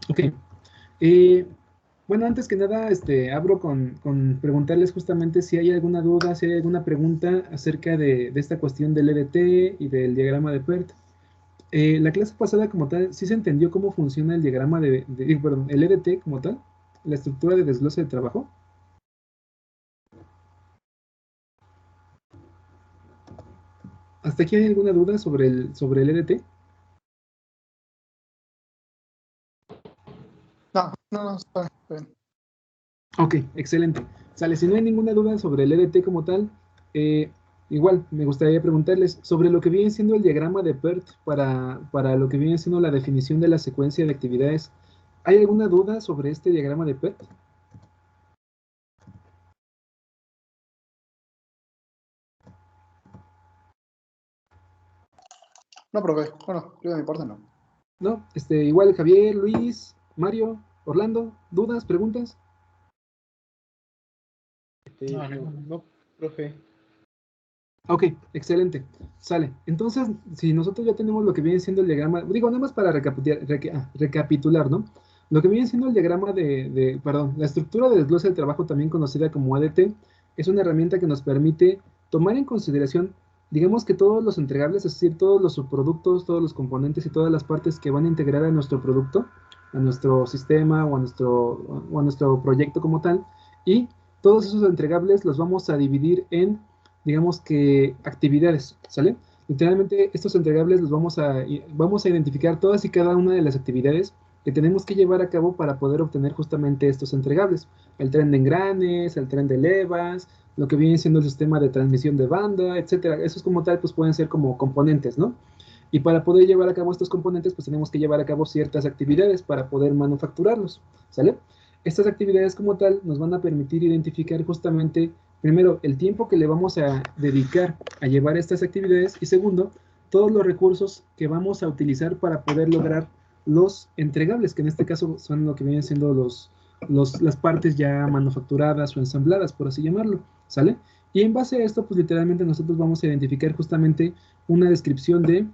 Ok. Eh, bueno, antes que nada, abro con preguntarles justamente si hay alguna duda, si hay alguna pregunta acerca de esta cuestión del EDT y del diagrama de PERT. La clase pasada como tal, ¿sí se entendió cómo funciona el diagrama perdón, el EDT como tal? La estructura de desglose de trabajo. ¿Hasta aquí hay alguna duda sobre el EDT? No, está bien. Ok, excelente. Sale, si no hay ninguna duda sobre el EDT como tal, igual me gustaría preguntarles sobre lo que viene siendo el diagrama de PERT para lo que viene siendo la definición de la secuencia de actividades. ¿Hay alguna duda sobre este diagrama de PERT? No, profe. Bueno, yo de mi parte no. No, igual Javier, Luis, Mario, Orlando, ¿dudas, preguntas? No, profe. Ok, excelente. Sale. Entonces, si nosotros ya tenemos lo que viene siendo el diagrama, digo, nada más para recapitular, ¿no? Lo que viene siendo el diagrama perdón, la estructura de desglose del trabajo, también conocida como ADT, es una herramienta que nos permite tomar en consideración, digamos que todos los entregables, es decir, todos los subproductos, todos los componentes y todas las partes que van a integrar a nuestro producto, a nuestro sistema o a nuestro proyecto como tal, y todos esos entregables los vamos a dividir en, digamos que, actividades, ¿sale? Literalmente estos entregables los vamos a identificar todas y cada una de las actividades que tenemos que llevar a cabo para poder obtener justamente estos entregables. El tren de engranes, el tren de levas, lo que viene siendo el sistema de transmisión de banda, etcétera. Esos como tal pues pueden ser como componentes, ¿no? Y para poder llevar a cabo estos componentes pues tenemos que llevar a cabo ciertas actividades para poder manufacturarlos, ¿sale? Estas actividades como tal nos van a permitir identificar justamente, primero, el tiempo que le vamos a dedicar a llevar estas actividades y segundo, todos los recursos que vamos a utilizar para poder lograr los entregables, que en este caso son lo que vienen siendo las partes ya manufacturadas o ensambladas, por así llamarlo, ¿sale? Y en base a esto, pues literalmente nosotros vamos a identificar justamente una descripción de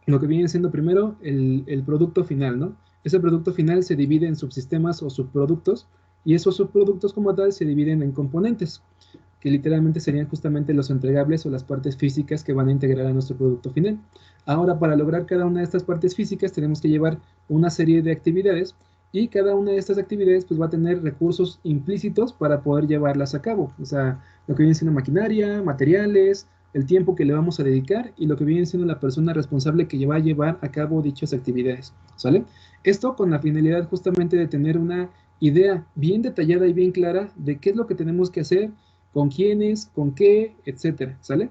lo que viene siendo primero el producto final, ¿no? Ese producto final se divide en subsistemas o subproductos y esos subproductos como tal se dividen en componentes, que literalmente serían justamente los entregables o las partes físicas que van a integrar a nuestro producto final. Ahora, para lograr cada una de estas partes físicas tenemos que llevar una serie de actividades y cada una de estas actividades pues va a tener recursos implícitos para poder llevarlas a cabo. O sea, lo que viene siendo maquinaria, materiales, el tiempo que le vamos a dedicar y lo que viene siendo la persona responsable que va a llevar a cabo dichas actividades, ¿sale? Esto con la finalidad justamente de tener una idea bien detallada y bien clara de qué es lo que tenemos que hacer, con quiénes, con qué, etcétera, ¿sale?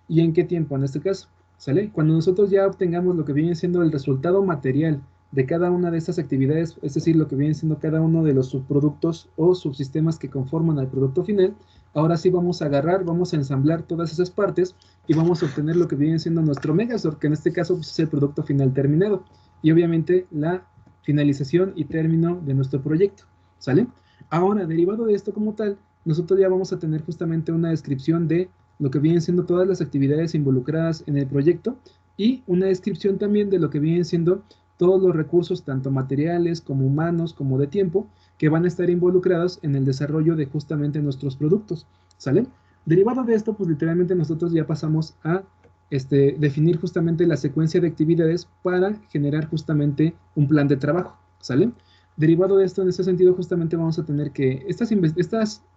Y en qué tiempo en este caso, ¿sale? Cuando nosotros ya obtengamos lo que viene siendo el resultado material de cada una de estas actividades, es decir, lo que viene siendo cada uno de los subproductos o subsistemas que conforman al producto final, ahora sí vamos a agarrar, vamos a ensamblar todas esas partes y vamos a obtener lo que viene siendo nuestro Megazord, que en este caso pues, es el producto final terminado. Y obviamente la finalización y término de nuestro proyecto, ¿sale? Ahora, derivado de esto como tal, nosotros ya vamos a tener justamente una descripción de lo que vienen siendo todas las actividades involucradas en el proyecto y una descripción también de lo que vienen siendo todos los recursos, tanto materiales como humanos como de tiempo, que van a estar involucrados en el desarrollo de justamente nuestros productos, ¿sale? Derivado de esto, pues literalmente nosotros ya pasamos a definir justamente la secuencia de actividades para generar justamente un plan de trabajo, ¿sale? Derivado de esto, en ese sentido, justamente vamos a tener que estas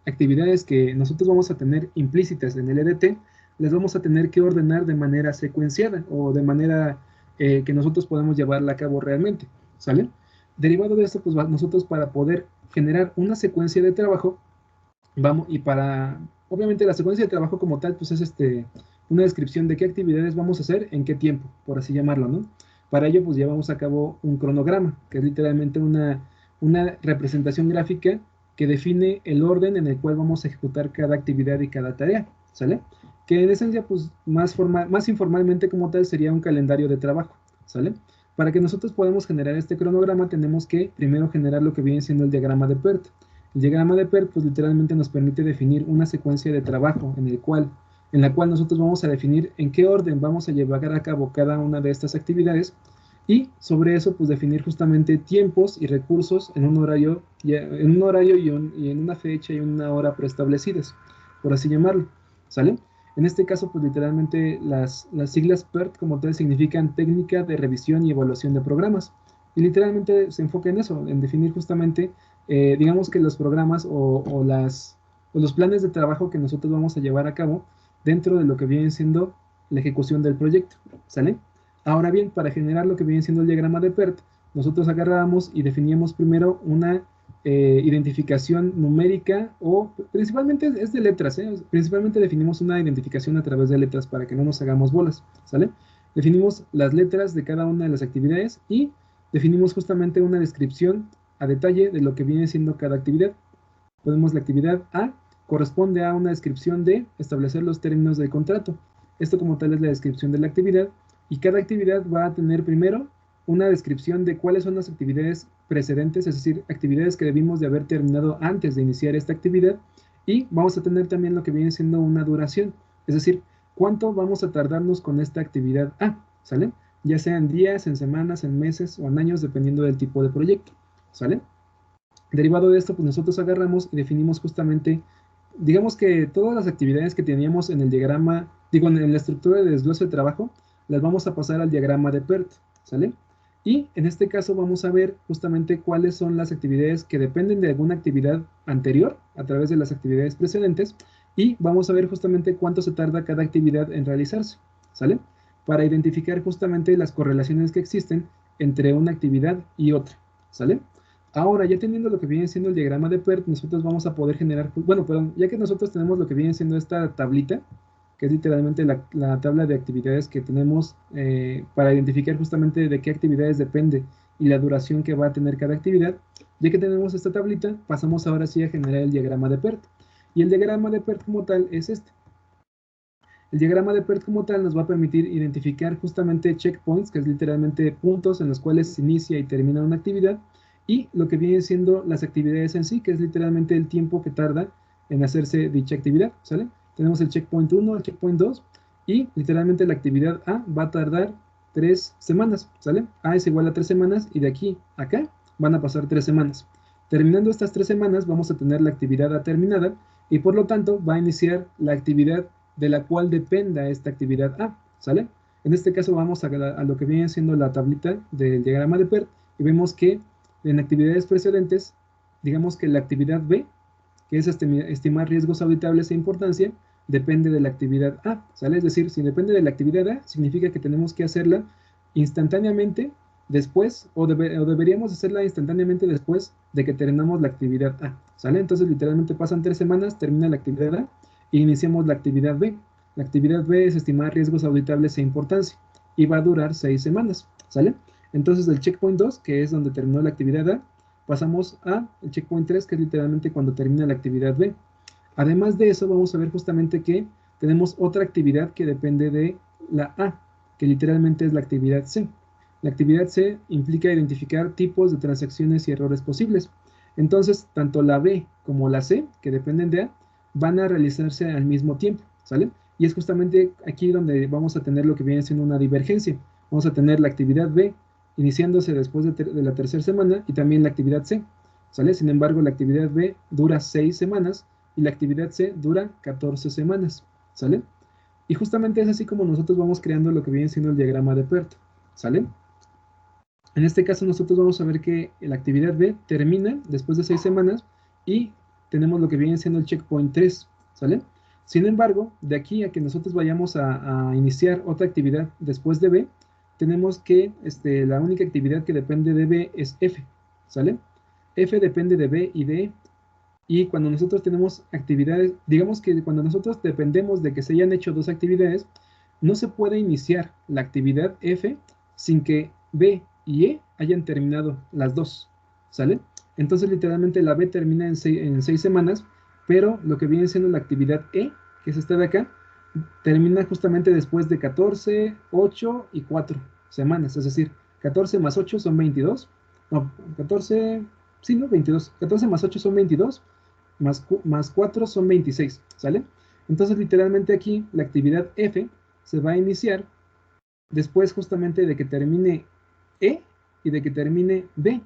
actividades que nosotros vamos a tener implícitas en el EDT, las vamos a tener que ordenar de manera secuenciada o de manera que nosotros podamos llevarla a cabo realmente, ¿sale? Derivado de esto, pues nosotros para poder generar una secuencia de trabajo, vamos, y para, obviamente la secuencia de trabajo como tal, pues es una descripción de qué actividades vamos a hacer en qué tiempo, por así llamarlo, ¿no? Para ello, pues llevamos a cabo un cronograma, que es literalmente una representación gráfica que define el orden en el cual vamos a ejecutar cada actividad y cada tarea, ¿sale? Que en esencia, pues más informalmente como tal sería un calendario de trabajo, ¿sale? Para que nosotros podamos generar este cronograma, tenemos que primero generar lo que viene siendo el diagrama de PERT. El diagrama de PERT, pues literalmente nos permite definir una secuencia de trabajo en la cual nosotros vamos a definir en qué orden vamos a llevar a cabo cada una de estas actividades y sobre eso pues definir justamente tiempos y recursos en un horario, y en una fecha y una hora preestablecidas, por así llamarlo, ¿sale? En este caso pues literalmente las siglas PERT como tal significan técnica de revisión y evaluación de programas, y literalmente se enfoca en eso, en definir justamente, digamos que los programas o los planes de trabajo que nosotros vamos a llevar a cabo dentro de lo que viene siendo la ejecución del proyecto, ¿sale? Ahora bien, para generar lo que viene siendo el diagrama de PERT, nosotros agarrábamos y definíamos primero una identificación numérica, o principalmente es de letras, principalmente definimos una identificación a través de letras para que no nos hagamos bolas, ¿sale? Definimos las letras de cada una de las actividades y definimos justamente una descripción a detalle de lo que viene siendo cada actividad. Ponemos la actividad A, corresponde a una descripción de establecer los términos del contrato. Esto como tal es la descripción de la actividad, y cada actividad va a tener primero una descripción de cuáles son las actividades precedentes, es decir, actividades que debimos de haber terminado antes de iniciar esta actividad, y vamos a tener también lo que viene siendo una duración, es decir, cuánto vamos a tardarnos con esta actividad A, ¿sale? Ya sea en días, en semanas, en meses o en años, dependiendo del tipo de proyecto, ¿sale? Derivado de esto, pues nosotros agarramos y definimos justamente, digamos que todas las actividades que teníamos en el diagrama, digo, en la estructura de desglose de trabajo, las vamos a pasar al diagrama de PERT, ¿sale? Y en este caso vamos a ver justamente cuáles son las actividades que dependen de alguna actividad anterior a través de las actividades precedentes, y vamos a ver justamente cuánto se tarda cada actividad en realizarse, ¿sale? Para identificar justamente las correlaciones que existen entre una actividad y otra, ¿sale? Ahora, ya teniendo lo que viene siendo el diagrama de PERT, nosotros vamos a poder generar, bueno, perdón, ya que nosotros tenemos lo que viene siendo esta tablita, que es literalmente la tabla de actividades que tenemos para identificar justamente de qué actividades depende y la duración que va a tener cada actividad. Ya que tenemos esta tablita, pasamos ahora sí a generar el diagrama de PERT. Y el diagrama de PERT como tal es este. El diagrama de PERT como tal nos va a permitir identificar justamente checkpoints, que es literalmente puntos en los cuales se inicia y termina una actividad, y lo que viene siendo las actividades en sí, que es literalmente el tiempo que tarda en hacerse dicha actividad, ¿sale? Tenemos el checkpoint 1, el checkpoint 2, y literalmente la actividad A va a tardar 3 semanas, ¿sale? A es igual a 3 semanas, y de aquí a acá van a pasar 3 semanas. Terminando estas 3 semanas, vamos a tener la actividad A terminada, y por lo tanto va a iniciar la actividad de la cual dependa esta actividad A, ¿sale? En este caso vamos a lo que viene siendo la tablita del diagrama de PERT, y vemos que en actividades precedentes, digamos que la actividad B, que es estimar riesgos auditables e importancia, depende de la actividad A, ¿sale? Es decir, si depende de la actividad A, significa que tenemos que hacerla instantáneamente después, o deberíamos hacerla instantáneamente después de que terminamos la actividad A, ¿sale? Entonces literalmente pasan 3 semanas, termina la actividad A, e iniciamos la actividad B. La actividad B es estimar riesgos auditables e importancia, y va a durar 6 semanas, ¿sale? Entonces del checkpoint 2, que es donde terminó la actividad A, pasamos a el checkpoint 3, que es literalmente cuando termina la actividad B. Además de eso, vamos a ver justamente que tenemos otra actividad que depende de la A, que literalmente es la actividad C. La actividad C implica identificar tipos de transacciones y errores posibles. Entonces, tanto la B como la C, que dependen de A, van a realizarse al mismo tiempo, ¿sale? Y es justamente aquí donde vamos a tener lo que viene siendo una divergencia. Vamos a tener la actividad B iniciándose después de la tercera semana, y también la actividad C, ¿sale? Sin embargo, la actividad B dura 6 semanas y la actividad C dura 14 semanas, ¿sale? Y justamente es así como nosotros vamos creando lo que viene siendo el diagrama de PERT, ¿sale? En este caso nosotros vamos a ver que la actividad B termina después de 6 semanas y tenemos lo que viene siendo el checkpoint 3, ¿sale? Sin embargo, de aquí a que nosotros vayamos a iniciar otra actividad después de B, tenemos que la única actividad que depende de B es F, ¿sale? F depende de B y de E. Y cuando nosotros tenemos actividades, digamos que cuando nosotros dependemos de que se hayan hecho 2 actividades, no se puede iniciar la actividad F sin que B y E hayan terminado las 2, ¿sale? Entonces literalmente la B termina en 6 semanas, pero lo que viene siendo la actividad E, que es esta de acá, termina justamente después de 14, 8 y 4 semanas, es decir, 14 más 8 son 22, no, 14, sí, no, 22, 14 más 8 son 22, más 4 son 26, ¿sale? Entonces literalmente aquí la actividad F se va a iniciar después justamente de que termine E y de que termine B,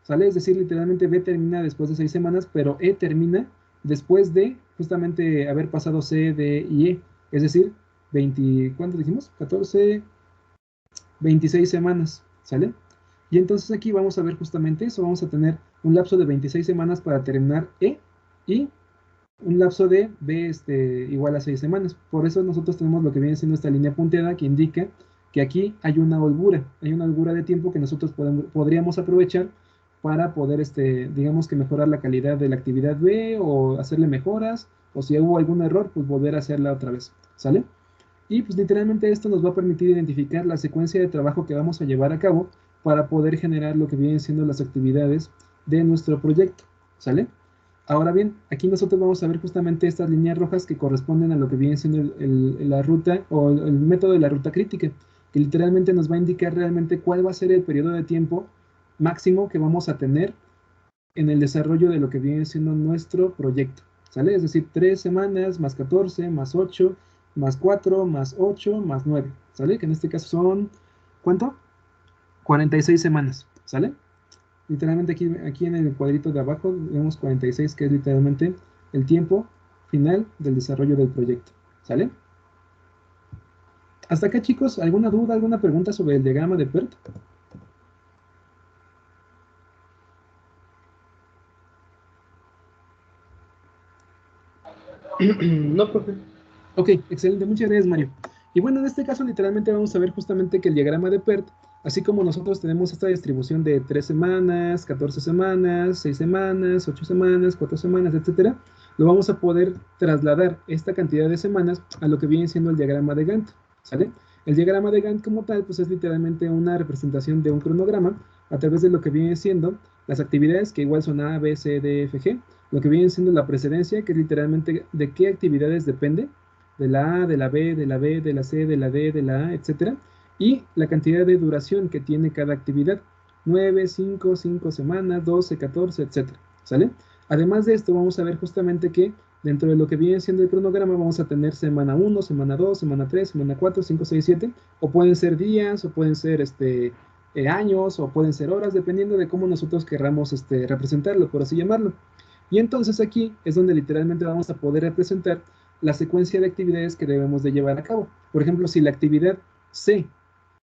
¿sale? Es decir, literalmente B termina después de 6 semanas, pero E termina después de justamente haber pasado C, D y E, es decir, 20, ¿cuánto dijimos? 14, 26 semanas, ¿sale? Y entonces aquí vamos a ver justamente eso, vamos a tener un lapso de 26 semanas para terminar E y un lapso de B igual a 6 semanas. Por eso nosotros tenemos lo que viene siendo esta línea punteada que indica que aquí hay una holgura de tiempo que nosotros podríamos aprovechar para poder, digamos que mejorar la calidad de la actividad B o hacerle mejoras, o si hubo algún error, pues volver a hacerla otra vez, ¿sale? Y pues literalmente esto nos va a permitir identificar la secuencia de trabajo que vamos a llevar a cabo para poder generar lo que vienen siendo las actividades de nuestro proyecto, ¿sale? Ahora bien, aquí nosotros vamos a ver justamente estas líneas rojas que corresponden a lo que viene siendo la ruta o el método de la ruta crítica, que literalmente nos va a indicar realmente cuál va a ser el periodo de tiempo máximo que vamos a tener en el desarrollo de lo que viene siendo nuestro proyecto, ¿sale? Es decir, 3 semanas más 14 más 8 más 4 más 8 más 9, ¿sale? Que en este caso son, ¿cuánto? 46 semanas, ¿sale? Literalmente aquí en el cuadrito de abajo vemos 46, que es literalmente el tiempo final del desarrollo del proyecto, ¿sale? Hasta acá, chicos, ¿alguna duda, alguna pregunta sobre el diagrama de PERT? No, profe. Ok, excelente, muchas gracias, Mario. Y bueno, en este caso literalmente vamos a ver justamente que el diagrama de PERT, así como nosotros tenemos esta distribución de 3 semanas, 14 semanas, 6 semanas, 8 semanas, 4 semanas, etcétera, lo vamos a poder trasladar esta cantidad de semanas a lo que viene siendo el diagrama de Gantt, ¿sale? El diagrama de Gantt como tal, pues es literalmente una representación de un cronograma a través de lo que viene siendo las actividades, que igual son A, B, C, D, F, G, lo que viene siendo la precedencia, que es literalmente de qué actividades depende, de la A, de la B, de la B, de la C, de la D, de la A, etcétera, y la cantidad de duración que tiene cada actividad, 9, 5, 5 semanas, 12, 14, etcétera, ¿sale? Además de esto, vamos a ver justamente que dentro de lo que viene siendo el cronograma vamos a tener semana 1, semana 2, semana 3, semana 4, 5, 6, 7, o pueden ser días, o pueden ser años, o pueden ser horas, dependiendo de cómo nosotros querramos representarlo, por así llamarlo. Y entonces aquí es donde literalmente vamos a poder representar la secuencia de actividades que debemos de llevar a cabo. Por ejemplo, si la actividad C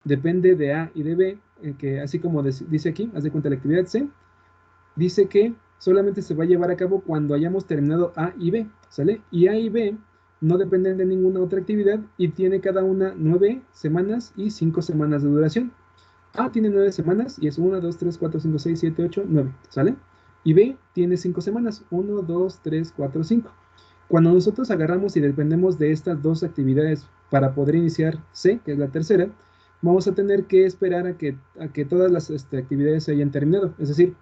depende de A y de B, que así como dice aquí, haz de cuenta la actividad C, dice que solamente se va a llevar a cabo cuando hayamos terminado A y B, ¿sale? Y A y B no dependen de ninguna otra actividad y tiene cada una 9 semanas y 5 semanas de duración. A tiene 9 semanas y es 1, 2, 3, 4, 5, 6, 7, 8, 9, ¿sale? Y B tiene 5 semanas, 1, 2, 3, 4, 5. Cuando nosotros agarramos y dependemos de estas dos actividades para poder iniciar C, que es la tercera, vamos a tener que esperar a que todas las actividades se hayan terminado. Es decir,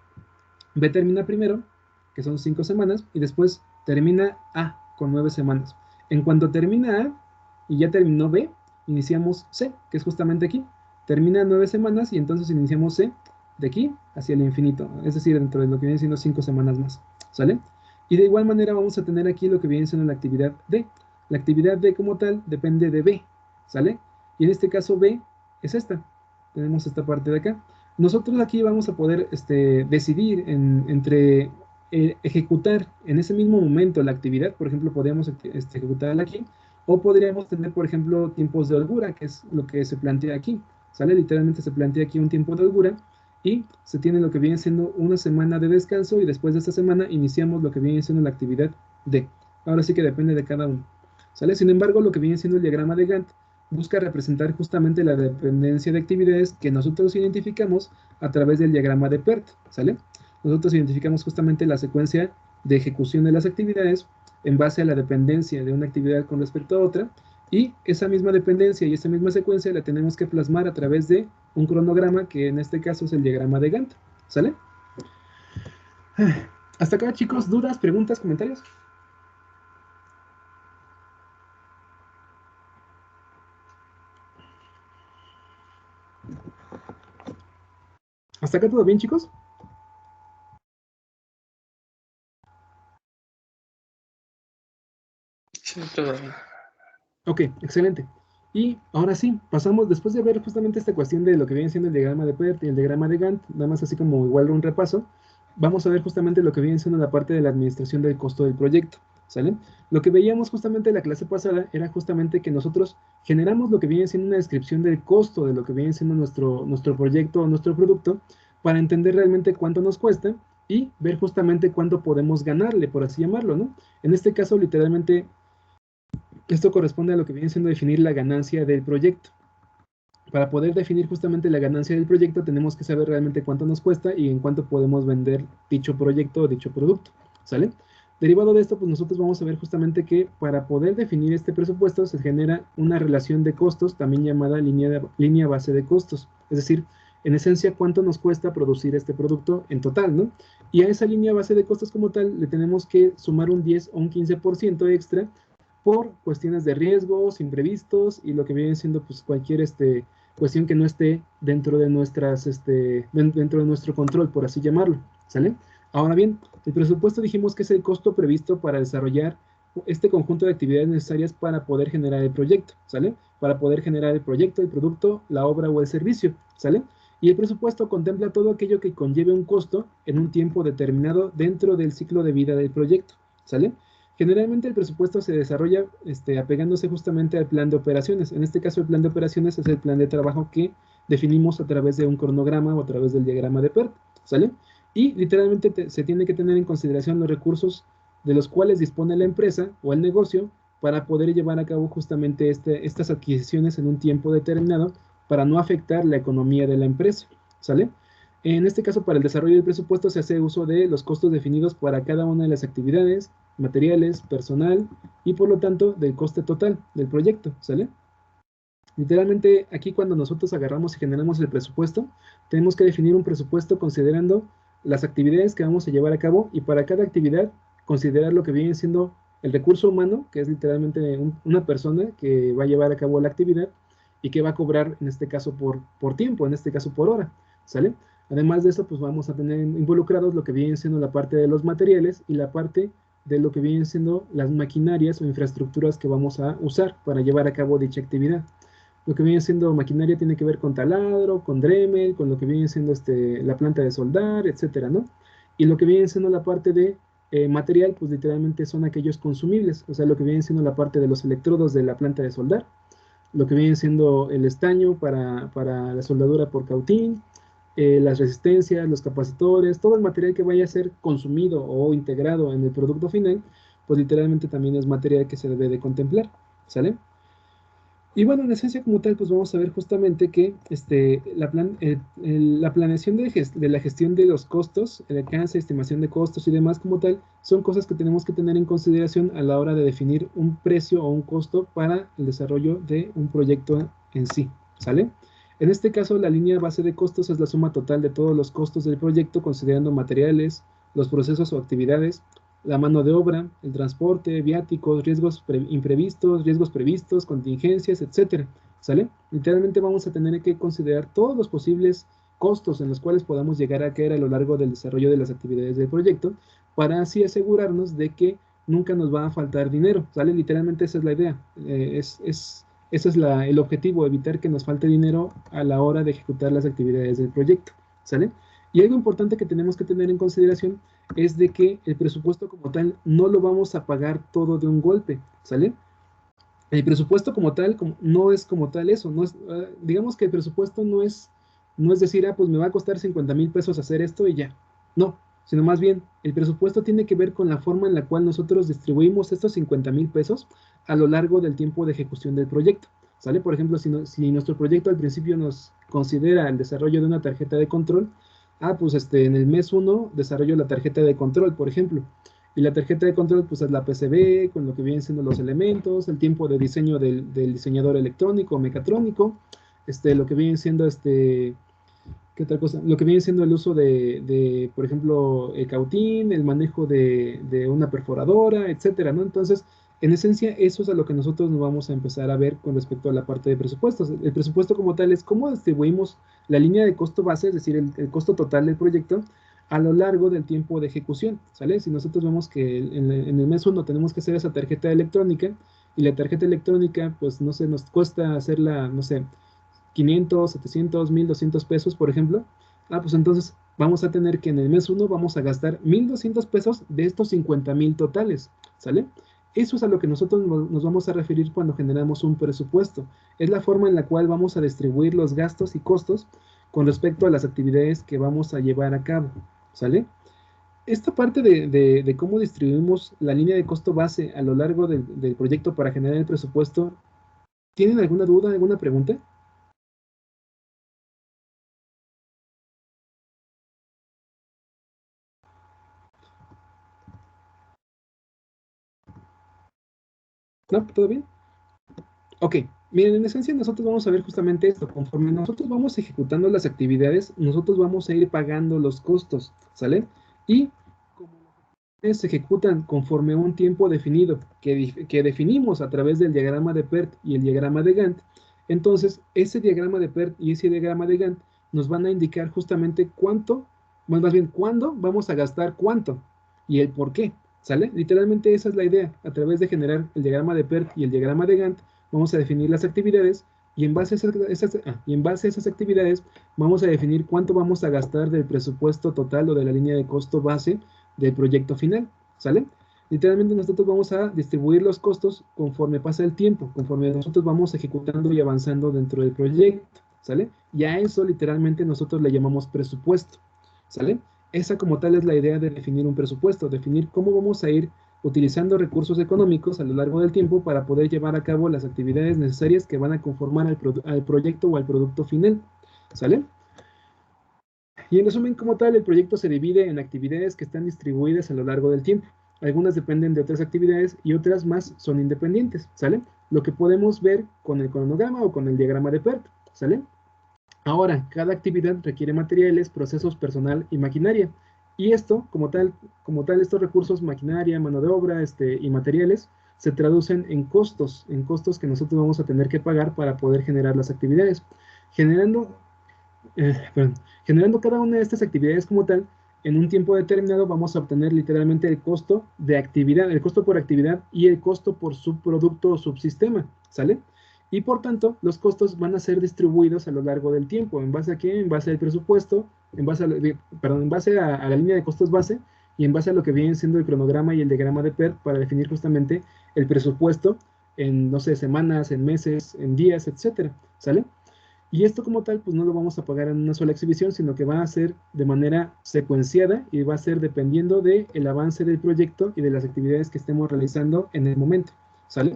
B termina primero, que son 5 semanas, y después termina A con 9 semanas. En cuanto termina A y ya terminó B, iniciamos C, que es justamente aquí. Termina 9 semanas y entonces iniciamos C de aquí hacia el infinito, es decir, dentro de lo que viene siendo 5 semanas más, ¿sale? Y de igual manera vamos a tener aquí lo que viene siendo la actividad D. La actividad D como tal depende de B, ¿sale? Y en este caso B es esta. Tenemos esta parte de acá. Nosotros aquí vamos a poder decidir entre ejecutar en ese mismo momento la actividad, por ejemplo, podríamos ejecutarla aquí, o podríamos tener, por ejemplo, tiempos de holgura, que es lo que se plantea aquí, ¿sale? Literalmente se plantea aquí un tiempo de holgura y se tiene lo que viene siendo una semana de descanso y después de esta semana iniciamos lo que viene siendo la actividad D. Ahora sí que depende de cada uno, ¿sale? Sin embargo, lo que viene siendo el diagrama de Gantt busca representar justamente la dependencia de actividades que nosotros identificamos a través del diagrama de PERT, ¿sale? Nosotros identificamos justamente la secuencia de ejecución de las actividades en base a la dependencia de una actividad con respecto a otra, y esa misma dependencia y esa misma secuencia la tenemos que plasmar a través de un cronograma, que en este caso es el diagrama de Gantt, ¿sale? Hasta acá, chicos, ¿dudas, preguntas, comentarios? ¿Hasta acá todo bien, chicos? Sí, todo bien. Ok, excelente. Y ahora sí, pasamos, después de ver justamente esta cuestión de lo que viene siendo el diagrama de PERT y el diagrama de Gantt, nada más así como igual un repaso, vamos a ver justamente lo que viene siendo la parte de la administración del costo del proyecto, ¿sale? Lo que veíamos justamente en la clase pasada era justamente que nosotros generamos lo que viene siendo una descripción del costo de lo que viene siendo nuestro proyecto o nuestro producto para entender realmente cuánto nos cuesta y ver justamente cuánto podemos ganarle, por así llamarlo, ¿no? En este caso, literalmente, esto corresponde a lo que viene siendo definir la ganancia del proyecto. Para poder definir justamente la ganancia del proyecto, tenemos que saber realmente cuánto nos cuesta y en cuánto podemos vender dicho proyecto o dicho producto, ¿sale? Derivado de esto, pues nosotros vamos a ver justamente que para poder definir este presupuesto se genera una relación de costos, también llamada línea base de costos. Es decir, en esencia, cuánto nos cuesta producir este producto en total, ¿no? Y a esa línea base de costos como tal, le tenemos que sumar un 10 o un 15% extra por cuestiones de riesgos, imprevistos y lo que viene siendo pues cualquier cuestión que no esté dentro de dentro de nuestro control, por así llamarlo, ¿sale? Ahora bien, el presupuesto dijimos que es el costo previsto para desarrollar este conjunto de actividades necesarias para poder generar el proyecto, ¿sale? Para poder generar el proyecto, el producto, la obra o el servicio, ¿sale? Y el presupuesto contempla todo aquello que conlleve un costo en un tiempo determinado dentro del ciclo de vida del proyecto, ¿sale? Generalmente el presupuesto se desarrolla apegándose justamente al plan de operaciones. En este caso, el plan de operaciones es el plan de trabajo que definimos a través de un cronograma o a través del diagrama de PERT, ¿sale? Y literalmente se tiene que tener en consideración los recursos de los cuales dispone la empresa o el negocio para poder llevar a cabo justamente estas adquisiciones en un tiempo determinado para no afectar la economía de la empresa, ¿sale? En este caso, para el desarrollo del presupuesto se hace uso de los costos definidos para cada una de las actividades, materiales, personal y por lo tanto del coste total del proyecto, ¿sale? Literalmente aquí cuando nosotros agarramos y generamos el presupuesto, tenemos que definir un presupuesto considerando las actividades que vamos a llevar a cabo y para cada actividad considerar lo que viene siendo el recurso humano, que es literalmente una persona que va a llevar a cabo la actividad y que va a cobrar en este caso por tiempo, en este caso por hora, ¿sale? Además de eso, pues vamos a tener involucrados lo que viene siendo la parte de los materiales y la parte de lo que vienen siendo las maquinarias o infraestructuras que vamos a usar para llevar a cabo dicha actividad. Lo que viene siendo maquinaria tiene que ver con taladro, con Dremel, con lo que viene siendo la planta de soldar, etcétera, ¿no? Y lo que viene siendo la parte de material, pues literalmente son aquellos consumibles, o sea, lo que viene siendo la parte de los electrodos de la planta de soldar, lo que viene siendo el estaño para la soldadura por cautín, las resistencias, los capacitores, todo el material que vaya a ser consumido o integrado en el producto final, pues literalmente también es material que se debe de contemplar, ¿sale? Y bueno, en esencia como tal, pues vamos a ver justamente que la planeación de la gestión de los costos, el alcance, estimación de costos y demás como tal, son cosas que tenemos que tener en consideración a la hora de definir un precio o un costo para el desarrollo de un proyecto en sí, ¿sale? En este caso, la línea base de costos es la suma total de todos los costos del proyecto, considerando materiales, los procesos o actividades, la mano de obra, el transporte, viáticos, riesgos imprevistos, riesgos previstos, contingencias, etcétera, ¿sale? Literalmente vamos a tener que considerar todos los posibles costos en los cuales podamos llegar a caer a lo largo del desarrollo de las actividades del proyecto, para así asegurarnos de que nunca nos va a faltar dinero, ¿sale? Literalmente esa es la idea, ese es el objetivo, evitar que nos falte dinero a la hora de ejecutar las actividades del proyecto, ¿sale? Y algo importante que tenemos que tener en consideración es de que el presupuesto como tal no lo vamos a pagar todo de un golpe, ¿sale? El presupuesto como tal no es como tal eso, no es, digamos que el presupuesto no es decir, pues me va a costar 50,000 pesos hacer esto y ya, no, sino más bien el presupuesto tiene que ver con la forma en la cual nosotros distribuimos estos 50,000 pesos a lo largo del tiempo de ejecución del proyecto, ¿sale? Por ejemplo, si nuestro proyecto al principio nos considera el desarrollo de una tarjeta de control, pues en el mes 1 desarrollo la tarjeta de control, por ejemplo. Y la tarjeta de control, pues es la PCB, con lo que vienen siendo los elementos, el tiempo de diseño del diseñador electrónico o mecatrónico, lo que viene siendo ¿qué otra cosa? Lo que viene siendo el uso por ejemplo, el cautín, el manejo de una perforadora, etcétera, ¿no? Entonces, en esencia, eso es a lo que nosotros nos vamos a empezar a ver con respecto a la parte de presupuestos. El presupuesto como tal es cómo distribuimos la línea de costo base, es decir, el costo total del proyecto, a lo largo del tiempo de ejecución, ¿sale? Si nosotros vemos que en el mes 1 tenemos que hacer esa tarjeta electrónica, y la tarjeta electrónica, pues no sé, nos cuesta hacerla, no sé, 500, 700, 1200 pesos, por ejemplo. Pues entonces vamos a tener que en el mes 1 vamos a gastar 1200 pesos de estos 50,000 totales, ¿sale? Eso es a lo que nosotros nos vamos a referir cuando generamos un presupuesto. Es la forma en la cual vamos a distribuir los gastos y costos con respecto a las actividades que vamos a llevar a cabo, ¿sale? Esta parte de cómo distribuimos la línea de costo base a lo largo del proyecto para generar el presupuesto, ¿tienen alguna duda, alguna pregunta? ¿No? ¿Todo bien? Ok, miren, en esencia nosotros vamos a ver justamente esto. Conforme nosotros vamos ejecutando las actividades, nosotros vamos a ir pagando los costos, ¿sale? Y como las actividades se ejecutan conforme a un tiempo definido que definimos a través del diagrama de PERT y el diagrama de Gantt, entonces ese diagrama de PERT y ese diagrama de Gantt nos van a indicar justamente cuánto, bueno, más bien cuándo vamos a gastar cuánto y el por qué, ¿sale? Literalmente esa es la idea. A través de generar el diagrama de PERT y el diagrama de Gantt, vamos a definir las actividades y en base a esas actividades vamos a definir cuánto vamos a gastar del presupuesto total o de la línea de costo base del proyecto final, ¿sale? Literalmente nosotros vamos a distribuir los costos conforme pasa el tiempo, conforme nosotros vamos ejecutando y avanzando dentro del proyecto, ¿sale? Y a eso literalmente nosotros le llamamos presupuesto, ¿sale? Esa como tal es la idea de definir un presupuesto, definir cómo vamos a ir utilizando recursos económicos a lo largo del tiempo para poder llevar a cabo las actividades necesarias que van a conformar al proyecto o al producto final, ¿sale? Y en resumen, como tal, el proyecto se divide en actividades que están distribuidas a lo largo del tiempo. Algunas dependen de otras actividades y otras más son independientes, ¿sale? Lo que podemos ver con el cronograma o con el diagrama de PERT, ¿sale? Ahora, cada actividad requiere materiales, procesos, personal y maquinaria. Y esto, como tal, estos recursos, maquinaria, mano de obra, y materiales, se traducen en costos que nosotros vamos a tener que pagar para poder generar las actividades. Generando, perdón, generando cada una de estas actividades como tal, en un tiempo determinado vamos a obtener literalmente el costo de actividad, el costo por actividad y el costo por subproducto o subsistema, ¿sale? Y por tanto, los costos van a ser distribuidos a lo largo del tiempo. ¿En base a qué? En base al presupuesto, en base a la línea de costos base y en base a lo que viene siendo el cronograma y el diagrama de PERT para definir justamente el presupuesto en, no sé, semanas, en meses, en días, etcétera, ¿sale? Y esto como tal, pues no lo vamos a pagar en una sola exhibición, sino que va a ser de manera secuenciada y va a ser dependiendo del avance del proyecto y de las actividades que estemos realizando en el momento, ¿sale?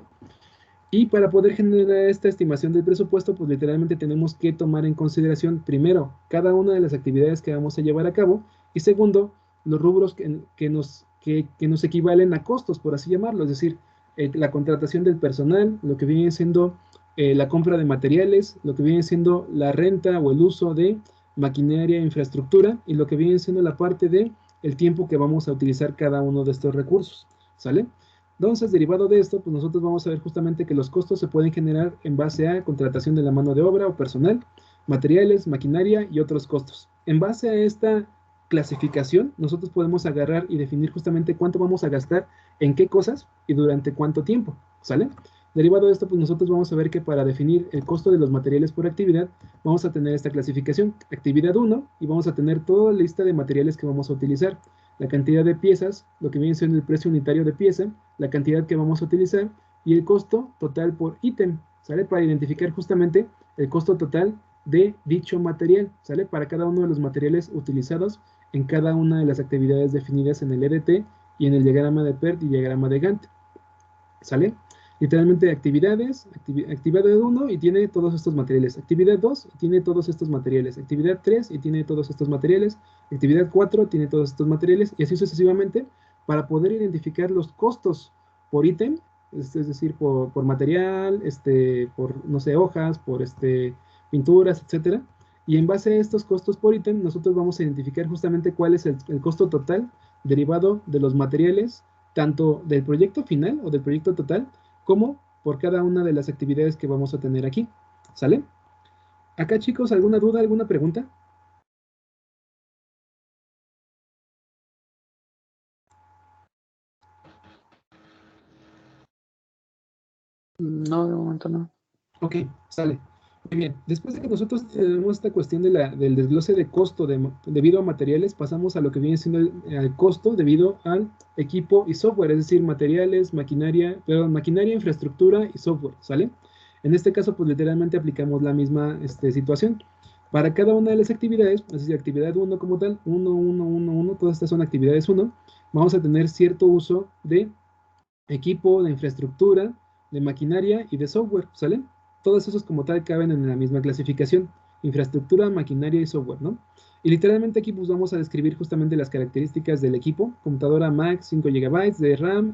Y para poder generar esta estimación del presupuesto, pues literalmente tenemos que tomar en consideración, primero, cada una de las actividades que vamos a llevar a cabo, y segundo, los rubros que nos equivalen a costos, por así llamarlo, es decir, la contratación del personal, lo que viene siendo la compra de materiales, lo que viene siendo la renta o el uso de maquinaria e infraestructura, y lo que viene siendo la parte de el tiempo que vamos a utilizar cada uno de estos recursos, ¿sale? Entonces, derivado de esto, pues nosotros vamos a ver justamente que los costos se pueden generar en base a contratación de la mano de obra o personal, materiales, maquinaria y otros costos. En base a esta clasificación, nosotros podemos agarrar y definir justamente cuánto vamos a gastar en qué cosas y durante cuánto tiempo, ¿sale? Derivado de esto, pues nosotros vamos a ver que para definir el costo de los materiales por actividad, vamos a tener esta clasificación, actividad 1, y vamos a tener toda la lista de materiales que vamos a utilizar, la cantidad de piezas, lo que viene siendo el precio unitario de pieza, la cantidad que vamos a utilizar y el costo total por ítem, ¿sale? Para identificar justamente el costo total de dicho material, ¿sale? Para cada uno de los materiales utilizados en cada una de las actividades definidas en el EDT y en el diagrama de PERT y diagrama de Gantt, ¿sale? Literalmente actividad 1 y tiene todos estos materiales, actividad 2 y tiene todos estos materiales, actividad 3 y tiene todos estos materiales, actividad 4 tiene todos estos materiales y así sucesivamente para poder identificar los costos por ítem, es decir, por material, por, no sé, hojas, por pinturas, etcétera. Y en base a estos costos por ítem, nosotros vamos a identificar justamente cuál es el costo total derivado de los materiales tanto del proyecto final o del proyecto total, como por cada una de las actividades que vamos a tener aquí. ¿Sale? Acá, chicos, ¿alguna duda, alguna pregunta? No, de momento no. Ok, sale. Muy bien. Después de que nosotros tenemos esta cuestión del desglose de costo debido a materiales, pasamos a lo que viene siendo el costo debido al equipo y software, es decir, materiales, maquinaria, infraestructura y software, ¿sale? En este caso, pues literalmente aplicamos la misma situación. Para cada una de las actividades, es decir, actividad 1 como tal, 1, 1, 1, 1, todas estas son actividades 1, vamos a tener cierto uso de equipo, de infraestructura, de maquinaria y de software, ¿sale? Todos esos como tal caben en la misma clasificación, infraestructura, maquinaria y software, ¿no? Y literalmente aquí pues vamos a describir justamente las características del equipo, computadora Mac 5 GB de RAM,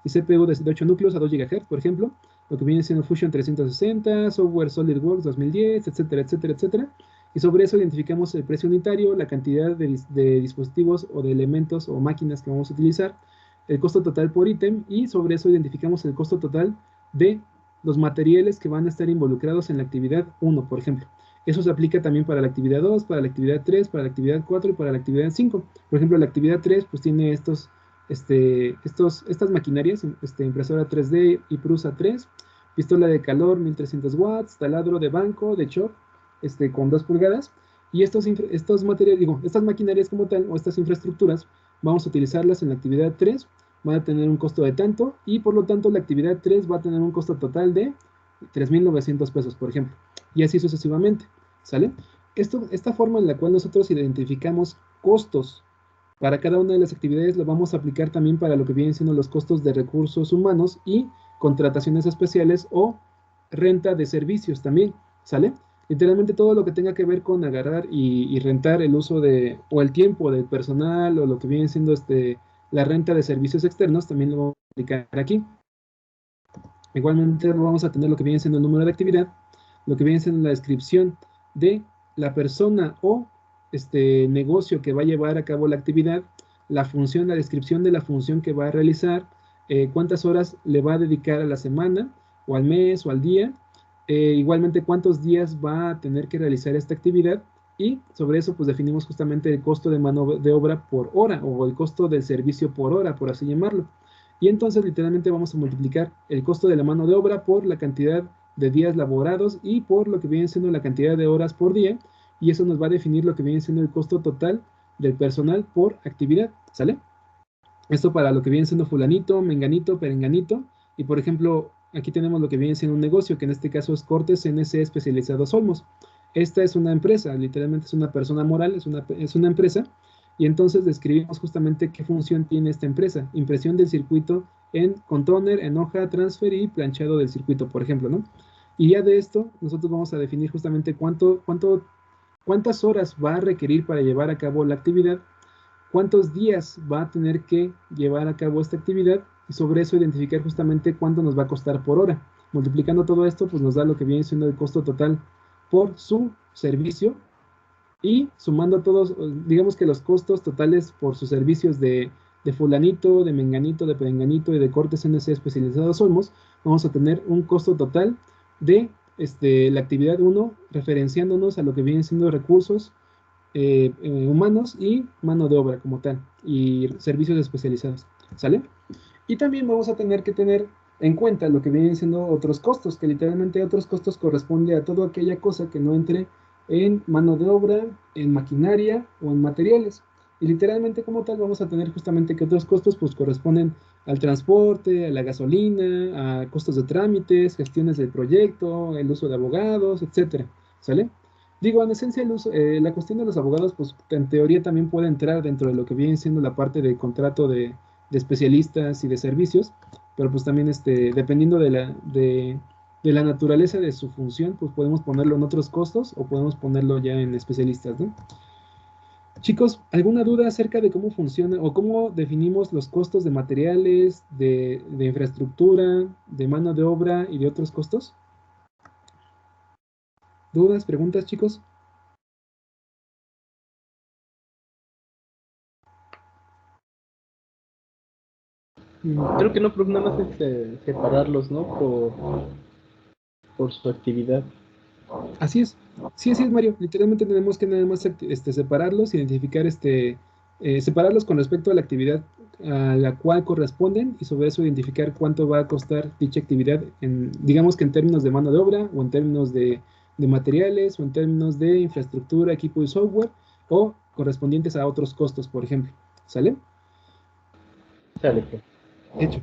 y CPU de 8 núcleos a 2 GHz, por ejemplo, lo que viene siendo Fusion 360, software SolidWorks 2010, etcétera, etcétera, etcétera. Y sobre eso identificamos el precio unitario, la cantidad de dispositivos o de elementos o máquinas que vamos a utilizar, el costo total por ítem, y sobre eso identificamos el costo total de los materiales que van a estar involucrados en la actividad 1, por ejemplo. Eso se aplica también para la actividad 2, para la actividad 3, para la actividad 4 y para la actividad 5. Por ejemplo, la actividad 3 pues tiene estas maquinarias, impresora 3D y Prusa 3, pistola de calor 1300 watts, taladro de banco, de shop, con 2 pulgadas, y estos materiales, estas maquinarias como tal, o estas infraestructuras, vamos a utilizarlas en la actividad 3, van a tener un costo de tanto, y por lo tanto la actividad 3 va a tener un costo total de 3,900 pesos, por ejemplo, y así sucesivamente, ¿sale? Esta forma en la cual nosotros identificamos costos para cada una de las actividades lo vamos a aplicar también para lo que vienen siendo los costos de recursos humanos y contrataciones especiales o renta de servicios también, ¿sale? Literalmente todo lo que tenga que ver con agarrar y rentar el uso o el tiempo del personal o lo que viene siendo la renta de servicios externos, también lo vamos a aplicar aquí. Igualmente vamos a tener lo que viene siendo el número de actividad, lo que viene siendo la descripción de la persona o negocio que va a llevar a cabo la actividad, la función, la descripción de la función que va a realizar, cuántas horas le va a dedicar a la semana o al mes o al día, igualmente cuántos días va a tener que realizar esta actividad, y sobre eso pues definimos justamente el costo de mano de obra por hora o el costo del servicio por hora, por así llamarlo. Y entonces literalmente vamos a multiplicar el costo de la mano de obra por la cantidad de días laborados y por lo que viene siendo la cantidad de horas por día, y eso nos va a definir lo que viene siendo el costo total del personal por actividad, ¿sale? Esto para lo que viene siendo fulanito, menganito, perenganito, y por ejemplo, aquí tenemos lo que viene siendo un negocio, que en este caso es Cortes CNC Especializados Olmos. Esta es una empresa, literalmente es una persona moral, es una empresa, y entonces describimos justamente qué función tiene esta empresa: impresión del circuito con toner, en hoja, transfer y planchado del circuito, por ejemplo, ¿no? Y ya de esto, nosotros vamos a definir justamente cuántas horas va a requerir para llevar a cabo la actividad, cuántos días va a tener que llevar a cabo esta actividad, y sobre eso identificar justamente cuánto nos va a costar por hora. Multiplicando todo esto, pues nos da lo que viene siendo el costo total por su servicio, y sumando todos, digamos que los costos totales por sus servicios de fulanito, de menganito, de perenganito y de Cortes CNC Especializados Olmos, vamos a tener un costo total de la actividad 1, referenciándonos a lo que vienen siendo recursos humanos y mano de obra como tal, y servicios especializados, ¿sale? Y también vamos a tener que tener en cuenta lo que vienen siendo otros costos, que literalmente otros costos corresponde a toda aquella cosa que no entre en mano de obra, en maquinaria o en materiales. Y literalmente como tal vamos a tener justamente que otros costos pues corresponden al transporte, a la gasolina, a costos de trámites, gestiones del proyecto, el uso de abogados, etcétera, ¿sale? Digo, en esencia, la cuestión de los abogados, pues en teoría también puede entrar dentro de lo que viene siendo la parte de contrato de especialistas y de servicios, pero pues también dependiendo de la naturaleza de su función, pues podemos ponerlo en otros costos o podemos ponerlo ya en especialistas, ¿no? Chicos, ¿alguna duda acerca de cómo funciona o cómo definimos los costos de materiales, de infraestructura, de mano de obra y de otros costos? ¿Dudas, preguntas, chicos? Creo que no, pero nada más es separarlos, ¿no? Por su actividad. Así es. Sí, así es, Mario. Literalmente tenemos que nada más separarlos, identificar separarlos con respecto a la actividad a la cual corresponden y sobre eso identificar cuánto va a costar dicha actividad, digamos que en términos de mano de obra o en términos de materiales o en términos de infraestructura, equipo y software o correspondientes a otros costos, por ejemplo. ¿Sale? Sale, pues. Hecho.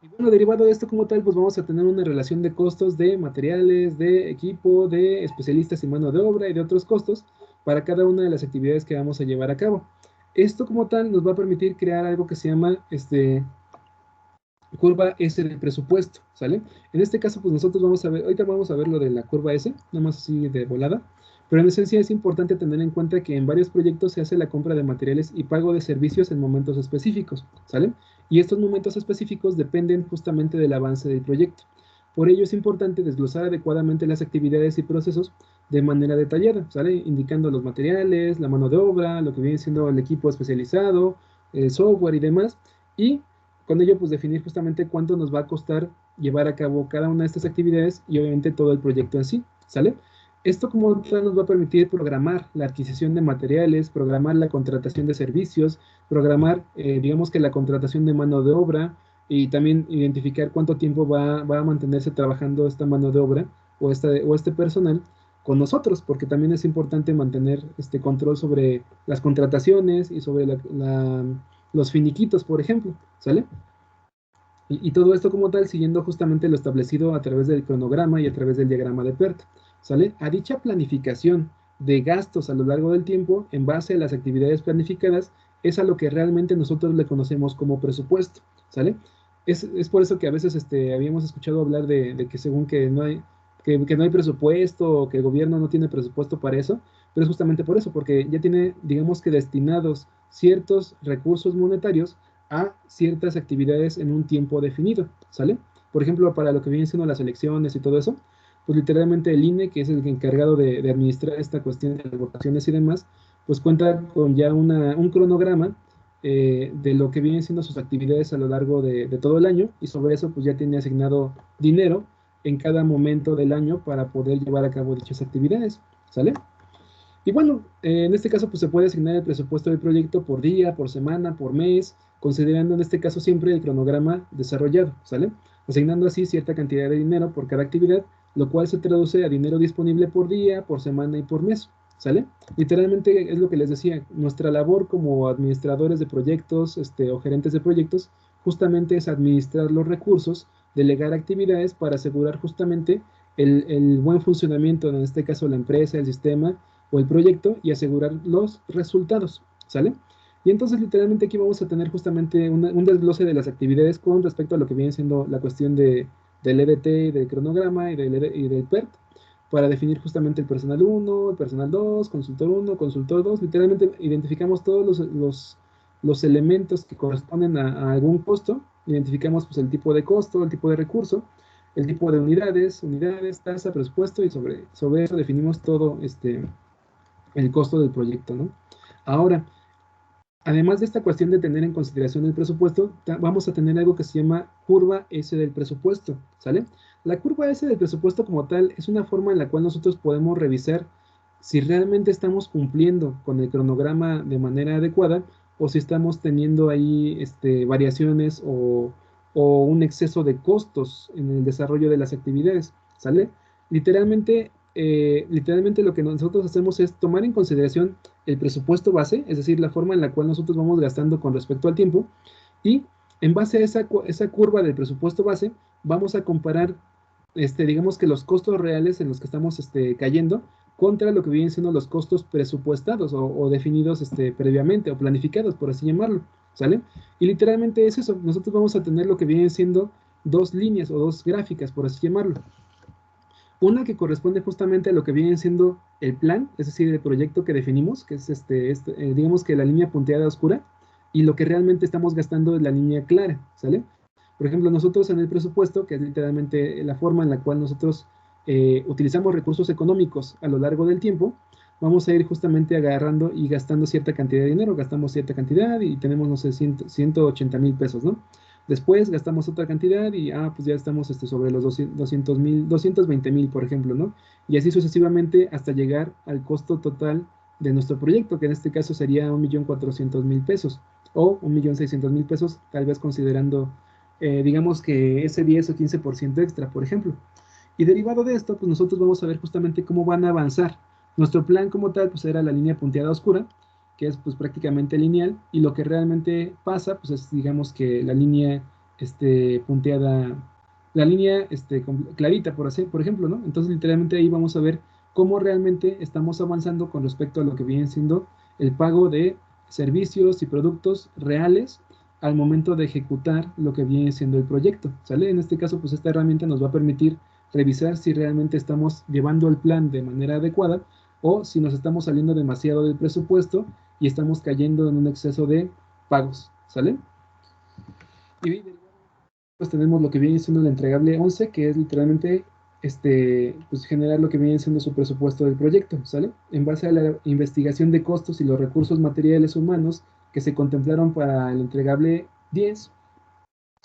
Y bueno, derivado de esto como tal, pues vamos a tener una relación de costos de materiales, de equipo, de especialistas y mano de obra y de otros costos para cada una de las actividades que vamos a llevar a cabo. Esto como tal nos va a permitir crear algo que se llama curva S del presupuesto, ¿sale? En este caso, pues nosotros vamos a ver, ahorita vamos a ver lo de la curva S, nada más así de volada, pero en esencia es importante tener en cuenta que en varios proyectos se hace la compra de materiales y pago de servicios en momentos específicos, ¿sale? Y estos momentos específicos dependen justamente del avance del proyecto. Por ello es importante desglosar adecuadamente las actividades y procesos de manera detallada, ¿sale? Indicando los materiales, la mano de obra, lo que viene siendo el equipo especializado, el software y demás, y con ello pues definir justamente cuánto nos va a costar llevar a cabo cada una de estas actividades y obviamente todo el proyecto en sí, ¿sale? Esto como tal nos va a permitir programar la adquisición de materiales, programar la contratación de servicios, programar, digamos que la contratación de mano de obra y también identificar cuánto tiempo va a mantenerse trabajando esta mano de obra o este personal con nosotros, porque también es importante mantener este control sobre las contrataciones y sobre los finiquitos, por ejemplo, ¿sale? Y todo esto como tal siguiendo justamente lo establecido a través del cronograma y a través del diagrama de PERT, ¿sale? A dicha planificación de gastos a lo largo del tiempo, en base a las actividades planificadas, es a lo que realmente nosotros le conocemos como presupuesto, ¿sale? Es por eso que a veces habíamos escuchado hablar de que según que no hay, que no hay presupuesto o que el gobierno no tiene presupuesto para eso, pero es justamente por eso, porque ya tiene, digamos que destinados ciertos recursos monetarios a ciertas actividades en un tiempo definido, ¿sale? Por ejemplo, para lo que vienen siendo las elecciones y todo eso, pues literalmente el INE, que es el encargado de administrar esta cuestión de las votaciones y demás, pues cuenta con ya un cronograma de lo que vienen siendo sus actividades a lo largo de todo el año y sobre eso pues ya tiene asignado dinero en cada momento del año para poder llevar a cabo dichas actividades, ¿sale? Y bueno, en este caso pues se puede asignar el presupuesto del proyecto por día, por semana, por mes, considerando en este caso siempre el cronograma desarrollado, ¿sale? Asignando así cierta cantidad de dinero por cada actividad, lo cual se traduce a dinero disponible por día, por semana y por mes, ¿sale? Literalmente es lo que les decía, nuestra labor como administradores de proyectos o gerentes de proyectos justamente es administrar los recursos, delegar actividades para asegurar justamente el buen funcionamiento, en este caso la empresa, el sistema, o el proyecto y asegurar los resultados, ¿sale? Y entonces literalmente aquí vamos a tener justamente un desglose de las actividades con respecto a lo que viene siendo la cuestión del EDT, del cronograma y del PERT, para definir justamente el personal 1, el personal 2, consultor 1, consultor 2, literalmente identificamos todos los elementos que corresponden a algún costo, identificamos pues el tipo de costo, el tipo de recurso, el tipo de unidades, tasa, presupuesto y sobre eso definimos todo el costo del proyecto, ¿no? Ahora, además de esta cuestión de tener en consideración el presupuesto, vamos a tener algo que se llama curva S del presupuesto, ¿sale? La curva S del presupuesto como tal es una forma en la cual nosotros podemos revisar si realmente estamos cumpliendo con el cronograma de manera adecuada o si estamos teniendo ahí variaciones o un exceso de costos en el desarrollo de las actividades, ¿sale? Literalmente lo que nosotros hacemos es tomar en consideración el presupuesto base, es decir, la forma en la cual nosotros vamos gastando con respecto al tiempo, y en base a esa curva del presupuesto base, vamos a comparar, digamos que los costos reales en los que estamos cayendo contra lo que vienen siendo los costos presupuestados o definidos previamente o planificados, por así llamarlo, ¿sale? Y literalmente es eso, nosotros vamos a tener lo que vienen siendo dos líneas o dos gráficas, por así llamarlo. Una que corresponde justamente a lo que viene siendo el plan, es decir, el proyecto que definimos, que es digamos que la línea punteada oscura, y lo que realmente estamos gastando es la línea clara, ¿sale? Por ejemplo, nosotros en el presupuesto, que es literalmente la forma en la cual nosotros utilizamos recursos económicos a lo largo del tiempo, vamos a ir justamente agarrando y gastando cierta cantidad de dinero, gastamos cierta cantidad y tenemos, no sé, 180,000 pesos, ¿no? Después gastamos otra cantidad y pues ya estamos sobre los 200,000, 220,000, por ejemplo, ¿no? Y así sucesivamente hasta llegar al costo total de nuestro proyecto, que en este caso sería 1,400,000 pesos, o 1.600.000 pesos, tal vez considerando, digamos que ese 10 o 15% extra, por ejemplo. Y derivado de esto, pues nosotros vamos a ver justamente cómo van a avanzar. Nuestro plan como tal, pues era la línea punteada oscura, que es pues prácticamente lineal, y lo que realmente pasa, pues es digamos que la línea punteada, la línea clarita, por ejemplo, ¿no? Entonces literalmente ahí vamos a ver cómo realmente estamos avanzando con respecto a lo que viene siendo el pago de servicios y productos reales al momento de ejecutar lo que viene siendo el proyecto, ¿sale? En este caso, pues esta herramienta nos va a permitir revisar si realmente estamos llevando el plan de manera adecuada o si nos estamos saliendo demasiado del presupuesto y estamos cayendo en un exceso de pagos, ¿sale? Y pues tenemos lo que viene siendo el entregable 11, que es literalmente pues generar lo que viene siendo su presupuesto del proyecto, ¿sale? En base a la investigación de costos y los recursos materiales humanos que se contemplaron para el entregable 10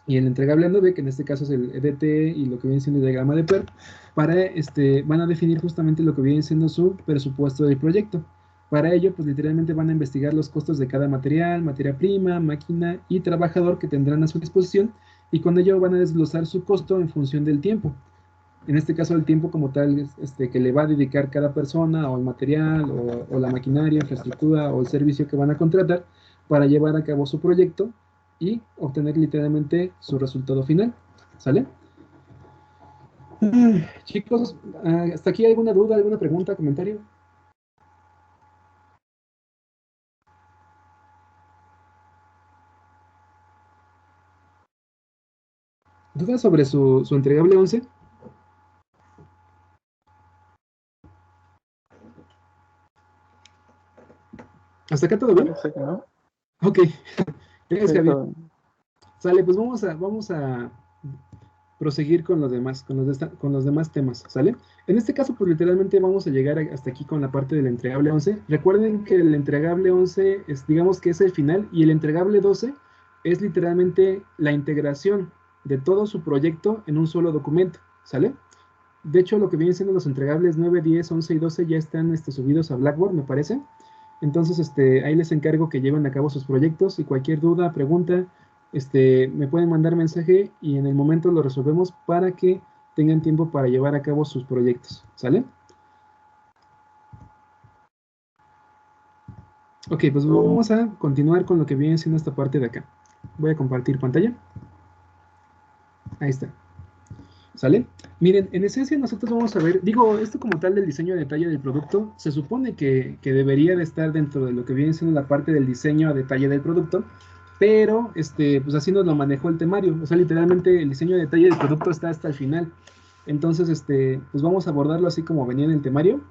y el entregable 9, que en este caso es el EDT y lo que viene siendo el diagrama de PERP, van a definir justamente lo que viene siendo su presupuesto del proyecto. Para ello, pues literalmente van a investigar los costos de cada material, materia prima, máquina y trabajador que tendrán a su disposición, y con ello van a desglosar su costo en función del tiempo. En este caso, el tiempo como tal que le va a dedicar cada persona, o el material, o la maquinaria, infraestructura, o el servicio que van a contratar para llevar a cabo su proyecto y obtener literalmente su resultado final. ¿Sale? Chicos, ¿hasta aquí alguna duda, alguna pregunta, comentario? ¿Dudas sobre su entregable 11? ¿Hasta acá todo bien? Parece que no. Ok. Gracias, Sí, Javier. todo bien. Sale, pues vamos a proseguir con los demás, con los demás temas, ¿sale? En este caso, pues literalmente vamos a llegar hasta aquí con la parte del entregable 11. Recuerden que el entregable 11 es, digamos que es el final, y el entregable 12 es literalmente la integración de todo su proyecto en un solo documento, ¿sale? De hecho, lo que vienen siendo los entregables 9, 10, 11 y 12 ya están subidos a Blackboard, me parece. Entonces, ahí les encargo que lleven a cabo sus proyectos, y cualquier duda, pregunta, me pueden mandar mensaje y en el momento lo resolvemos para que tengan tiempo para llevar a cabo sus proyectos, ¿sale? Ok, pues vamos a continuar con lo que viene siendo esta parte de acá. Voy a compartir pantalla. Ahí está. ¿Sale? Miren, en esencia nosotros vamos a ver, digo, esto como tal del diseño de detalle del producto, se supone que debería de estar dentro de lo que viene siendo la parte del diseño a detalle del producto, pero pues así nos lo manejó el temario. O sea, literalmente el diseño de detalle del producto está hasta el final. Entonces, pues vamos a abordarlo así como venía en el temario,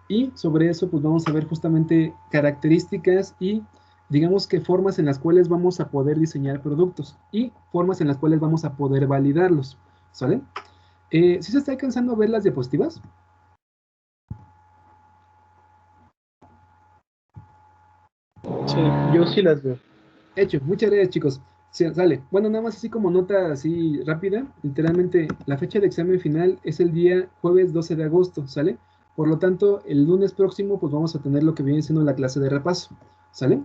y sobre eso pues vamos a ver justamente características y digamos que formas en las cuales vamos a poder diseñar productos y formas en las cuales vamos a poder validarlos, ¿sale? ¿Sí se está alcanzando a ver las diapositivas? Sí, yo sí las veo. Hecho, muchas gracias, chicos. Sí, sale. Bueno, nada más así como nota así rápida, literalmente la fecha de examen final es el día jueves 12 de agosto, ¿sale? Por lo tanto, el lunes próximo pues vamos a tener lo que viene siendo la clase de repaso, ¿sale?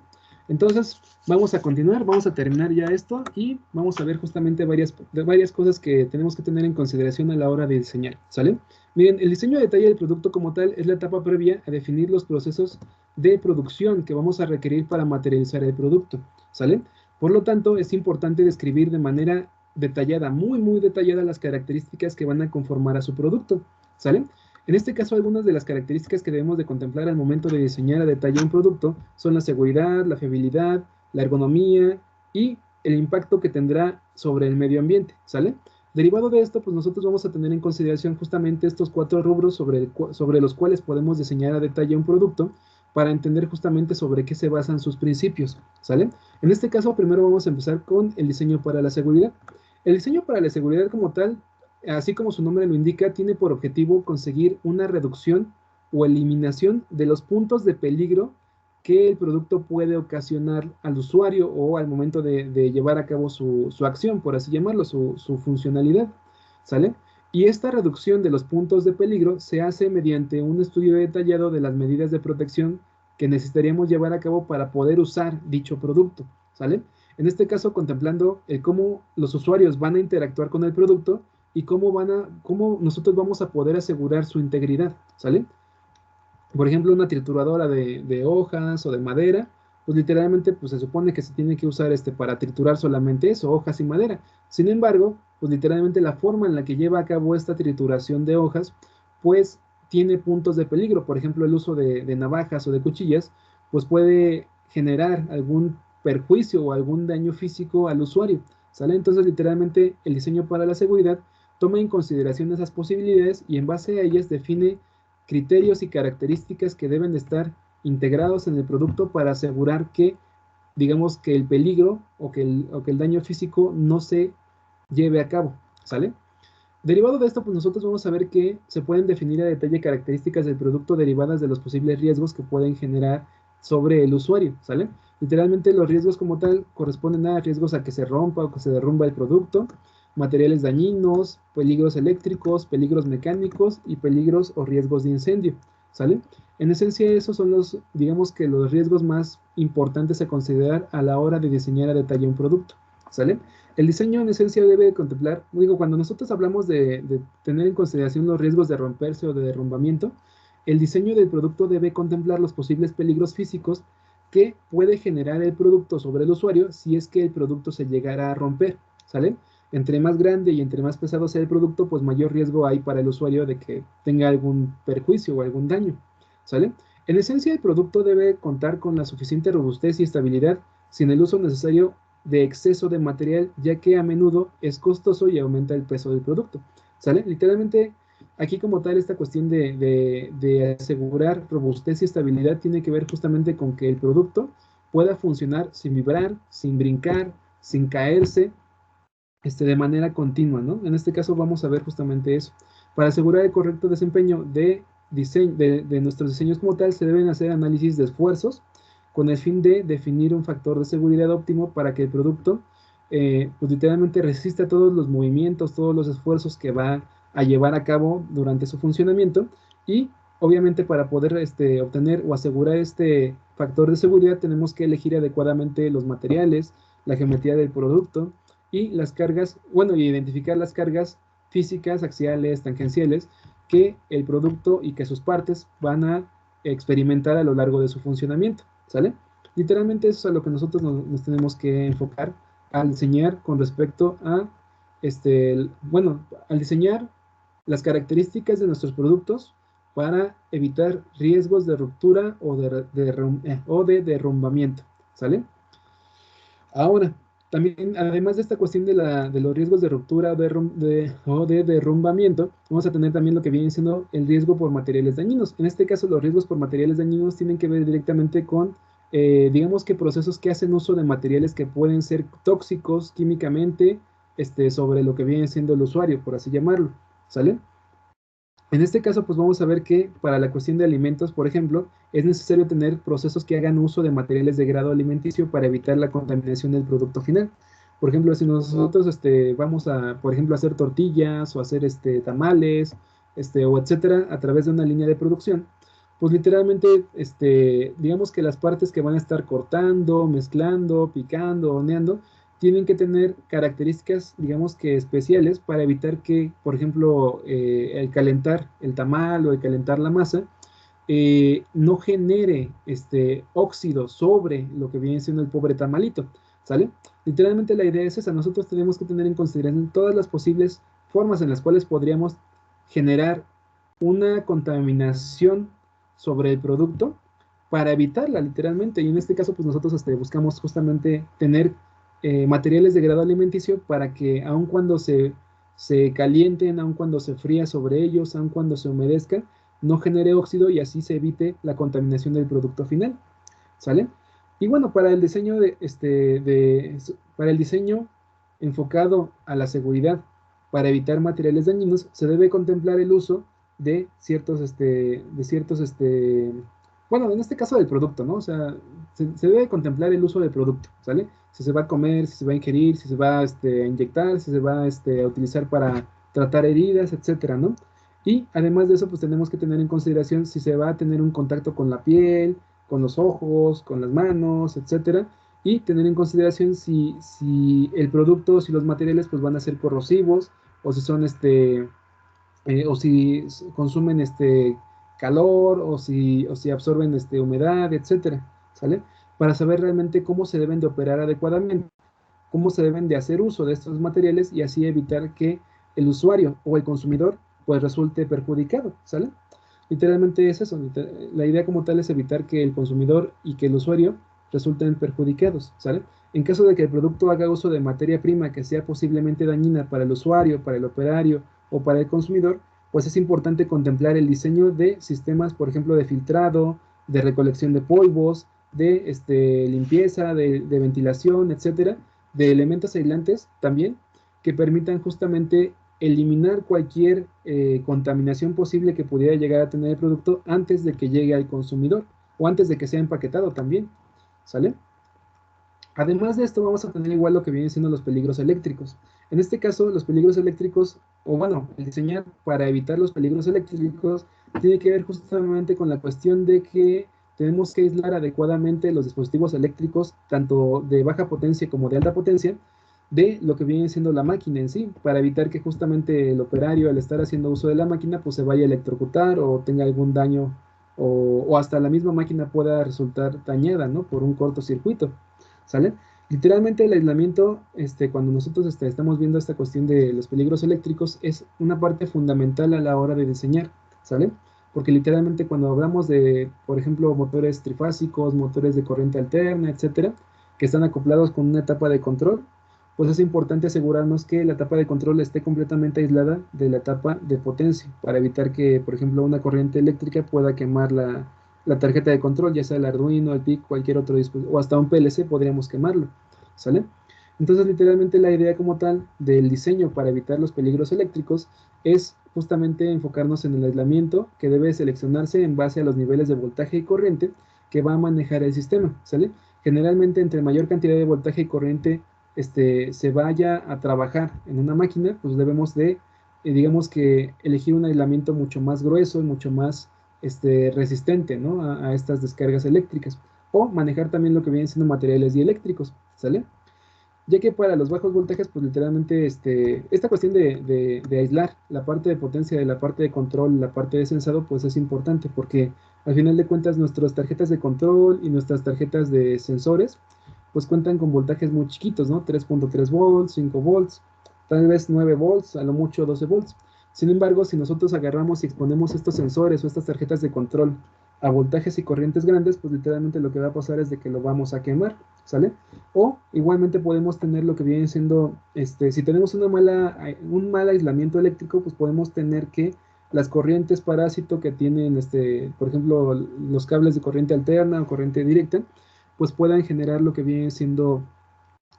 Entonces, vamos a continuar, vamos a terminar ya esto y vamos a ver justamente varias cosas que tenemos que tener en consideración a la hora de diseñar, ¿sale? Miren, el diseño de detalle del producto como tal es la etapa previa a definir los procesos de producción que vamos a requerir para materializar el producto, ¿sale? Por lo tanto, es importante describir de manera detallada, muy, muy detallada, las características que van a conformar a su producto, ¿sale? En este caso, algunas de las características que debemos de contemplar al momento de diseñar a detalle un producto son la seguridad, la fiabilidad, la ergonomía y el impacto que tendrá sobre el medio ambiente, ¿sale? Derivado de esto, pues nosotros vamos a tener en consideración justamente estos 4 rubros sobre los cuales podemos diseñar a detalle un producto, para entender justamente sobre qué se basan sus principios, ¿sale? En este caso, primero vamos a empezar con el diseño para la seguridad. El diseño para la seguridad como tal, así como su nombre lo indica, tiene por objetivo conseguir una reducción o eliminación de los puntos de peligro que el producto puede ocasionar al usuario o al momento de llevar a cabo su acción, por así llamarlo, su funcionalidad, ¿sale? Y esta reducción de los puntos de peligro se hace mediante un estudio detallado de las medidas de protección que necesitaríamos llevar a cabo para poder usar dicho producto, ¿sale? En este caso, contemplando cómo los usuarios van a interactuar con el producto y cómo nosotros vamos a poder asegurar su integridad, ¿sale? Por ejemplo, una trituradora de hojas o de madera, pues literalmente pues se supone que se tiene que usar para triturar solamente eso, hojas y madera. Sin embargo, pues literalmente la forma en la que lleva a cabo esta trituración de hojas, pues tiene puntos de peligro. Por ejemplo, el uso de navajas o de cuchillas, pues puede generar algún perjuicio o algún daño físico al usuario, ¿sale? Entonces, literalmente, el diseño para la seguridad toma en consideración esas posibilidades y en base a ellas define criterios y características que deben de estar integrados en el producto para asegurar que, digamos, que el peligro o que el daño físico no se lleve a cabo, ¿sale? Derivado de esto, pues nosotros vamos a ver que se pueden definir a detalle características del producto derivadas de los posibles riesgos que pueden generar sobre el usuario, ¿sale? Literalmente los riesgos como tal corresponden a riesgos a que se rompa o que se derrumba el producto, materiales dañinos, peligros eléctricos, peligros mecánicos y peligros o riesgos de incendio, ¿sale? En esencia esos son los, digamos que los riesgos más importantes a considerar a la hora de diseñar a detalle un producto, ¿sale? El diseño en esencia debe contemplar, digo, cuando nosotros hablamos de tener en consideración los riesgos de romperse o de derrumbamiento, el diseño del producto debe contemplar los posibles peligros físicos que puede generar el producto sobre el usuario si es que el producto se llegara a romper, ¿sale? Entre más grande y entre más pesado sea el producto, pues mayor riesgo hay para el usuario de que tenga algún perjuicio o algún daño, ¿sale? En esencia, el producto debe contar con la suficiente robustez y estabilidad sin el uso necesario de exceso de material, ya que a menudo es costoso y aumenta el peso del producto, ¿sale? Literalmente, aquí como tal, esta cuestión de asegurar robustez y estabilidad tiene que ver justamente con que el producto pueda funcionar sin vibrar, sin brincar, sin caerse, de manera continua, ¿no? En este caso vamos a ver justamente eso. Para asegurar el correcto desempeño de nuestros diseños como tal, se deben hacer análisis de esfuerzos con el fin de definir un factor de seguridad óptimo para que el producto, pues literalmente resista todos los movimientos, todos los esfuerzos que va a llevar a cabo durante su funcionamiento y obviamente para poder obtener o asegurar este factor de seguridad tenemos que elegir adecuadamente los materiales, la geometría del producto, y las cargas, bueno, identificar las cargas físicas, axiales, tangenciales, que el producto y que sus partes van a experimentar a lo largo de su funcionamiento, ¿sale? Literalmente eso es a lo que nosotros nos tenemos que enfocar al diseñar con respecto a, bueno, al diseñar las características de nuestros productos para evitar riesgos de ruptura o de derrumbamiento, ¿sale? Ahora, también, además de esta cuestión de los riesgos de ruptura o de derrumbamiento, vamos a tener también lo que viene siendo el riesgo por materiales dañinos. En este caso, los riesgos por materiales dañinos tienen que ver directamente con, digamos que procesos que hacen uso de materiales que pueden ser tóxicos químicamente, sobre lo que viene siendo el usuario, por así llamarlo, ¿sale? En este caso, pues vamos a ver que para la cuestión de alimentos, por ejemplo, es necesario tener procesos que hagan uso de materiales de grado alimenticio para evitar la contaminación del producto final. Por ejemplo, si nosotros vamos a, por ejemplo, hacer tortillas o hacer tamales, o etcétera, a través de una línea de producción, pues literalmente, digamos que las partes que van a estar cortando, mezclando, picando, horneando, tienen que tener características, digamos que especiales para evitar que, por ejemplo, el calentar el tamal o el calentar la masa, no genere óxido sobre lo que viene siendo el pobre tamalito, ¿sale? Literalmente la idea es esa, nosotros tenemos que tener en consideración todas las posibles formas en las cuales podríamos generar una contaminación sobre el producto para evitarla literalmente, y en este caso pues nosotros buscamos justamente tener materiales de grado alimenticio para que aun cuando se calienten, aun cuando se fría sobre ellos, aun cuando se humedezca, no genere óxido y así se evite la contaminación del producto final, ¿sale? Y bueno, para el diseño para el diseño enfocado a la seguridad para evitar materiales dañinos, se debe contemplar el uso de bueno, en este caso del producto, ¿no? O sea, se debe contemplar el uso del producto, ¿sale? Si se va a comer, si se va a ingerir, si se va a inyectar, si se va a utilizar para tratar heridas, etcétera, ¿no? Y además de eso, pues tenemos que tener en consideración si se va a tener un contacto con la piel, con los ojos, con las manos, etcétera, y tener en consideración si el producto, si los materiales pues van a ser corrosivos, o si son o si consumen calor, o si absorben humedad, etcétera, ¿sale? Para saber realmente cómo se deben de operar adecuadamente, cómo se deben de hacer uso de estos materiales y así evitar que el usuario o el consumidor pues resulte perjudicado, ¿sale? Literalmente es eso, la idea como tal es evitar que el consumidor y que el usuario resulten perjudicados, ¿sale? En caso de que el producto haga uso de materia prima que sea posiblemente dañina para el usuario, para el operario o para el consumidor, pues es importante contemplar el diseño de sistemas, por ejemplo, de filtrado, de recolección de polvos, de limpieza, de ventilación, etcétera, de elementos aislantes también, que permitan justamente eliminar cualquier contaminación posible que pudiera llegar a tener el producto antes de que llegue al consumidor o antes de que sea empaquetado también, ¿sale? Además de esto, vamos a tener igual lo que vienen siendo los peligros eléctricos. En este caso, los peligros eléctricos, o bueno, el diseñar para evitar los peligros eléctricos, tiene que ver justamente con la cuestión de que tenemos que aislar adecuadamente los dispositivos eléctricos, tanto de baja potencia como de alta potencia, de lo que viene siendo la máquina en sí, para evitar que justamente el operario, al estar haciendo uso de la máquina, pues se vaya a electrocutar o tenga algún daño, o hasta la misma máquina pueda resultar dañada, ¿no? Por un cortocircuito. ¿Sale? Literalmente el aislamiento, cuando nosotros estamos viendo esta cuestión de los peligros eléctricos, es una parte fundamental a la hora de diseñar, ¿sale? Porque literalmente cuando hablamos de, por ejemplo, motores trifásicos, motores de corriente alterna, etcétera, que están acoplados con una etapa de control, pues es importante asegurarnos que la etapa de control esté completamente aislada de la etapa de potencia, para evitar que, por ejemplo, una corriente eléctrica pueda quemar la tarjeta de control, ya sea el Arduino, el PIC, cualquier otro dispositivo, o hasta un PLC podríamos quemarlo, ¿sale? Entonces, literalmente la idea como tal del diseño para evitar los peligros eléctricos es justamente enfocarnos en el aislamiento que debe seleccionarse en base a los niveles de voltaje y corriente que va a manejar el sistema, ¿sale? Generalmente, entre mayor cantidad de voltaje y corriente se vaya a trabajar en una máquina, pues debemos de, digamos que, elegir un aislamiento mucho más grueso y mucho más resistente, ¿no? A estas descargas eléctricas, o manejar también lo que vienen siendo materiales dieléctricos, ¿sale? Ya que para los bajos voltajes, pues literalmente esta cuestión de aislar la parte de potencia de la parte de control, la parte de sensado, pues es importante porque al final de cuentas nuestras tarjetas de control y nuestras tarjetas de sensores, pues cuentan con voltajes muy chiquitos, ¿no? 3.3 volts, 5 volts, tal vez 9 volts, a lo mucho 12 volts. Sin embargo, si nosotros agarramos y exponemos estos sensores o estas tarjetas de control a voltajes y corrientes grandes, pues literalmente lo que va a pasar es de que lo vamos a quemar, ¿sale? O igualmente podemos tener lo que viene siendo, si tenemos un mal aislamiento eléctrico, pues podemos tener que las corrientes parásito que tienen, por ejemplo, los cables de corriente alterna o corriente directa, pues puedan generar lo que viene siendo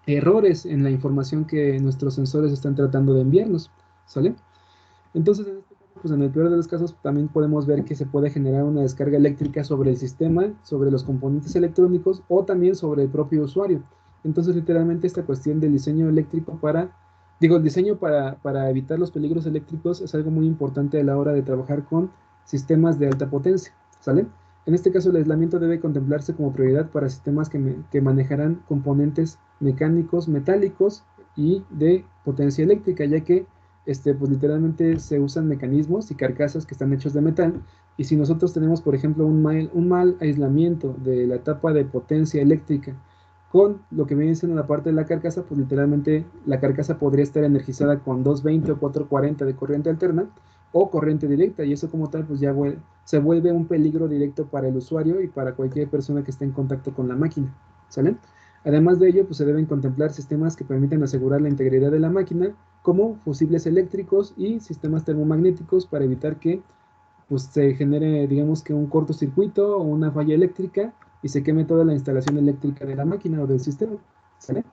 errores en la información que nuestros sensores están tratando de enviarnos, ¿sale? Entonces, en este caso, pues en el peor de los casos, también podemos ver que se puede generar una descarga eléctrica sobre el sistema, sobre los componentes electrónicos o también sobre el propio usuario. Entonces, literalmente, esta cuestión del diseño eléctrico el diseño para evitar los peligros eléctricos es algo muy importante a la hora de trabajar con sistemas de alta potencia, ¿sale? En este caso, el aislamiento debe contemplarse como prioridad para sistemas que manejarán componentes mecánicos, metálicos y de potencia eléctrica, ya que pues literalmente se usan mecanismos y carcasas que están hechos de metal, y si nosotros tenemos, por ejemplo, un mal aislamiento de la etapa de potencia eléctrica con lo que viene siendo la parte de la carcasa, pues literalmente la carcasa podría estar energizada con 220 o 440 de corriente alterna o corriente directa, y eso como tal pues ya se vuelve un peligro directo para el usuario y para cualquier persona que esté en contacto con la máquina, ¿sale? Además de ello, pues se deben contemplar sistemas que permitan asegurar la integridad de la máquina, como fusibles eléctricos y sistemas termomagnéticos para evitar que pues, se genere, digamos que un cortocircuito o una falla eléctrica y se queme toda la instalación eléctrica de la máquina o del sistema, ¿sale?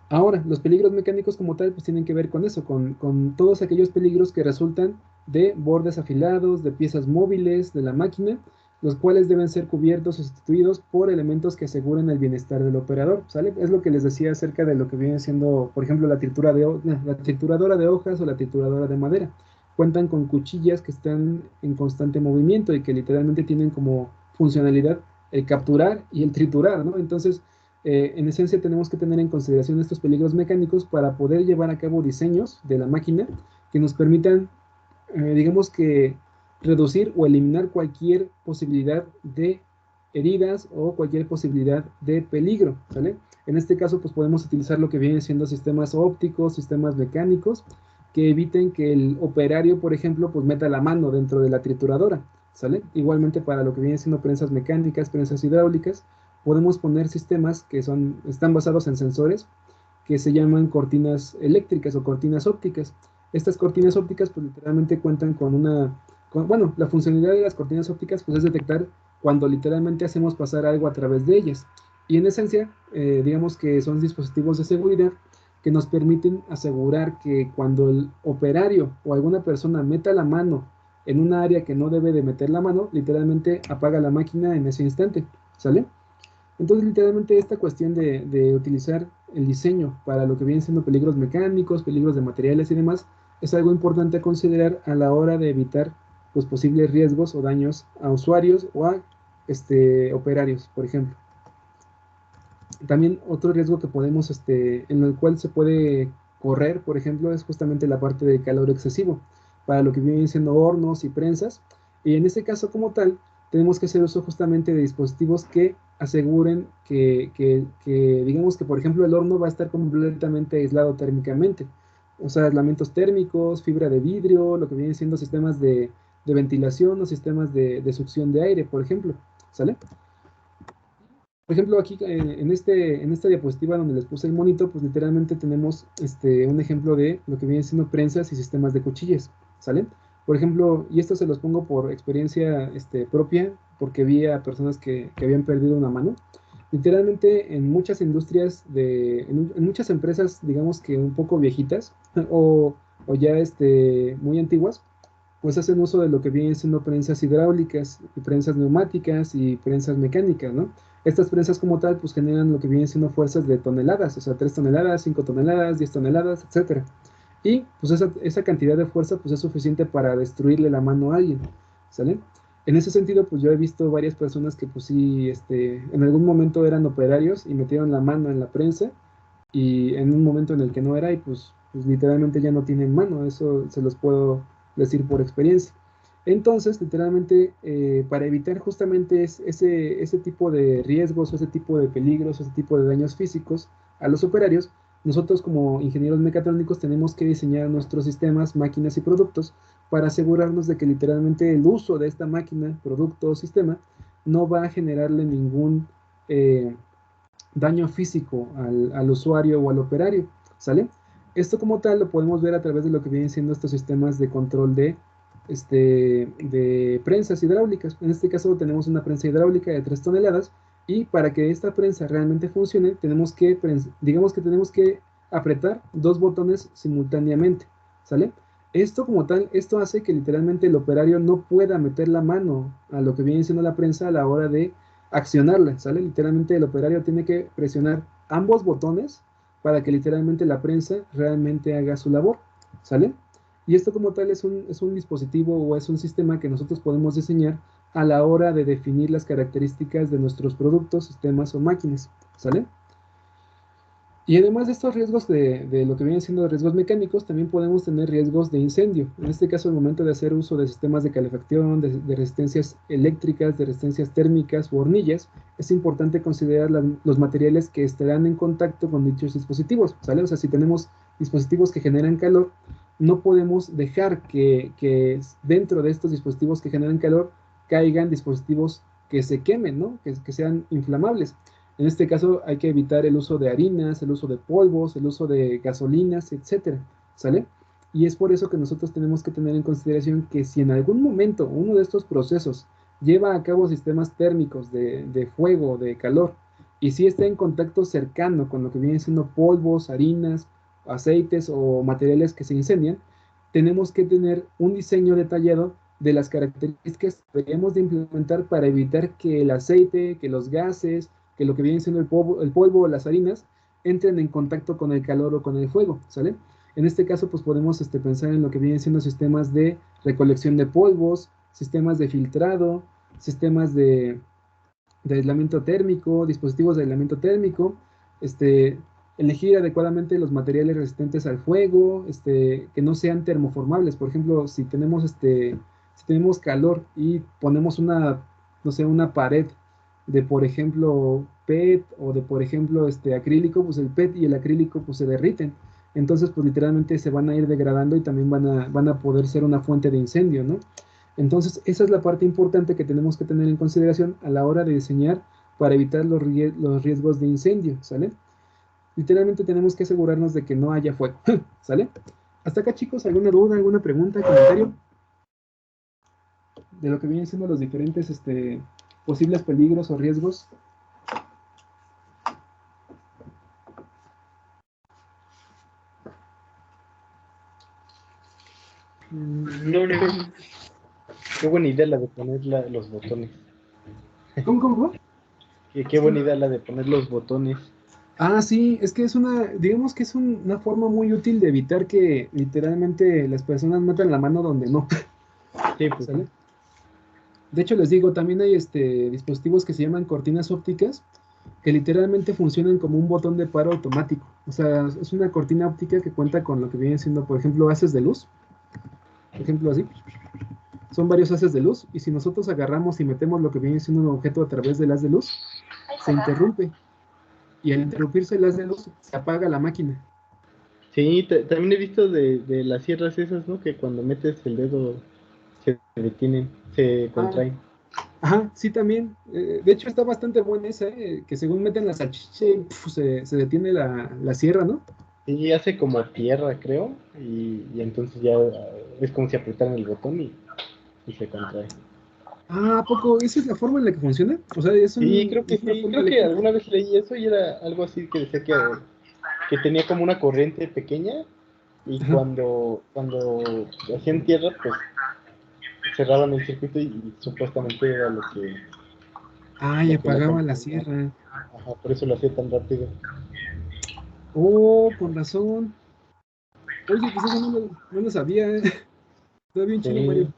Ahora, los peligros mecánicos como tal, pues tienen que ver con eso, con todos aquellos peligros que resultan de bordes afilados, de piezas móviles de la máquina, los cuales deben ser cubiertos o sustituidos por elementos que aseguren el bienestar del operador, ¿sale? Es lo que les decía acerca de lo que viene siendo, por ejemplo, la trituradora de hojas o la trituradora de madera. Cuentan con cuchillas que están en constante movimiento y que literalmente tienen como funcionalidad el capturar y el triturar, ¿no? Entonces, en esencia tenemos que tener en consideración estos peligros mecánicos para poder llevar a cabo diseños de la máquina que nos permitan, digamos que, reducir o eliminar cualquier posibilidad de heridas o cualquier posibilidad de peligro, ¿sale? En este caso, pues podemos utilizar lo que vienen siendo sistemas ópticos, sistemas mecánicos, que eviten que el operario, por ejemplo, pues meta la mano dentro de la trituradora, ¿sale? Igualmente para lo que vienen siendo prensas mecánicas, prensas hidráulicas, podemos poner sistemas que están basados en sensores que se llaman cortinas eléctricas o cortinas ópticas. Estas cortinas ópticas, pues literalmente cuentan bueno, la funcionalidad de las cortinas ópticas, pues es detectar cuando literalmente hacemos pasar algo a través de ellas. Y en esencia, digamos que son dispositivos de seguridad que nos permiten asegurar que cuando el operario o alguna persona meta la mano en una área que no debe de meter la mano, literalmente apaga la máquina en ese instante, ¿sale? Entonces, literalmente esta cuestión de utilizar el diseño para lo que vienen siendo peligros mecánicos, peligros de materiales y demás, es algo importante a considerar a la hora de evitar los posibles riesgos o daños a usuarios o a operarios, por ejemplo. También otro riesgo que podemos, en el cual se puede correr, por ejemplo, es justamente la parte del calor excesivo, para lo que vienen siendo hornos y prensas. Y en este caso como tal, tenemos que hacer uso justamente de dispositivos que aseguren que digamos que, por ejemplo, el horno va a estar completamente aislado térmicamente. O sea, aislamientos térmicos, fibra de vidrio, lo que vienen siendo sistemas de ventilación o sistemas de succión de aire, por ejemplo. ¿Sale? Por ejemplo, aquí en esta diapositiva donde les puse el monito, pues literalmente tenemos un ejemplo de lo que vienen siendo prensas y sistemas de cuchillas, ¿sale? Por ejemplo, y esto se los pongo por experiencia propia, porque vi a personas que habían perdido una mano. Literalmente en muchas industrias, en muchas empresas, digamos que un poco viejitas o ya muy antiguas, pues hacen uso de lo que vienen siendo prensas hidráulicas, y prensas neumáticas y prensas mecánicas, ¿no? Estas prensas como tal, pues generan lo que vienen siendo fuerzas de toneladas, o sea, 3 toneladas, 5 toneladas, 10 toneladas, etcétera. Y pues esa cantidad de fuerza pues es suficiente para destruirle la mano a alguien, ¿sale? En ese sentido, pues yo he visto varias personas que pues sí, en algún momento eran operarios y metieron la mano en la prensa y en un momento en el que no era y pues literalmente ya no tienen mano, eso se los puedo decir por experiencia. Entonces, literalmente, para evitar justamente ese tipo de riesgos, ese tipo de peligros, ese tipo de daños físicos a los operarios, nosotros como ingenieros mecatrónicos tenemos que diseñar nuestros sistemas, máquinas y productos para asegurarnos de que literalmente el uso de esta máquina, producto o sistema no va a generarle ningún daño físico al usuario o al operario, ¿sale? Esto como tal lo podemos ver a través de lo que vienen siendo estos sistemas de control de prensas hidráulicas. En este caso tenemos una prensa hidráulica de 3 toneladas y para que esta prensa realmente funcione, digamos que tenemos que apretar 2 botones simultáneamente, ¿sale? Esto como tal, esto hace que literalmente el operario no pueda meter la mano a lo que viene siendo la prensa a la hora de accionarla, ¿sale? Literalmente el operario tiene que presionar ambos botones para que literalmente la prensa realmente haga su labor, ¿sale? Y esto como tal es un dispositivo o es un sistema que nosotros podemos diseñar a la hora de definir las características de nuestros productos, sistemas o máquinas, ¿sale? Y además de estos riesgos de lo que vienen siendo riesgos mecánicos, también podemos tener riesgos de incendio. En este caso, al momento de hacer uso de sistemas de calefacción, de resistencias eléctricas, de resistencias térmicas o hornillas, es importante considerar los materiales que estarán en contacto con dichos dispositivos, ¿sale? O sea, si tenemos dispositivos que generan calor, no podemos dejar que dentro de estos dispositivos que generan calor caigan dispositivos que se quemen, ¿no? Que sean inflamables. En este caso hay que evitar el uso de harinas, el uso de polvos, el uso de gasolinas, etcétera, ¿sale? Y es por eso que nosotros tenemos que tener en consideración que si en algún momento uno de estos procesos lleva a cabo sistemas térmicos de fuego, de calor, y si está en contacto cercano con lo que vienen siendo polvos, harinas, aceites o materiales que se incendian, tenemos que tener un diseño detallado de las características que debemos de implementar para evitar que el aceite, que los gases, que lo que viene siendo el polvo o las harinas entren en contacto con el calor o con el fuego, ¿sale? En este caso, pues podemos pensar en lo que vienen siendo sistemas de recolección de polvos, sistemas de filtrado, sistemas de aislamiento térmico, dispositivos de aislamiento térmico, elegir adecuadamente los materiales resistentes al fuego, que no sean termoformables. Por ejemplo, si tenemos calor y ponemos no sé, una pared de, por ejemplo, PET o de, por ejemplo, acrílico, pues el PET y el acrílico pues se derriten. Entonces, pues literalmente se van a ir degradando y también van a poder ser una fuente de incendio, ¿no? Entonces, esa es la parte importante que tenemos que tener en consideración a la hora de diseñar para evitar los riesgos de incendio, ¿sale? Literalmente tenemos que asegurarnos de que no haya fuego, ¿sale? Hasta acá, chicos, ¿alguna duda, alguna pregunta, comentario? De lo que vienen siendo los diferentes posibles peligros o riesgos. No, qué buena idea la de poner los botones. ¿Cómo? Qué buena idea la de poner los botones. Ah, sí, es que digamos que es una forma muy útil de evitar que literalmente las personas metan la mano donde no. Sí, pues. ¿Sale? De hecho, les digo, también hay dispositivos que se llaman cortinas ópticas, que literalmente funcionan como un botón de paro automático. O sea, es una cortina óptica que cuenta con lo que viene siendo, por ejemplo, haces de luz. Por ejemplo, así. Son varios haces de luz, y si nosotros agarramos y metemos lo que viene siendo un objeto a través del haz de luz, se interrumpe. Y al interrumpirse el haz de luz, se apaga la máquina. Sí, también he visto de las sierras esas, ¿no? Que cuando metes el dedo se detienen, se contraen. Ajá, sí, también. De hecho, está bastante buena esa, que según meten la salchicha, se detiene la sierra, ¿no? Sí, hace como tierra, creo, y entonces ya es como si apretaran el botón y se contrae. Ah, ¿a poco? ¿Esa es la forma en la que funciona? O sea, Sí, creo que es una sí, forma creo que eléctrica. alguna vez leí eso y era algo así que decía que tenía como una corriente pequeña y Ajá. cuando hacían tierra, pues cerraban el circuito y supuestamente era Ay, lo que la apagaba la contaminaba. sierra. Ajá, por eso lo hacía tan rápido. Oh, con razón. Oye, pues eso no lo sabía, ¿eh? Está bien chido, Sí, Mario.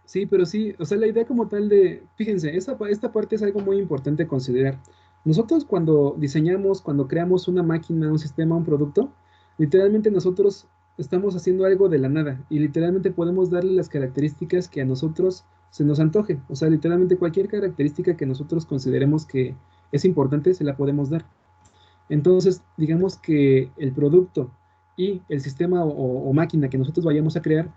Sí, pero sí, o sea, la idea como tal de, fíjense, esta parte es algo muy importante considerar. Nosotros cuando diseñamos, cuando creamos una máquina, un sistema, un producto, literalmente nosotros estamos haciendo algo de la nada y literalmente podemos darle las características que a nosotros se nos antoje. O sea, literalmente cualquier característica que nosotros consideremos que es importante, se la podemos dar. Entonces, digamos que el producto y el sistema o máquina que nosotros vayamos a crear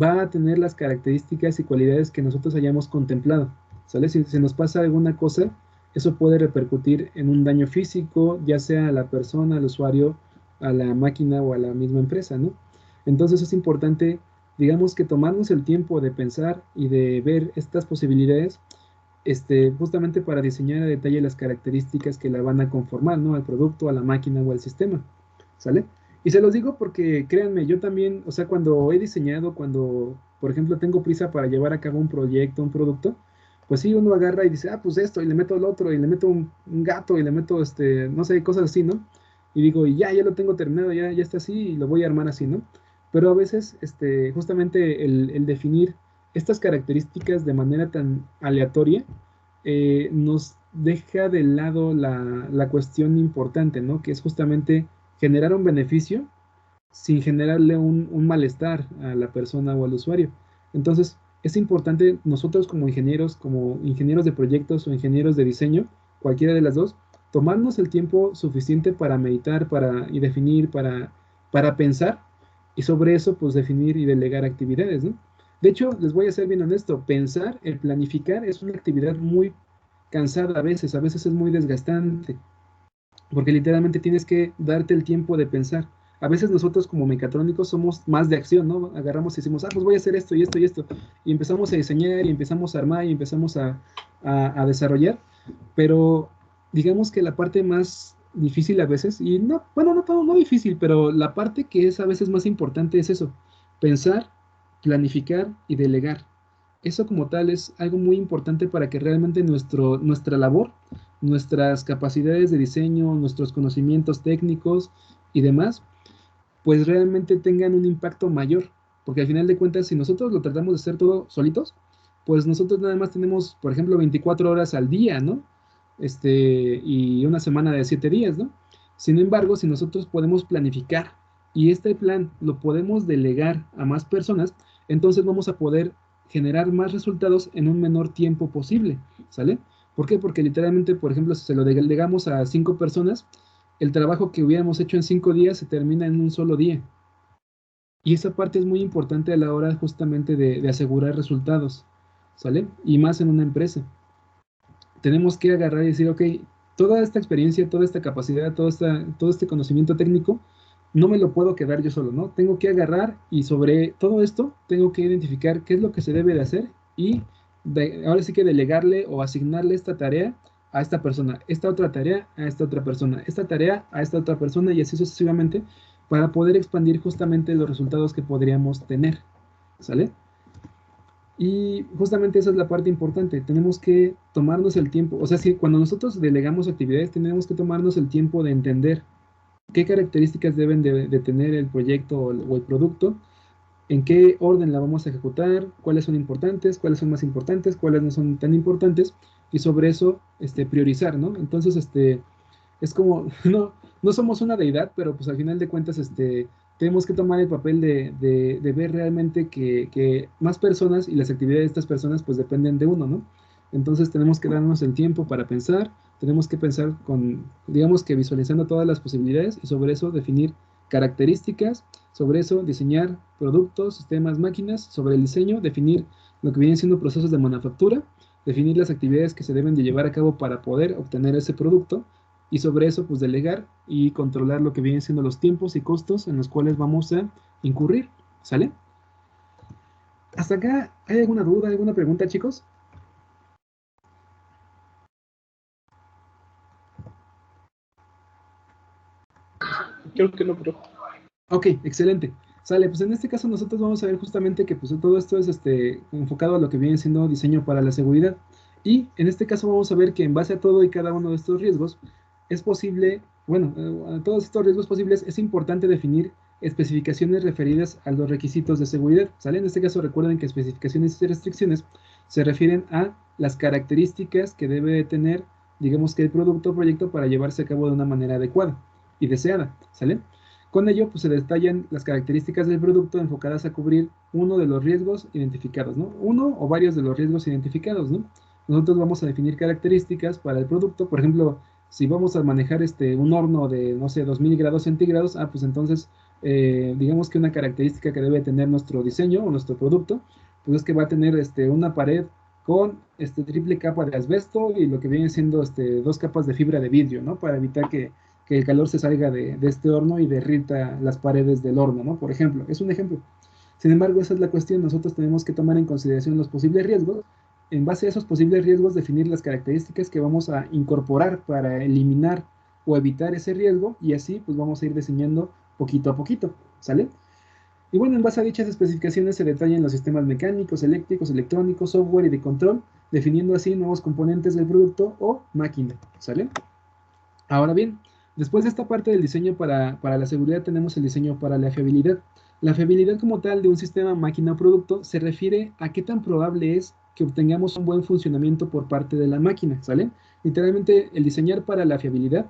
va a tener las características y cualidades que nosotros hayamos contemplado, ¿sale? Si se nos pasa alguna cosa, eso puede repercutir en un daño físico, ya sea a la persona, al usuario, a la máquina o a la misma empresa, ¿no? Entonces es importante, digamos que tomarnos el tiempo de pensar y de ver estas posibilidades justamente para diseñar a detalle las características que la van a conformar, ¿no? Al producto, a la máquina o al sistema, ¿sale? Y se los digo porque créanme, yo también, o sea, cuando he diseñado, cuando, por ejemplo, tengo prisa para llevar a cabo un proyecto, un producto, pues sí, uno agarra y dice, ah, pues esto, y le meto el otro, y le meto un gato, y le meto, no sé, cosas así, ¿no? Y digo, y ya lo tengo terminado, ya está así, y lo voy a armar así, ¿no? Pero a veces, justamente el definir estas características de manera tan aleatoria, nos deja de lado la cuestión importante, ¿no? Que es justamente generar un beneficio sin generarle un malestar a la persona o al usuario. Entonces, es importante nosotros como ingenieros de proyectos o ingenieros de diseño, cualquiera de las dos, tomarnos el tiempo suficiente para meditar, y definir, para pensar, y sobre eso, pues definir y delegar actividades, ¿no? De hecho, les voy a ser bien honesto, pensar, el planificar es una actividad muy cansada a veces es muy desgastante, porque literalmente tienes que darte el tiempo de pensar. A veces nosotros como mecatrónicos somos más de acción, ¿no? Agarramos y decimos, ah, pues voy a hacer esto y esto y esto, y empezamos a diseñar y empezamos a armar y empezamos a desarrollar, pero digamos que la parte más difícil a veces, y no, bueno, no difícil, pero la parte que es a veces más importante es eso, pensar, planificar y delegar. Eso como tal es algo muy importante para que realmente nuestra labor, nuestras capacidades de diseño, nuestros conocimientos técnicos y demás, pues realmente tengan un impacto mayor. Porque al final de cuentas, si nosotros lo tratamos de hacer todo solitos, pues nosotros nada más tenemos, por ejemplo, 24 horas al día, ¿no? Y una semana de 7 días, ¿no? Sin embargo, si nosotros podemos planificar y este plan lo podemos delegar a más personas, entonces vamos a poder generar más resultados en un menor tiempo posible, ¿sale? ¿Por qué? Porque literalmente, por ejemplo, si se lo delegamos a 5 personas, el trabajo que hubiéramos hecho en 5 días se termina en un solo día. Y esa parte es muy importante a la hora justamente de asegurar resultados, ¿sale? Y más en una empresa. Tenemos que agarrar y decir, ok, toda esta experiencia, toda esta capacidad, todo este conocimiento técnico, no me lo puedo quedar yo solo, ¿no? Tengo que agarrar y sobre todo esto tengo que identificar qué es lo que se debe de hacer y ahora sí que delegarle o asignarle esta tarea a esta persona, esta otra tarea a esta otra persona, esta tarea a esta otra persona y así sucesivamente para poder expandir justamente los resultados que podríamos tener, ¿sale? Y justamente esa es la parte importante, tenemos que tomarnos el tiempo, o sea, si cuando nosotros delegamos actividades, tenemos que tomarnos el tiempo de entender qué características deben de tener el proyecto o el producto, en qué orden la vamos a ejecutar, cuáles son importantes, cuáles son más importantes, cuáles no son tan importantes, y sobre eso priorizar, ¿no? Entonces, es como, no somos una deidad, pero pues al final de cuentas, tenemos que tomar el papel de ver realmente que más personas y las actividades de estas personas pues dependen de uno, ¿no? Entonces tenemos que darnos el tiempo para pensar, tenemos que pensar digamos que visualizando todas las posibilidades y sobre eso definir características, sobre eso diseñar productos, sistemas, máquinas, sobre el diseño, definir lo que vienen siendo procesos de manufactura, definir las actividades que se deben de llevar a cabo para poder obtener ese producto, y sobre eso pues delegar y controlar lo que vienen siendo los tiempos y costos en los cuales vamos a incurrir, ¿sale? ¿Hasta acá hay alguna duda, alguna pregunta, chicos? Creo que no, pero Ok, excelente. Sale, pues en este caso nosotros vamos a ver justamente que pues todo esto es enfocado a lo que viene siendo diseño para la seguridad. Y en este caso vamos a ver que en base a todo y cada uno de estos riesgos, es posible, bueno, a todos estos riesgos posibles es importante definir especificaciones referidas a los requisitos de seguridad. ¿Sale? En este caso recuerden que especificaciones y restricciones se refieren a las características que debe tener, digamos que el producto o proyecto para llevarse a cabo de una manera adecuada y deseada. ¿Sale? Con ello, pues se detallan las características del producto enfocadas a cubrir uno de los riesgos identificados, ¿no? Uno o varios de los riesgos identificados, ¿no? Nosotros vamos a definir características para el producto, por ejemplo, si vamos a manejar un horno de, no sé, 2000 grados centígrados, pues entonces, digamos que una característica que debe tener nuestro diseño o nuestro producto, pues es que va a tener una pared con triple capa de asbesto y lo que viene siendo 2 capas de fibra de vidrio, ¿no? Para evitar que el calor se salga de este horno y derrita las paredes del horno, ¿no? Por ejemplo, es un ejemplo. Sin embargo, esa es la cuestión, nosotros tenemos que tomar en consideración los posibles riesgos, en base a esos posibles riesgos definir las características que vamos a incorporar para eliminar o evitar ese riesgo y así pues vamos a ir diseñando poquito a poquito, ¿sale? Y bueno, en base a dichas especificaciones se detallan los sistemas mecánicos, eléctricos, electrónicos, software y de control, definiendo así nuevos componentes del producto o máquina, ¿sale? Ahora bien, después de esta parte del diseño para la seguridad tenemos el diseño para la fiabilidad. La fiabilidad como tal de un sistema, máquina o producto se refiere a qué tan probable es que obtengamos un buen funcionamiento por parte de la máquina, ¿sale? Literalmente el diseñar para la fiabilidad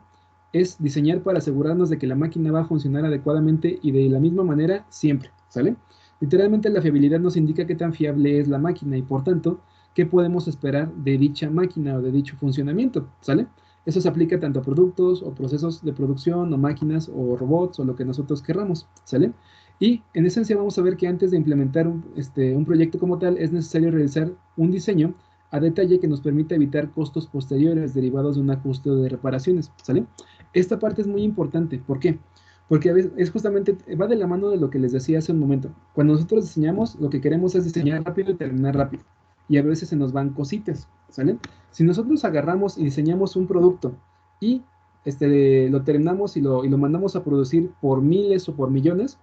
es diseñar para asegurarnos de que la máquina va a funcionar adecuadamente y de la misma manera siempre, ¿sale? Literalmente la fiabilidad nos indica qué tan fiable es la máquina y por tanto, qué podemos esperar de dicha máquina o de dicho funcionamiento, ¿sale? Eso se aplica tanto a productos o procesos de producción o máquinas o robots o lo que nosotros querramos, ¿sale? Y en esencia vamos a ver que antes de implementar un proyecto como tal es necesario realizar un diseño a detalle que nos permita evitar costos posteriores derivados de un ajuste de reparaciones, ¿sale? Esta parte es muy importante, ¿por qué? Porque a veces es justamente, va de la mano de lo que les decía hace un momento. Cuando nosotros diseñamos, lo que queremos es diseñar rápido y terminar rápido. Y a veces se nos van cositas, ¿sale? Si nosotros agarramos y diseñamos un producto y lo terminamos y lo mandamos a producir por miles o por millones,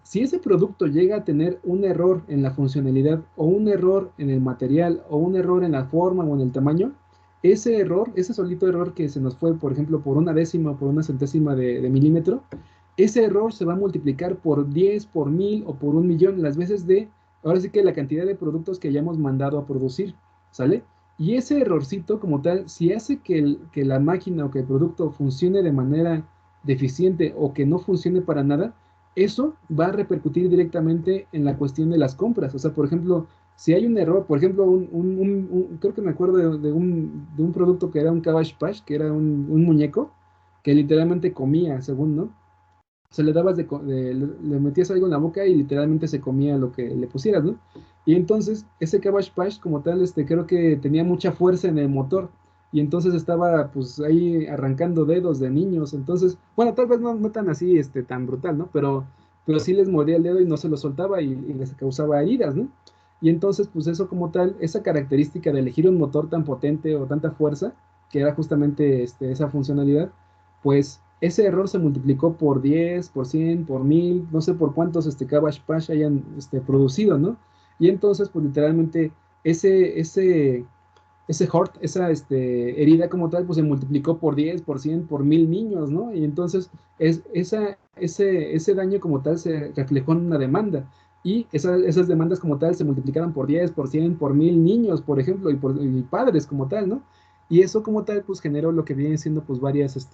si ese producto llega a tener un error en la funcionalidad o un error en el material o un error en la forma o en el tamaño, ese error, ese solito error que se nos fue, por ejemplo, por una décima o por una centésima de milímetro, ese error se va a multiplicar por 10, por 1000 o por 1.000.000 las veces de ahora sí que la cantidad de productos que hayamos mandado a producir, ¿sale? Y ese errorcito como tal, si hace que la máquina o que el producto funcione de manera deficiente o que no funcione para nada, eso va a repercutir directamente en la cuestión de las compras. O sea, por ejemplo, si hay un error, por ejemplo, creo que me acuerdo de un producto que era un Cabbage Patch, que era un muñeco que literalmente comía, según, ¿no? O sea, le dabas le metías algo en la boca y literalmente se comía lo que le pusieras, ¿no? Y entonces, ese Cabbage Patch como tal, creo que tenía mucha fuerza en el motor. Y entonces estaba, pues, ahí arrancando dedos de niños. Entonces, bueno, tal vez no tan así, tan brutal, ¿no? Pero sí les mordía el dedo y no se lo soltaba y les causaba heridas, ¿no? Y entonces, pues eso como tal, esa característica de elegir un motor tan potente o tanta fuerza, que era justamente esa funcionalidad, pues ese error se multiplicó por 10, por 100, por 1000, no sé por cuántos Cabbage Patch hayan producido, ¿no? Y entonces, pues literalmente, ese, ese, ese hurt, esa herida como tal, pues se multiplicó por 10, por 100, por 1000 niños, ¿no? Y entonces, ese daño como tal se reflejó en una demanda. Y esas demandas como tal se multiplicaron por 10, por 100, por 1000 niños, por ejemplo, y padres como tal, ¿no? Y eso como tal, pues generó lo que viene siendo pues varias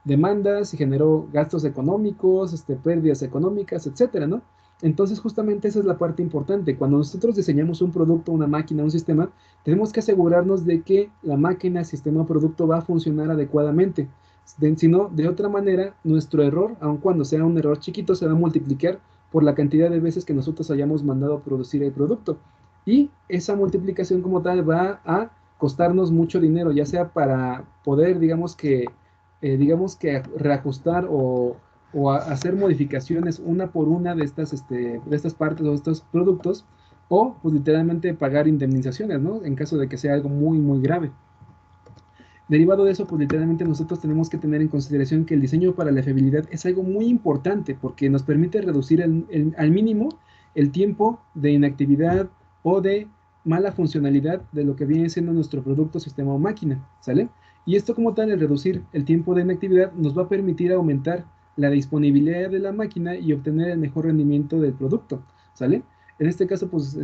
demandas y generó gastos económicos, pérdidas económicas, etcétera, ¿no? Entonces justamente esa es la parte importante. Cuando nosotros diseñamos un producto, una máquina, un sistema, tenemos que asegurarnos de que la máquina, sistema o producto va a funcionar adecuadamente. Si no, de otra manera, nuestro error, aun cuando sea un error chiquito, se va a multiplicar por la cantidad de veces que nosotros hayamos mandado a producir el producto. Y esa multiplicación como tal va a costarnos mucho dinero, ya sea para poder, digamos que reajustar o hacer modificaciones una por una de estas partes o de estos productos, o pues literalmente pagar indemnizaciones, ¿no? En caso de que sea algo muy, muy grave. Derivado de eso, pues literalmente nosotros tenemos que tener en consideración que el diseño para la fiabilidad es algo muy importante porque nos permite reducir al mínimo el tiempo de inactividad o de mala funcionalidad de lo que viene siendo nuestro producto, sistema o máquina, ¿sale? Y esto como tal, el reducir el tiempo de inactividad nos va a permitir aumentar la disponibilidad de la máquina y obtener el mejor rendimiento del producto, ¿sale? En este caso, pues,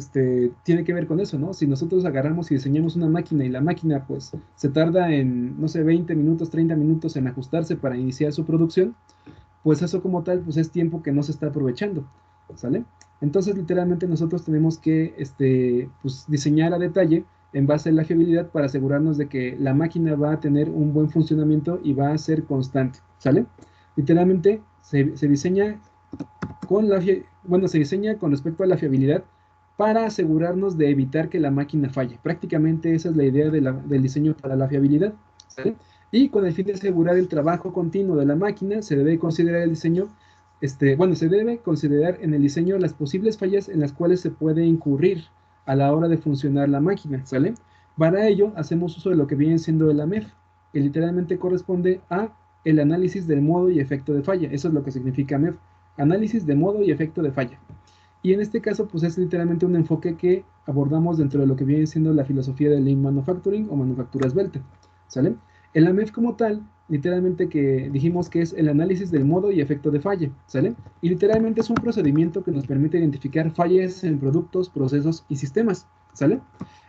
tiene que ver con eso, ¿no? Si nosotros agarramos y diseñamos una máquina y la máquina, pues, se tarda en, no sé, 20 minutos, 30 minutos en ajustarse para iniciar su producción, pues eso como tal, pues es tiempo que no se está aprovechando, ¿sale? Entonces, literalmente nosotros tenemos que, pues, diseñar a detalle en base a la fiabilidad para asegurarnos de que la máquina va a tener un buen funcionamiento y va a ser constante, ¿sale? Literalmente se diseña se diseña con respecto a la fiabilidad para asegurarnos de evitar que la máquina falle. Prácticamente esa es la idea del diseño para la fiabilidad, ¿sí? Y con el fin de asegurar el trabajo continuo de la máquina, se debe considerar el diseño, se debe considerar en el diseño las posibles fallas en las cuales se puede incurrir a la hora de funcionar la máquina, ¿sale? Para ello, hacemos uso de lo que viene siendo el AMEF, que literalmente corresponde a el análisis del modo y efecto de falla. Eso es lo que significa AMEF, análisis de modo y efecto de falla. Y en este caso, pues es literalmente un enfoque que abordamos dentro de lo que viene siendo la filosofía del Lean Manufacturing o manufactura esbelta, ¿sale? El AMEF como tal, literalmente que dijimos que es el análisis del modo y efecto de falla, ¿sale? Y literalmente es un procedimiento que nos permite identificar fallas en productos, procesos y sistemas, ¿sale?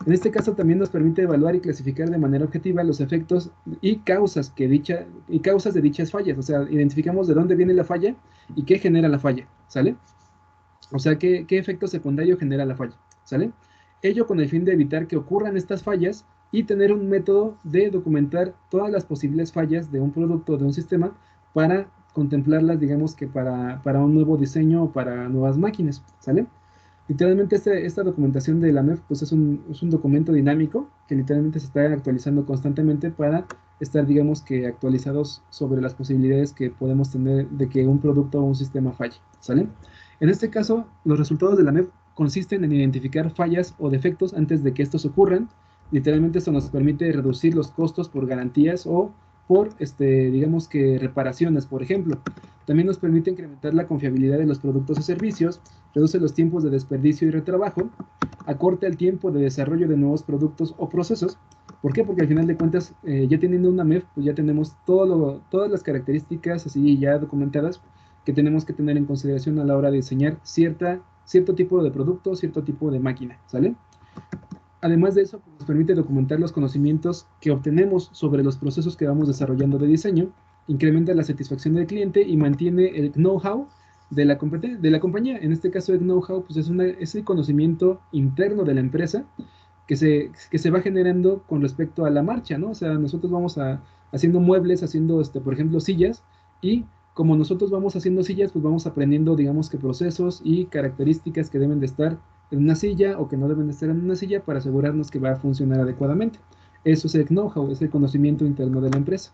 En este caso también nos permite evaluar y clasificar de manera objetiva los efectos y causas de dichas fallas, o sea, identificamos de dónde viene la falla y qué genera la falla, ¿sale? O sea, qué efecto secundario genera la falla, ¿sale? Ello con el fin de evitar que ocurran estas fallas y tener un método de documentar todas las posibles fallas de un producto o de un sistema para contemplarlas, digamos que para un nuevo diseño o para nuevas máquinas, ¿sale? Literalmente esta documentación de la MEF pues es un documento dinámico que literalmente se está actualizando constantemente para estar, digamos que, actualizados sobre las posibilidades que podemos tener de que un producto o un sistema falle, ¿sale? En este caso, los resultados de la MEF consisten en identificar fallas o defectos antes de que estos ocurran. Literalmente esto nos permite reducir los costos por garantías o por, digamos que, reparaciones, por ejemplo. También nos permite incrementar la confiabilidad de los productos y servicios, reduce los tiempos de desperdicio y retrabajo, acorta el tiempo de desarrollo de nuevos productos o procesos. ¿Por qué? Porque al final de cuentas, ya teniendo una MEF, pues ya tenemos todas las características así ya documentadas que tenemos que tener en consideración a la hora de diseñar cierta cierto tipo de producto, cierto tipo de máquina, ¿sale? Además de eso, pues, nos permite documentar los conocimientos que obtenemos sobre los procesos que vamos desarrollando de diseño, incrementa la satisfacción del cliente y mantiene el know-how de la compañía. En este caso, el know-how pues, es el conocimiento interno de la empresa que se va generando con respecto a la marcha, ¿no? O sea, nosotros vamos haciendo muebles, haciendo, por ejemplo, sillas, y como nosotros vamos haciendo sillas, pues vamos aprendiendo, digamos que procesos y características que deben de estar en una silla o que no deben de estar en una silla para asegurarnos que va a funcionar adecuadamente. Eso es el know-how, es el conocimiento interno de la empresa.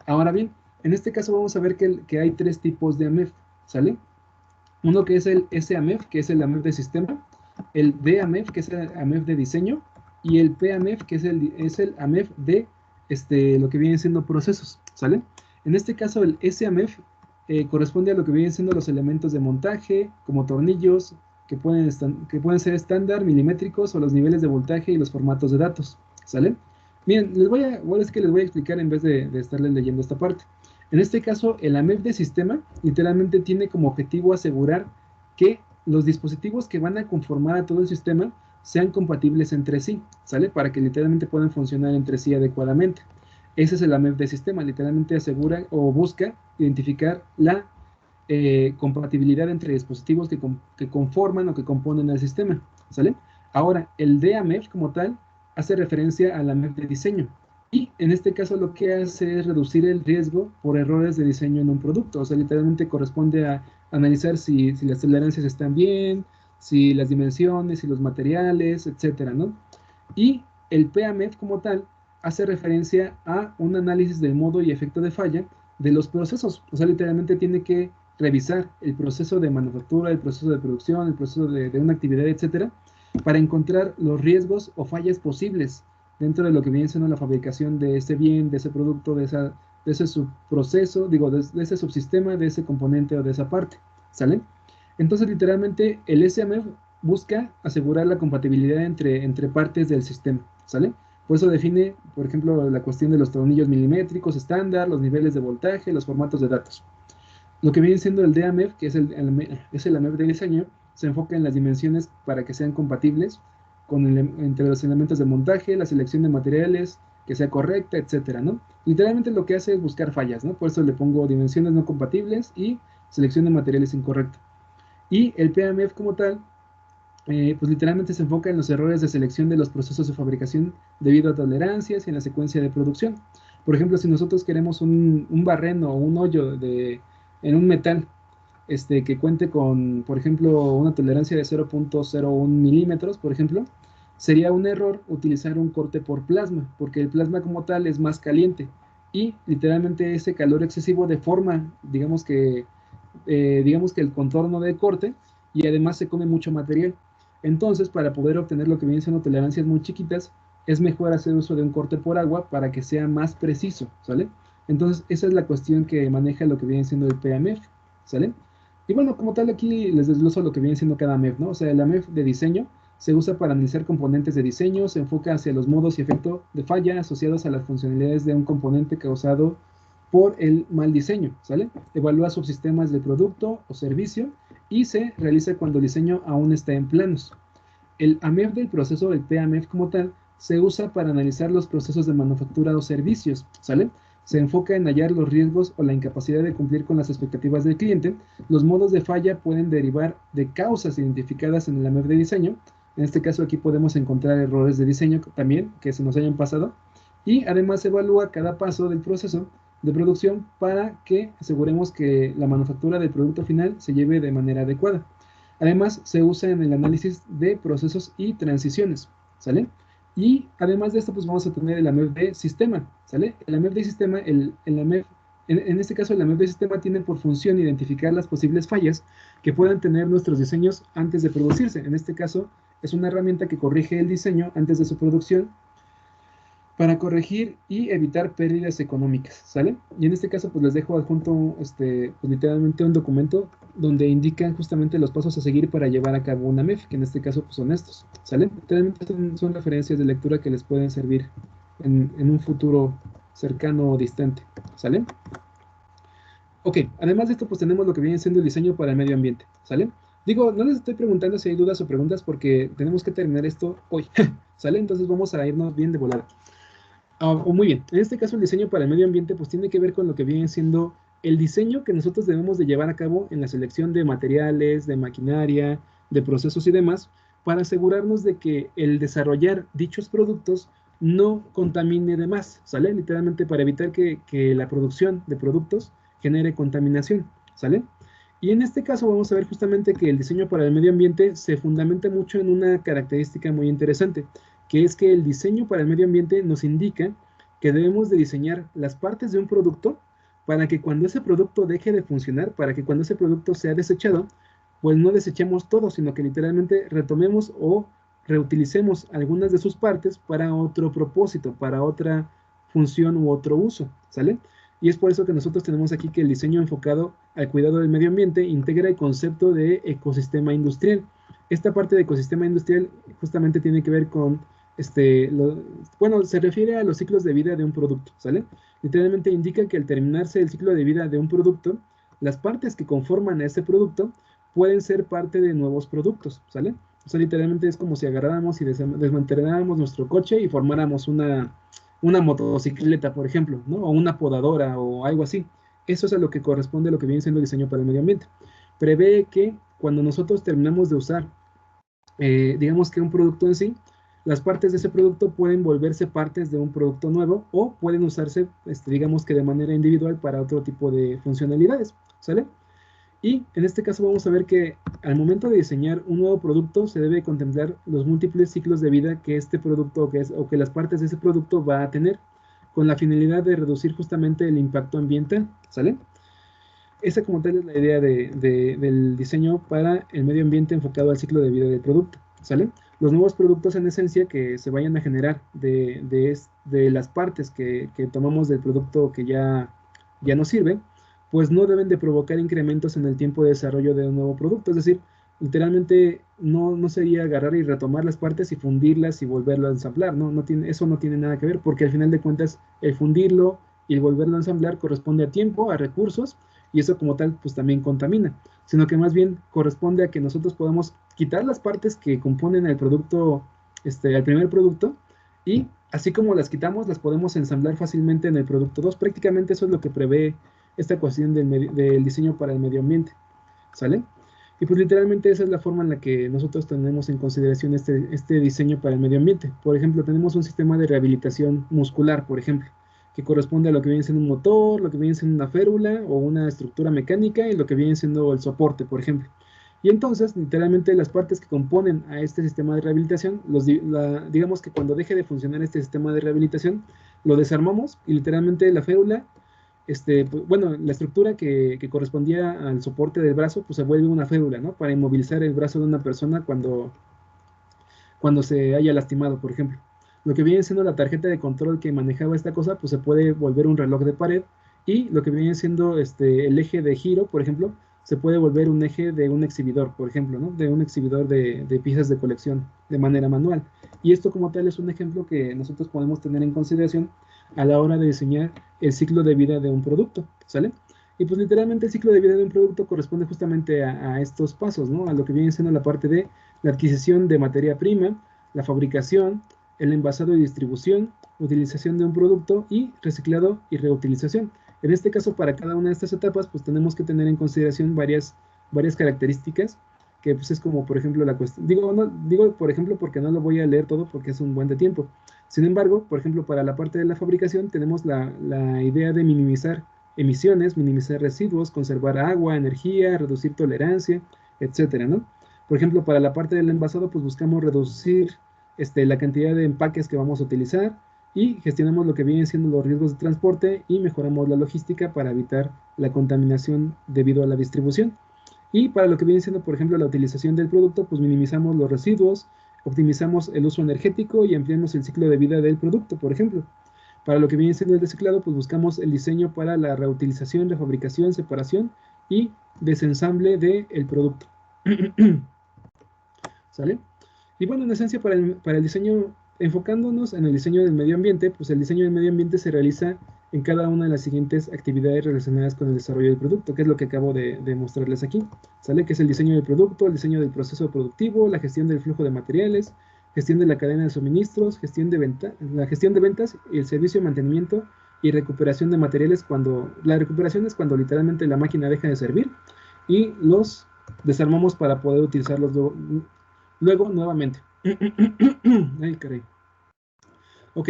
Ahora bien, en este caso vamos a ver que hay tres tipos de AMEF, ¿sale? Uno que es el SAMEF, que es el AMEF de sistema, el DAMEF, que es el AMEF de diseño, y el PAMEF, que es el AMEF de lo que vienen siendo procesos, ¿sale? En este caso, el SAMEF corresponde a lo que vienen siendo los elementos de montaje, como tornillos, que pueden ser estándar, milimétricos, o los niveles de voltaje y los formatos de datos, ¿sale? Miren, es que les voy a explicar en vez de estarles leyendo esta parte. En este caso, el AMEF de sistema literalmente tiene como objetivo asegurar que los dispositivos que van a conformar a todo el sistema sean compatibles entre sí, ¿sale? Para que literalmente puedan funcionar entre sí adecuadamente. Ese es el AMEF de sistema, literalmente asegura o busca identificar la compatibilidad entre dispositivos que conforman o que componen el sistema, ¿sale? Ahora, el DAMEF como tal hace referencia al AMEF de diseño, y en este caso lo que hace es reducir el riesgo por errores de diseño en un producto. O sea, literalmente corresponde a analizar si las tolerancias están bien, si las dimensiones, si los materiales, etcétera, ¿no? Y el PAMEF como tal hace referencia a un análisis del modo y efecto de falla de los procesos. O sea, literalmente tiene que revisar el proceso de manufactura, el proceso de producción, el proceso de una actividad, etcétera, para encontrar los riesgos o fallas posibles dentro de lo que viene siendo la fabricación de ese bien, de ese producto, de ese subproceso, digo, de ese subsistema, de ese componente o de esa parte, ¿sale? Entonces, literalmente, el SAMEF busca asegurar la compatibilidad entre partes del sistema, ¿sale? Por eso define, por ejemplo, la cuestión de los tornillos milimétricos estándar, los niveles de voltaje, los formatos de datos. Lo que viene siendo el DAMEF, que es el AMEF de diseño, se enfoca en las dimensiones para que sean compatibles entre los elementos de montaje, la selección de materiales, que sea correcta, etcétera, ¿no? Literalmente lo que hace es buscar fallas, ¿no? Por eso le pongo dimensiones no compatibles y selección de materiales incorrecta. Y el PAMEF como tal, pues literalmente se enfoca en los errores de selección de los procesos de fabricación debido a tolerancias y en la secuencia de producción. Por ejemplo, si nosotros queremos un barreno o un hoyo en un metal, que cuente con, por ejemplo, una tolerancia de 0.01 milímetros, por ejemplo, sería un error utilizar un corte por plasma, porque el plasma como tal es más caliente y literalmente ese calor excesivo deforma, digamos que el contorno del corte, y además se come mucho material. Entonces, para poder obtener lo que vienen siendo tolerancias muy chiquitas, es mejor hacer uso de un corte por agua para que sea más preciso, ¿sale? Entonces, esa es la cuestión que maneja lo que viene siendo el PAMEF, ¿sale? Y bueno, como tal, aquí les desgloso lo que viene siendo cada AMEF, ¿no? O sea, el AMEF de diseño se usa para analizar componentes de diseño, se enfoca hacia los modos y efecto de falla asociados a las funcionalidades de un componente causado por el mal diseño, ¿sale? Evalúa subsistemas de producto o servicio y se realiza cuando el diseño aún está en planos. El AMEF del proceso, el PAMEF como tal, se usa para analizar los procesos de manufactura o servicios, ¿sale? Se enfoca en hallar los riesgos o la incapacidad de cumplir con las expectativas del cliente. Los modos de falla pueden derivar de causas identificadas en el AMEF de diseño. En este caso aquí podemos encontrar errores de diseño también que se nos hayan pasado. Y además se evalúa cada paso del proceso de producción para que aseguremos que la manufactura del producto final se lleve de manera adecuada. Además, se usa en el análisis de procesos y transiciones, ¿sale? Y además de esto, pues vamos a tener el AMEF de sistema, ¿sale? El AMEF de sistema, el AMEF, en este caso el AMEF de sistema tiene por función identificar las posibles fallas que puedan tener nuestros diseños antes de producirse. En este caso, es una herramienta que corrige el diseño antes de su producción para corregir y evitar pérdidas económicas, ¿sale? Y en este caso, pues les dejo adjunto, pues literalmente un documento donde indican justamente los pasos a seguir para llevar a cabo una MEF, que en este caso pues son estos, ¿sale? Literalmente son referencias de lectura que les pueden servir en un futuro cercano o distante, ¿sale? Ok, además de esto, pues tenemos lo que viene siendo el diseño para el medio ambiente, ¿sale? Digo, no les estoy preguntando si hay dudas o preguntas porque tenemos que terminar esto hoy, ¿sale? Entonces vamos a irnos bien de volada. O muy bien, en este caso el diseño para el medio ambiente pues tiene que ver con lo que viene siendo el diseño que nosotros debemos de llevar a cabo en la selección de materiales, de maquinaria, de procesos y demás, para asegurarnos de que el desarrollar dichos productos no contamine de más, ¿sale? Literalmente para evitar que la producción de productos genere contaminación, ¿sale? Y en este caso vamos a ver justamente que el diseño para el medio ambiente se fundamenta mucho en una característica muy interesante, que es que el diseño para el medio ambiente nos indica que debemos de diseñar las partes de un producto para que cuando ese producto deje de funcionar, para que cuando ese producto sea desechado, pues no desechemos todo, sino que literalmente retomemos o reutilicemos algunas de sus partes para otro propósito, para otra función u otro uso, ¿sale? Y es por eso que nosotros tenemos aquí que el diseño enfocado al cuidado del medio ambiente integra el concepto de ecosistema industrial. Esta parte de ecosistema industrial justamente tiene que ver con, bueno, se refiere a los ciclos de vida de un producto, ¿sale? Literalmente indica que al terminarse el ciclo de vida de un producto, las partes que conforman a ese producto pueden ser parte de nuevos productos, ¿sale? O sea, literalmente es como si agarráramos y desmanteláramos nuestro coche y formáramos una motocicleta, por ejemplo, ¿no? O una podadora o algo así. Eso es a lo que corresponde a lo que viene siendo el diseño para el medio ambiente. Prevé que cuando nosotros terminamos de usar, digamos que un producto en sí, las partes de ese producto pueden volverse partes de un producto nuevo o pueden usarse, digamos que de manera individual para otro tipo de funcionalidades, ¿sale? Y en este caso vamos a ver que al momento de diseñar un nuevo producto se debe contemplar los múltiples ciclos de vida que este producto o que las partes de ese producto va a tener con la finalidad de reducir justamente el impacto ambiental, ¿sale? Esa como tal es la idea del diseño para el medio ambiente enfocado al ciclo de vida del producto, ¿sale? Los nuevos productos en esencia que se vayan a generar de las partes que tomamos del producto que ya no sirve, pues no deben de provocar incrementos en el tiempo de desarrollo de un nuevo producto. Es decir, literalmente no sería agarrar y retomar las partes y fundirlas y volverlo a ensamblar, ¿no? Eso no tiene nada que ver, porque al final de cuentas el fundirlo y el volverlo a ensamblar corresponde a tiempo, a recursos, y eso como tal pues también contamina, sino que más bien corresponde a que nosotros podamos quitar las partes que componen el producto, el primer producto, y así como las quitamos, las podemos ensamblar fácilmente en el producto 2. Prácticamente eso es lo que prevé esta cuestión del diseño para el medio ambiente, ¿sale? Y pues literalmente esa es la forma en la que nosotros tenemos en consideración este diseño para el medio ambiente. Por ejemplo, tenemos un sistema de rehabilitación muscular, por ejemplo, que corresponde a lo que viene siendo un motor, lo que viene siendo una férula o una estructura mecánica y lo que viene siendo el soporte, por ejemplo. Y entonces, literalmente las partes que componen a este sistema de rehabilitación, digamos que cuando deje de funcionar este sistema de rehabilitación, lo desarmamos y literalmente la férula, pues, bueno, la estructura que correspondía al soporte del brazo, pues se vuelve una férula, ¿no? Para inmovilizar el brazo de una persona cuando se haya lastimado, por ejemplo. Lo que viene siendo la tarjeta de control que manejaba esta cosa, pues se puede volver un reloj de pared, y lo que viene siendo el eje de giro, por ejemplo, se puede volver un eje de un exhibidor, por ejemplo, ¿no? De un exhibidor de piezas de colección de manera manual. Y esto como tal es un ejemplo que nosotros podemos tener en consideración a la hora de diseñar el ciclo de vida de un producto, ¿sale? Y pues literalmente el ciclo de vida de un producto corresponde justamente a estos pasos, ¿no? A lo que viene siendo la parte de la adquisición de materia prima, la fabricación, el envasado y distribución, utilización de un producto y reciclado y reutilización. En este caso, para cada una de estas etapas, pues tenemos que tener en consideración varias características, que pues es como, por ejemplo, la cuestión, digo por ejemplo porque no lo voy a leer todo porque es un buen de tiempo. Sin embargo, por ejemplo, para la parte de la fabricación tenemos la idea de minimizar emisiones, minimizar residuos, conservar agua, energía, reducir tolerancia, etcétera, ¿no? Por ejemplo, para la parte del envasado, pues buscamos reducir la cantidad de empaques que vamos a utilizar y gestionamos lo que vienen siendo los riesgos de transporte y mejoramos la logística para evitar la contaminación debido a la distribución. Y para lo que viene siendo, por ejemplo, la utilización del producto, pues minimizamos los residuos, optimizamos el uso energético y ampliamos el ciclo de vida del producto, por ejemplo. Para lo que viene siendo el reciclado, pues buscamos el diseño para la reutilización, refabricación, separación y desensamble del producto. ¿Sale? Y bueno, en esencia, para el diseño, enfocándonos en el diseño del medio ambiente, pues el diseño del medio ambiente se realiza en cada una de las siguientes actividades relacionadas con el desarrollo del producto, que es lo que acabo de mostrarles aquí, ¿sale? Que es el diseño del producto, el diseño del proceso productivo, la gestión del flujo de materiales, gestión de la cadena de suministros, la gestión de ventas, el servicio de mantenimiento y recuperación de materiales la recuperación es cuando literalmente la máquina deja de servir y los desarmamos para poder utilizarlos luego nuevamente. Ay, caray. Ok.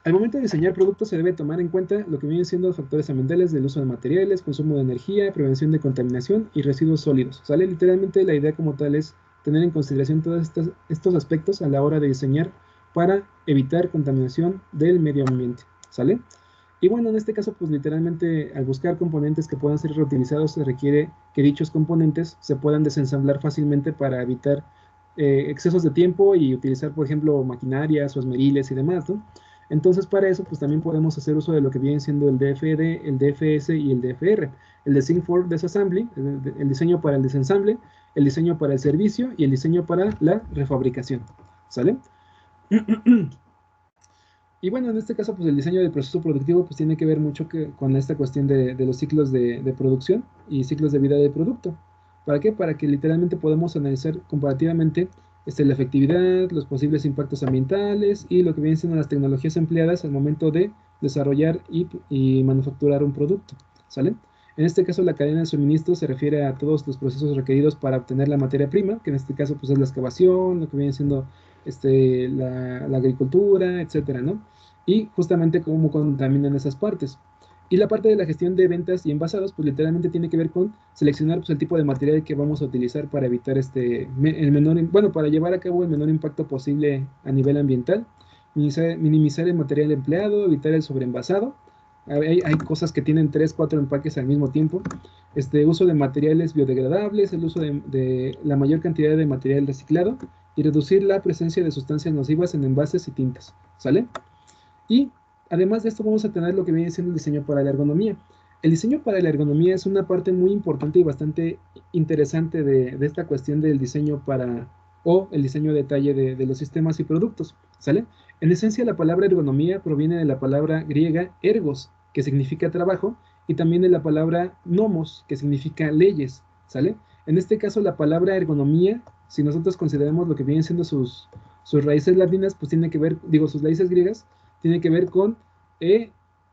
Al momento de diseñar productos se debe tomar en cuenta lo que vienen siendo los factores ambientales del uso de materiales, consumo de energía, prevención de contaminación y residuos sólidos. ¿Sale? Literalmente la idea como tal es tener en consideración todos estos aspectos a la hora de diseñar para evitar contaminación del medio ambiente. ¿Sale? Y bueno, en este caso, pues literalmente al buscar componentes que puedan ser reutilizados, se requiere que dichos componentes se puedan desensamblar fácilmente para evitar excesos de tiempo y utilizar, por ejemplo, maquinarias o esmeriles y demás, ¿no? Entonces, para eso, pues también podemos hacer uso de lo que viene siendo el DFD, el DFS y el DFR. El Design for Disassembly, el diseño para el desensamble, el diseño para el servicio y el diseño para la refabricación. ¿Sale? Y bueno, en este caso, pues el diseño del proceso productivo pues tiene que ver mucho con esta cuestión de los ciclos de producción y ciclos de vida del producto. ¿Para qué? Para que literalmente podamos analizar comparativamente la efectividad, los posibles impactos ambientales y lo que vienen siendo las tecnologías empleadas al momento de desarrollar y manufacturar un producto. ¿Sale? En este caso, la cadena de suministro se refiere a todos los procesos requeridos para obtener la materia prima, que en este caso pues es la excavación, lo que viene siendo la agricultura, etcétera, ¿no? Y justamente cómo contaminan esas partes. Y la parte de la gestión de ventas y envasados, pues literalmente tiene que ver con seleccionar pues, el tipo de material que vamos a utilizar para evitar para llevar a cabo el menor impacto posible a nivel ambiental, minimizar el material empleado, evitar el sobreenvasado. Hay cosas que tienen 3, 4 empaques al mismo tiempo. Uso de materiales biodegradables, el uso de la mayor cantidad de material reciclado y reducir la presencia de sustancias nocivas en envases y tintas. ¿Sale? Y además de esto vamos a tener lo que viene siendo el diseño para la ergonomía. El diseño para la ergonomía es una parte muy importante y bastante interesante de esta cuestión del diseño o el diseño de detalle de los sistemas y productos, ¿sale? En esencia la palabra ergonomía proviene de la palabra griega ergos, que significa trabajo, y también de la palabra nomos, que significa leyes, ¿sale? En este caso la palabra ergonomía, si nosotros consideramos lo que vienen siendo sus raíces latinas, pues tiene que ver, sus raíces griegas, tiene que ver con,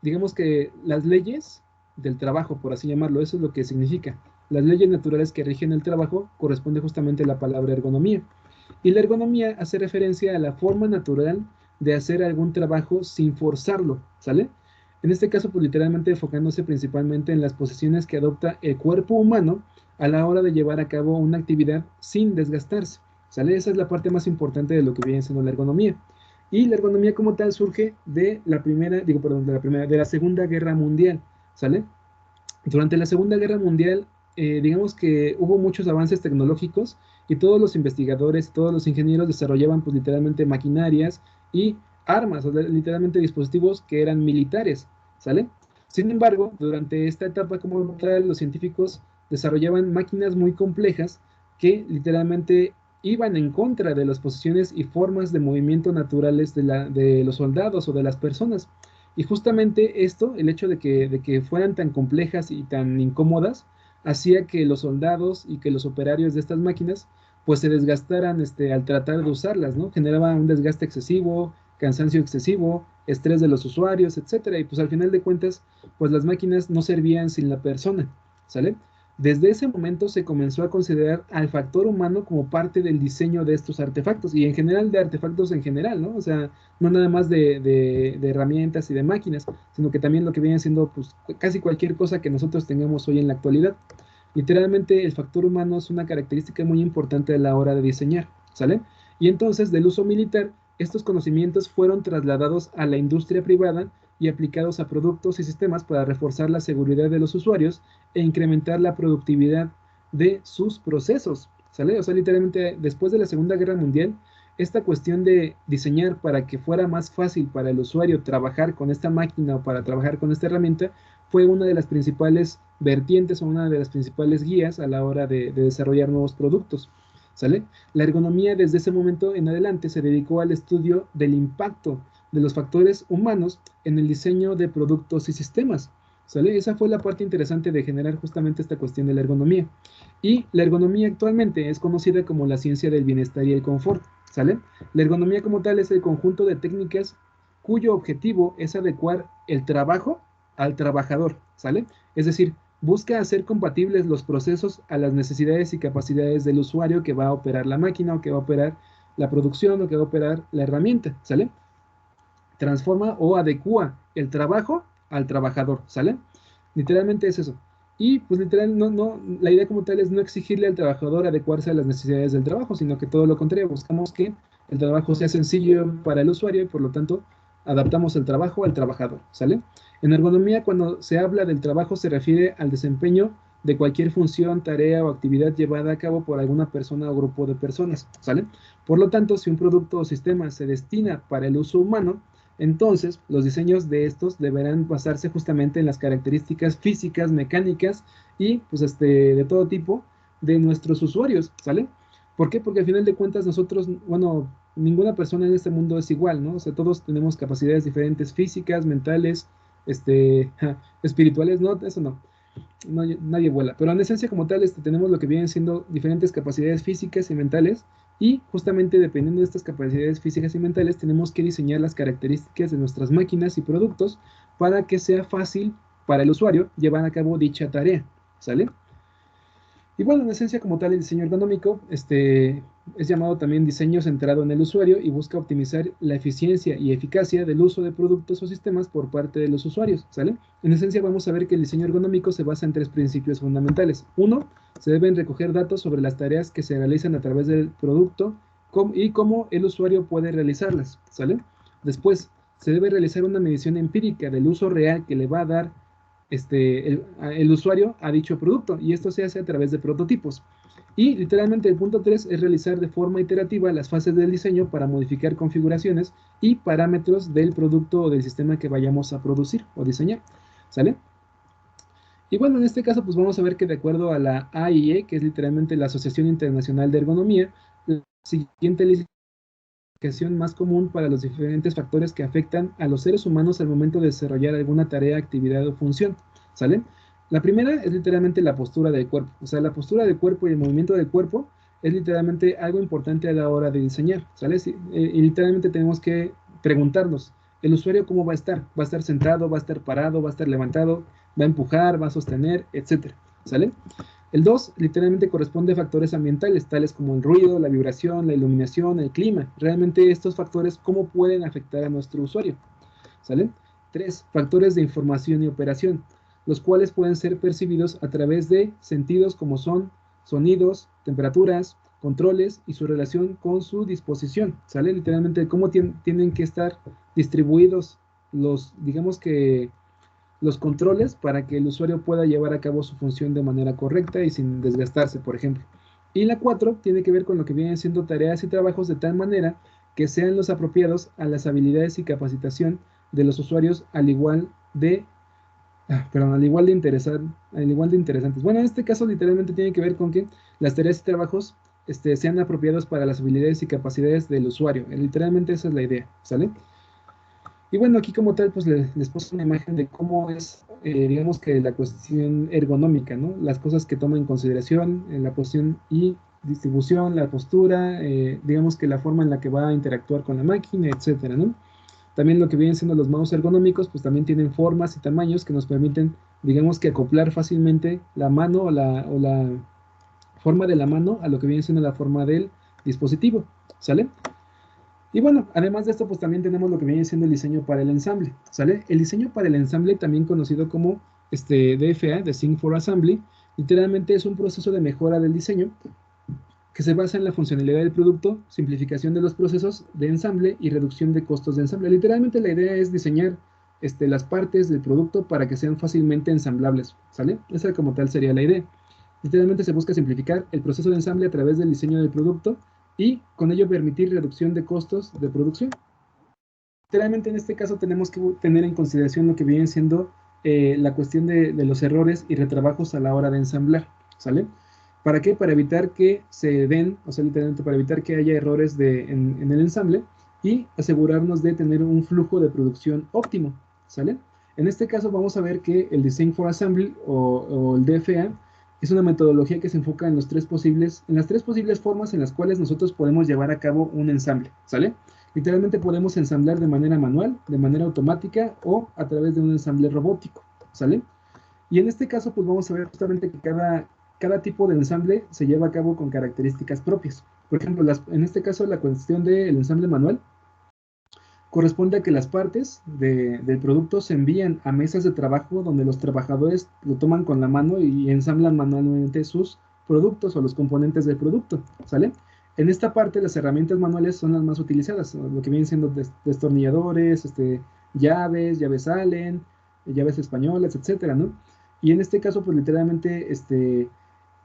digamos que las leyes del trabajo, por así llamarlo, eso es lo que significa. Las leyes naturales que rigen el trabajo corresponde justamente a la palabra ergonomía. Y la ergonomía hace referencia a la forma natural de hacer algún trabajo sin forzarlo, ¿sale? En este caso, pues literalmente enfocándose principalmente en las posiciones que adopta el cuerpo humano a la hora de llevar a cabo una actividad sin desgastarse, ¿sale? Esa es la parte más importante de lo que viene siendo la ergonomía. Y la ergonomía como tal surge de la Segunda Guerra Mundial, ¿sale? Durante la Segunda Guerra Mundial, digamos que hubo muchos avances tecnológicos y todos los investigadores, todos los ingenieros desarrollaban pues literalmente maquinarias y armas, o literalmente dispositivos que eran militares, ¿sale? Sin embargo, durante esta etapa como tal, los científicos desarrollaban máquinas muy complejas que literalmente iban en contra de las posiciones y formas de movimiento naturales de los soldados o de las personas. Y justamente esto, el hecho de que fueran tan complejas y tan incómodas, hacía que los soldados y que los operarios de estas máquinas pues se desgastaran al tratar de usarlas, ¿no? Generaba un desgaste excesivo, cansancio excesivo, estrés de los usuarios, etcétera. Y pues al final de cuentas, pues las máquinas no servían sin la persona, ¿sale? Desde ese momento se comenzó a considerar al factor humano como parte del diseño de estos artefactos y en general de artefactos en general, ¿no? O sea, no nada más de herramientas y de máquinas, sino que también lo que viene siendo pues, casi cualquier cosa que nosotros tengamos hoy en la actualidad. Literalmente el factor humano es una característica muy importante a la hora de diseñar, ¿sale? Y entonces del uso militar, estos conocimientos fueron trasladados a la industria privada y aplicados a productos y sistemas para reforzar la seguridad de los usuarios e incrementar la productividad de sus procesos, ¿sale? O sea, literalmente después de la Segunda Guerra Mundial, esta cuestión de diseñar para que fuera más fácil para el usuario trabajar con esta máquina o para trabajar con esta herramienta fue una de las principales vertientes o una de las principales guías a la hora de desarrollar nuevos productos, ¿sale? La ergonomía desde ese momento en adelante se dedicó al estudio del impacto de los factores humanos en el diseño de productos y sistemas, ¿sale? Esa fue la parte interesante de generar justamente esta cuestión de la ergonomía. Y la ergonomía actualmente es conocida como la ciencia del bienestar y el confort, ¿sale? La ergonomía como tal es el conjunto de técnicas cuyo objetivo es adecuar el trabajo al trabajador, ¿sale? Es decir, busca hacer compatibles los procesos a las necesidades y capacidades del usuario que va a operar la máquina o que va a operar la producción o que va a operar la herramienta, ¿sale? Transforma o adecua el trabajo al trabajador, ¿sale? Literalmente es eso. Y pues literal, la idea como tal es no exigirle al trabajador adecuarse a las necesidades del trabajo, sino que todo lo contrario, buscamos que el trabajo sea sencillo para el usuario y por lo tanto adaptamos el trabajo al trabajador, ¿sale? En ergonomía, cuando se habla del trabajo, se refiere al desempeño de cualquier función, tarea o actividad llevada a cabo por alguna persona o grupo de personas, ¿sale? Por lo tanto, si un producto o sistema se destina para el uso humano, entonces los diseños de estos deberán basarse justamente en las características físicas, mecánicas y pues de todo tipo de nuestros usuarios, ¿sale? ¿Por qué? Porque al final de cuentas nosotros, bueno, ninguna persona en este mundo es igual, ¿no? O sea, todos tenemos capacidades diferentes físicas, mentales, espirituales, no, eso no, nadie vuela, pero en esencia como tal tenemos lo que vienen siendo diferentes capacidades físicas y mentales y justamente dependiendo de estas capacidades físicas y mentales tenemos que diseñar las características de nuestras máquinas y productos para que sea fácil para el usuario llevar a cabo dicha tarea, ¿sale? Y bueno, en esencia como tal el diseño ergonómico es llamado también diseño centrado en el usuario y busca optimizar la eficiencia y eficacia del uso de productos o sistemas por parte de los usuarios, ¿sale? En esencia vamos a ver que el diseño ergonómico se basa en tres principios fundamentales. Uno, se deben recoger datos sobre las tareas que se realizan a través del producto y cómo el usuario puede realizarlas, ¿sale? Después, se debe realizar una medición empírica del uso real que le va a dar el usuario a dicho producto y esto se hace a través de prototipos. Y literalmente el punto 3 es realizar de forma iterativa las fases del diseño para modificar configuraciones y parámetros del producto o del sistema que vayamos a producir o diseñar, ¿sale? Y bueno, en este caso pues vamos a ver que de acuerdo a la AIE, que es literalmente la Asociación Internacional de Ergonomía, la siguiente clasificación más común para los diferentes factores que afectan a los seres humanos al momento de desarrollar alguna tarea, actividad o función, ¿sale? La primera es literalmente la postura del cuerpo, o sea, la postura del cuerpo y el movimiento del cuerpo es literalmente algo importante a la hora de diseñar, ¿sale? Y literalmente tenemos que preguntarnos, ¿el usuario cómo va a estar? ¿Va a estar sentado? ¿Va a estar parado? ¿Va a estar levantado? ¿Va a empujar? ¿Va a sostener? Etcétera, ¿sale? El 2 literalmente corresponde a factores ambientales, tales como el ruido, la vibración, la iluminación, el clima. Realmente estos factores, ¿cómo pueden afectar a nuestro usuario? ¿Sale? 3. Factores de información y operación, los cuales pueden ser percibidos a través de sentidos como son sonidos, temperaturas, controles y su relación con su disposición. ¿Sale? Literalmente cómo tienen que estar distribuidos digamos que los controles para que el usuario pueda llevar a cabo su función de manera correcta y sin desgastarse, por ejemplo. Y la 4 tiene que ver con lo que vienen siendo tareas y trabajos de tal manera que sean los apropiados a las habilidades y capacitación de los usuarios al igual de interesantes. Bueno, en este caso literalmente tiene que ver con que las tareas y trabajos sean apropiados para las habilidades y capacidades del usuario. Literalmente esa es la idea, ¿sale? Y bueno, aquí como tal, pues les puse una imagen de cómo es, digamos que la cuestión ergonómica, ¿no? Las cosas que toma en consideración, la posición y distribución, la postura, digamos que la forma en la que va a interactuar con la máquina, etcétera, ¿no? También lo que vienen siendo los mouse ergonómicos, pues también tienen formas y tamaños que nos permiten, digamos que acoplar fácilmente la mano o la forma de la mano a lo que viene siendo la forma del dispositivo, ¿sale? Y bueno, además de esto, pues también tenemos lo que viene siendo el diseño para el ensamble, ¿sale? El diseño para el ensamble, también conocido como DFA, Design for Assembly, literalmente es un proceso de mejora del diseño que se basa en la funcionalidad del producto, simplificación de los procesos de ensamble y reducción de costos de ensamble. Literalmente la idea es diseñar las partes del producto para que sean fácilmente ensamblables, ¿sale? Esa como tal sería la idea. Literalmente se busca simplificar el proceso de ensamble a través del diseño del producto y con ello permitir reducción de costos de producción. Literalmente en este caso tenemos que tener en consideración lo que viene siendo la cuestión de los errores y retrabajos a la hora de ensamblar, ¿sale? ¿Para qué? Para evitar que se den, o sea, literalmente para evitar que haya errores en el ensamble y asegurarnos de tener un flujo de producción óptimo, ¿sale? En este caso vamos a ver que el Design for Assembly o el DFA es una metodología que se enfoca en las tres posibles formas en las cuales nosotros podemos llevar a cabo un ensamble, ¿sale? Literalmente podemos ensamblar de manera manual, de manera automática o a través de un ensamble robótico, ¿sale? Y en este caso, pues vamos a ver justamente que cada tipo de ensamble se lleva a cabo con características propias. Por ejemplo, en este caso, la cuestión del ensamble manual corresponde a que las partes del producto se envían a mesas de trabajo donde los trabajadores lo toman con la mano y ensamblan manualmente sus productos o los componentes del producto, ¿sale? En esta parte las herramientas manuales son las más utilizadas, lo que vienen siendo destornilladores, llaves Allen, llaves españolas, etcétera, ¿no? Y en este caso, pues literalmente,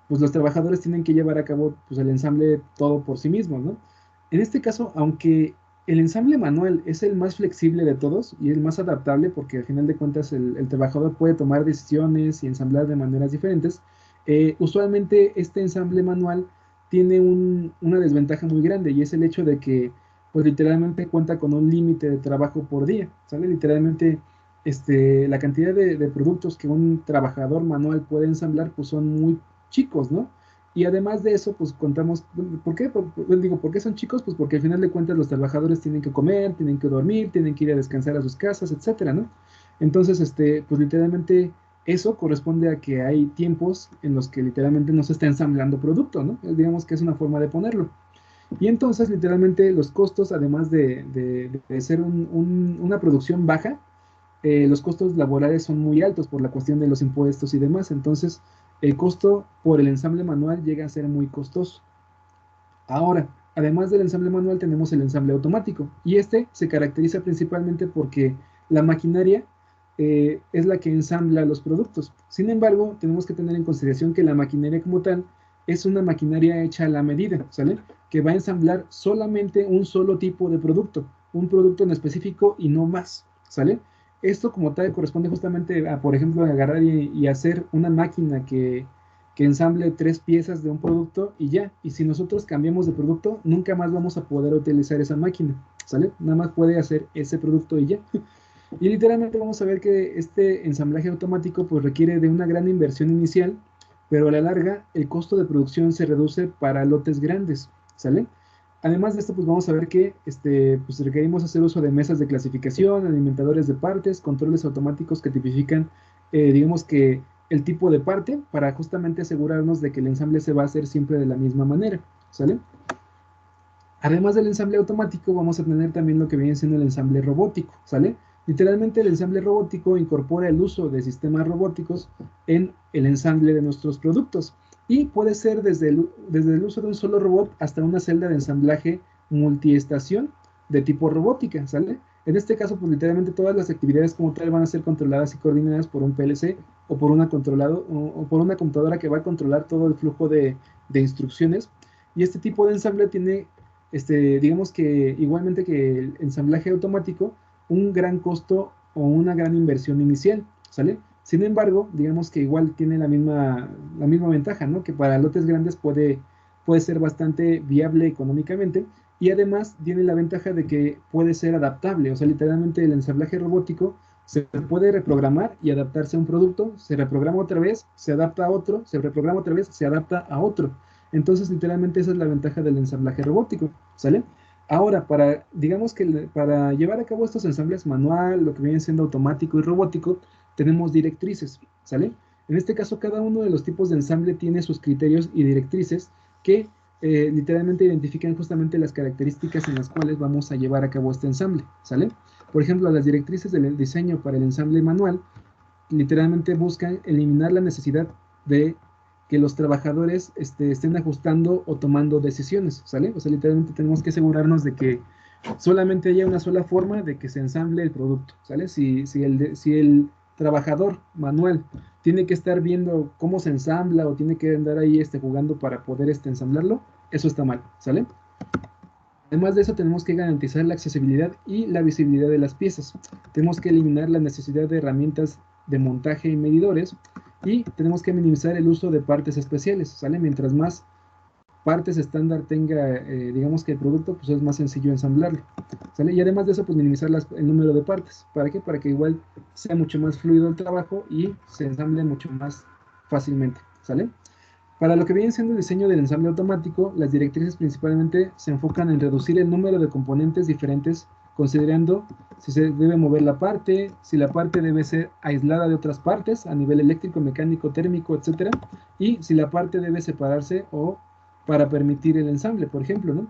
pues los trabajadores tienen que llevar a cabo pues, el ensamble todo por sí mismos, ¿no? En este caso, aunque el ensamble manual es el más flexible de todos y el más adaptable, porque al final de cuentas el trabajador puede tomar decisiones y ensamblar de maneras diferentes, usualmente este ensamble manual tiene una desventaja muy grande y es el hecho de que pues literalmente cuenta con un límite de trabajo por día, ¿sale? Literalmente la cantidad de productos que un trabajador manual puede ensamblar pues son muy chicos, ¿no? Y además de eso, pues contamos, ¿por qué? Digo, ¿por qué son chicos? Pues porque al final de cuentas los trabajadores tienen que comer, tienen que dormir, tienen que ir a descansar a sus casas, etcétera, ¿no? Entonces, pues literalmente eso corresponde a que hay tiempos en los que literalmente no se está ensamblando producto, ¿no? Digamos que es una forma de ponerlo. Y entonces, literalmente, los costos, además de ser una producción baja, los costos laborales son muy altos por la cuestión de los impuestos y demás. Entonces, el costo por el ensamble manual llega a ser muy costoso. Ahora, además del ensamble manual, tenemos el ensamble automático. Y este se caracteriza principalmente porque la maquinaria es la que ensambla los productos. Sin embargo, tenemos que tener en consideración que la maquinaria como tal es una maquinaria hecha a la medida, ¿sale? Que va a ensamblar solamente un solo tipo de producto, un producto en específico y no más, ¿sale? Esto como tal corresponde justamente a, por ejemplo, agarrar y hacer una máquina que ensamble 3 piezas de un producto y ya. Y si nosotros cambiamos de producto, nunca más vamos a poder utilizar esa máquina, ¿sale? Nada más puede hacer ese producto y ya. Y literalmente vamos a ver que este ensamblaje automático pues requiere de una gran inversión inicial, pero a la larga el costo de producción se reduce para lotes grandes, ¿sale? Además de esto, pues vamos a ver que pues requerimos hacer uso de mesas de clasificación, alimentadores de partes, controles automáticos que tipifican, digamos que el tipo de parte para justamente asegurarnos de que el ensamble se va a hacer siempre de la misma manera, ¿sale? Además del ensamble automático, vamos a tener también lo que viene siendo el ensamble robótico, ¿sale? Literalmente el ensamble robótico incorpora el uso de sistemas robóticos en el ensamble de nuestros productos y puede ser desde el uso de un solo robot hasta una celda de ensamblaje multiestación de tipo robótica, ¿sale? En este caso, pues literalmente todas las actividades como tal van a ser controladas y coordinadas por un PLC o por una o por una computadora que va a controlar todo el flujo de instrucciones. Y este tipo de ensamble tiene digamos que igualmente que el ensamblaje automático, un gran costo o una gran inversión inicial, ¿sale? Sin embargo, digamos que igual tiene la misma ventaja, ¿no? Que para lotes grandes puede ser bastante viable económicamente y además tiene la ventaja de que puede ser adaptable, o sea, literalmente el ensamblaje robótico se puede reprogramar y adaptarse a un producto, se reprograma otra vez, se adapta a otro, se reprograma otra vez, se adapta a otro. Entonces, literalmente esa es la ventaja del ensamblaje robótico, ¿sale? Ahora, digamos que para llevar a cabo estos ensambles manual, lo que viene siendo automático y robótico, tenemos directrices, ¿sale? En este caso, cada uno de los tipos de ensamble tiene sus criterios y directrices que literalmente identifican justamente las características en las cuales vamos a llevar a cabo este ensamble, ¿sale? Por ejemplo, las directrices del diseño para el ensamble manual literalmente buscan eliminar la necesidad de que los trabajadores estén ajustando o tomando decisiones, ¿sale? O sea, literalmente tenemos que asegurarnos de que solamente haya una sola forma de que se ensamble el producto, ¿sale? Si el trabajador manual tiene que estar viendo cómo se ensambla o tiene que andar ahí jugando para poder ensamblarlo, eso está mal, ¿sale? Además de eso, tenemos que garantizar la accesibilidad y la visibilidad de las piezas. Tenemos que eliminar la necesidad de herramientas de montaje y medidores y tenemos que minimizar el uso de partes especiales, ¿sale? Mientras más partes estándar tenga, digamos que el producto, pues es más sencillo ensamblarlo, ¿sale? Y además de eso, pues minimizar el número de partes. ¿Para qué? Para que igual sea mucho más fluido el trabajo y se ensamble mucho más fácilmente, ¿sale? Para lo que viene siendo el diseño del ensamble automático, las directrices principalmente se enfocan en reducir el número de componentes diferentes, considerando si se debe mover la parte, si la parte debe ser aislada de otras partes a nivel eléctrico, mecánico, térmico, etcétera, y si la parte debe separarse o para permitir el ensamble, por ejemplo, ¿no?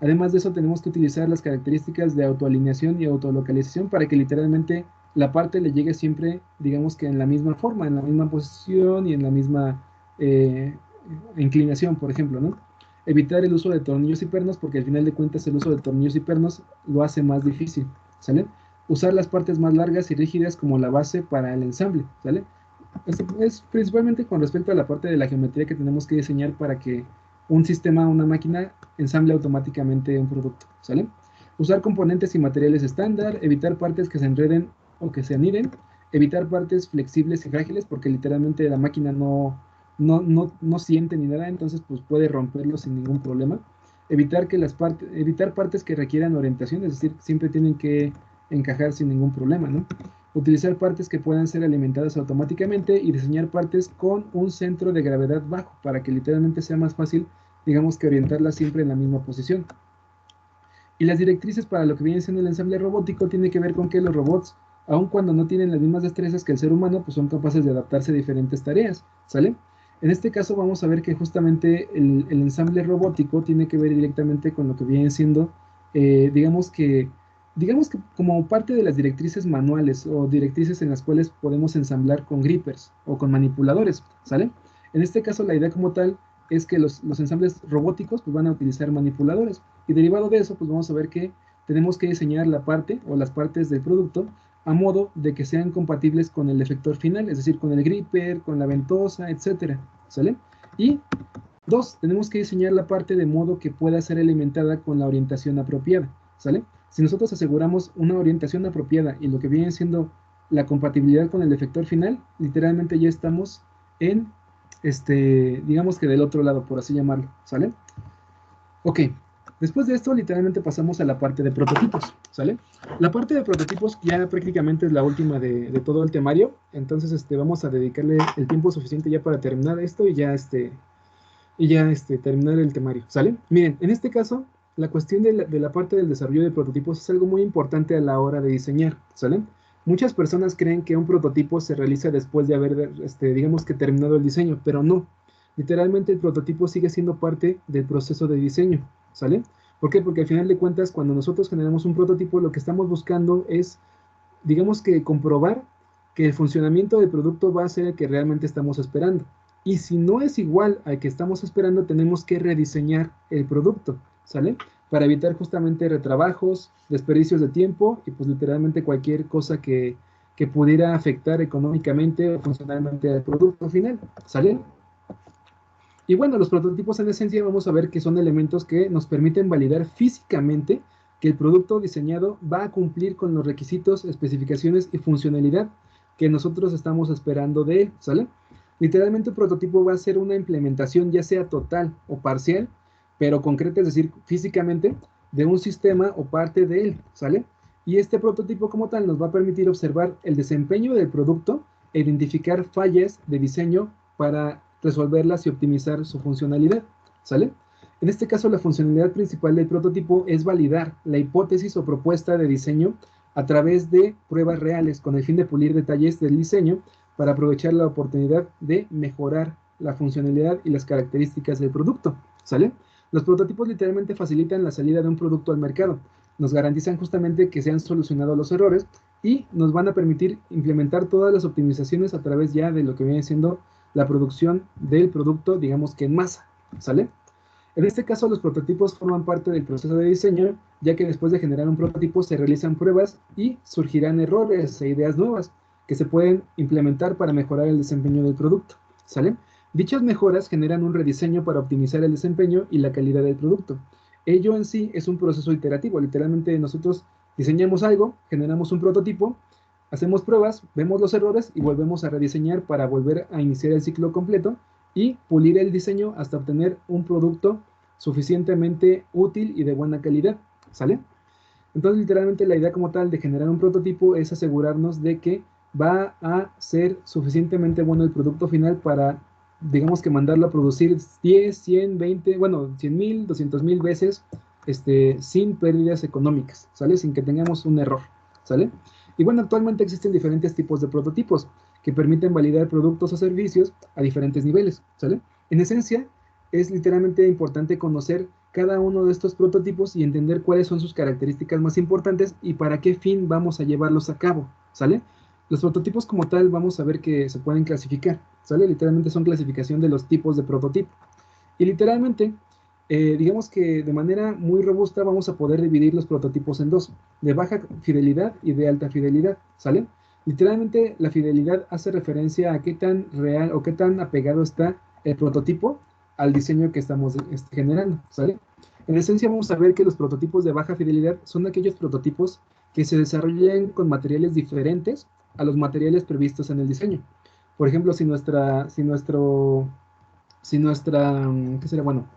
Además de eso, tenemos que utilizar las características de autoalineación y autolocalización para que literalmente la parte le llegue siempre, digamos que en la misma forma, en la misma posición y en la misma inclinación, por ejemplo, ¿no? Evitar el uso de tornillos y pernos, porque al final de cuentas el uso de tornillos y pernos lo hace más difícil, ¿sale? Usar las partes más largas y rígidas como la base para el ensamble, ¿sale? Esto es principalmente con respecto a la parte de la geometría que tenemos que diseñar para que un sistema, una máquina, ensamble automáticamente un producto, ¿sale? Usar componentes y materiales estándar, evitar partes que se enreden o que se aniden, evitar partes flexibles y frágiles, porque literalmente la máquina no siente ni nada, entonces pues puede romperlo sin ningún problema. Evitar partes que requieran orientación, es decir, siempre tienen que encajar sin ningún problema, ¿no? Utilizar partes que puedan ser alimentadas automáticamente y diseñar partes con un centro de gravedad bajo para que literalmente sea más fácil, digamos que orientarlas siempre en la misma posición. Y las directrices para lo que viene siendo el ensamble robótico tiene que ver con que los robots, aun cuando no tienen las mismas destrezas que el ser humano, pues son capaces de adaptarse a diferentes tareas, ¿sale? En este caso vamos a ver que justamente el ensamble robótico tiene que ver directamente con lo que viene siendo, digamos que como parte de las directrices manuales o directrices en las cuales podemos ensamblar con grippers o con manipuladores, ¿sale? En este caso la idea como tal es que los ensambles robóticos pues van a utilizar manipuladores y derivado de eso pues vamos a ver que tenemos que diseñar la parte o las partes del producto a modo de que sean compatibles con el efector final, es decir, con el gripper, con la ventosa, etcétera, ¿sale? Y dos, tenemos que diseñar la parte de modo que pueda ser alimentada con la orientación apropiada, ¿sale? Si nosotros aseguramos una orientación apropiada y lo que viene siendo la compatibilidad con el efector final, literalmente ya estamos en, digamos que del otro lado, por así llamarlo, ¿sale? Ok, después de esto literalmente pasamos a la parte de prototipos, ¿sale? La parte de prototipos ya prácticamente es la última de todo el temario, entonces vamos a dedicarle el tiempo suficiente ya para terminar esto y ya terminar el temario, ¿sale? Miren, en este caso, la cuestión de la parte del desarrollo de prototipos es algo muy importante a la hora de diseñar, ¿sale? Muchas personas creen que un prototipo se realiza después de haber, digamos que terminado el diseño, pero no. Literalmente el prototipo sigue siendo parte del proceso de diseño, ¿sale? ¿Por qué? Porque al final de cuentas, cuando nosotros generamos un prototipo, lo que estamos buscando es, digamos que comprobar que el funcionamiento del producto va a ser el que realmente estamos esperando. Y si no es igual al que estamos esperando, tenemos que rediseñar el producto, ¿sale? Para evitar justamente retrabajos, desperdicios de tiempo y pues literalmente cualquier cosa que pudiera afectar económicamente o funcionalmente al producto final, ¿sale? Y bueno, los prototipos en esencia vamos a ver que son elementos que nos permiten validar físicamente que el producto diseñado va a cumplir con los requisitos, especificaciones y funcionalidad que nosotros estamos esperando de él, ¿sale? Literalmente un prototipo va a ser una implementación ya sea total o parcial, pero concreta, es decir, físicamente, de un sistema o parte de él, ¿sale? Y este prototipo como tal nos va a permitir observar el desempeño del producto e identificar fallas de diseño para resolverlas y optimizar su funcionalidad, ¿sale? En este caso, la funcionalidad principal del prototipo es validar la hipótesis o propuesta de diseño a través de pruebas reales con el fin de pulir detalles del diseño para aprovechar la oportunidad de mejorar la funcionalidad y las características del producto, ¿sale? Los prototipos literalmente facilitan la salida de un producto al mercado, nos garantizan justamente que se han solucionado los errores y nos van a permitir implementar todas las optimizaciones a través ya de lo que viene siendo la producción del producto, digamos que en masa, ¿sale? En este caso, los prototipos forman parte del proceso de diseño, ya que después de generar un prototipo se realizan pruebas y surgirán errores e ideas nuevas que se pueden implementar para mejorar el desempeño del producto, ¿sale? Dichas mejoras generan un rediseño para optimizar el desempeño y la calidad del producto. Ello en sí es un proceso iterativo, literalmente nosotros diseñamos algo, generamos un prototipo, hacemos pruebas, vemos los errores y volvemos a rediseñar para volver a iniciar el ciclo completo y pulir el diseño hasta obtener un producto suficientemente útil y de buena calidad, ¿sale? Entonces, literalmente la idea como tal de generar un prototipo es asegurarnos de que va a ser suficientemente bueno el producto final para, digamos que mandarlo a producir 10, 100, 20, bueno, 100,000, 200,000 veces, sin pérdidas económicas, ¿sale? Sin que tengamos un error, ¿sale? Y bueno, actualmente existen diferentes tipos de prototipos que permiten validar productos o servicios a diferentes niveles, ¿sale? En esencia, es literalmente importante conocer cada uno de estos prototipos y entender cuáles son sus características más importantes y para qué fin vamos a llevarlos a cabo, ¿sale? Los prototipos como tal vamos a ver que se pueden clasificar, ¿sale? Literalmente son clasificación de los tipos de prototipo. Y literalmente, digamos que de manera muy robusta vamos a poder dividir los prototipos en dos, de baja fidelidad y de alta fidelidad, ¿sale? Literalmente la fidelidad hace referencia a qué tan real o qué tan apegado está el prototipo al diseño que estamos generando, ¿sale? En esencia vamos a ver que los prototipos de baja fidelidad son aquellos prototipos que se desarrollan con materiales diferentes a los materiales previstos en el diseño. Por ejemplo, ¿qué será? Bueno,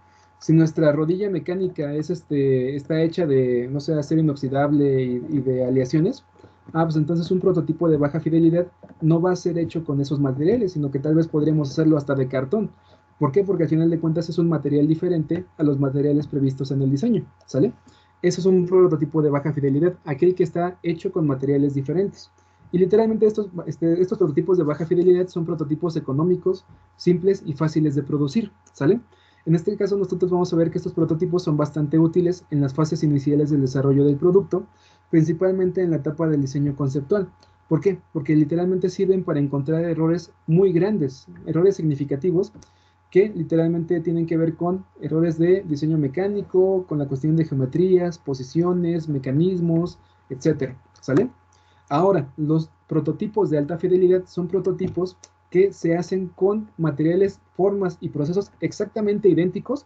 si nuestra rodilla mecánica está hecha de, no sé, acero inoxidable y de aleaciones, pues entonces un prototipo de baja fidelidad no va a ser hecho con esos materiales, sino que tal vez podríamos hacerlo hasta de cartón. ¿Por qué? Porque al final de cuentas es un material diferente a los materiales previstos en el diseño, ¿sale? Eso es un prototipo de baja fidelidad, aquel que está hecho con materiales diferentes. Y literalmente estos prototipos de baja fidelidad son prototipos económicos, simples y fáciles de producir, ¿sale? En este caso nosotros vamos a ver que estos prototipos son bastante útiles en las fases iniciales del desarrollo del producto, principalmente en la etapa del diseño conceptual. ¿Por qué? Porque literalmente sirven para encontrar errores muy grandes, errores significativos, que literalmente tienen que ver con errores de diseño mecánico, con la cuestión de geometrías, posiciones, mecanismos, etcétera, ¿sale? Ahora, los prototipos de alta fidelidad son prototipos que se hacen con materiales, formas y procesos exactamente idénticos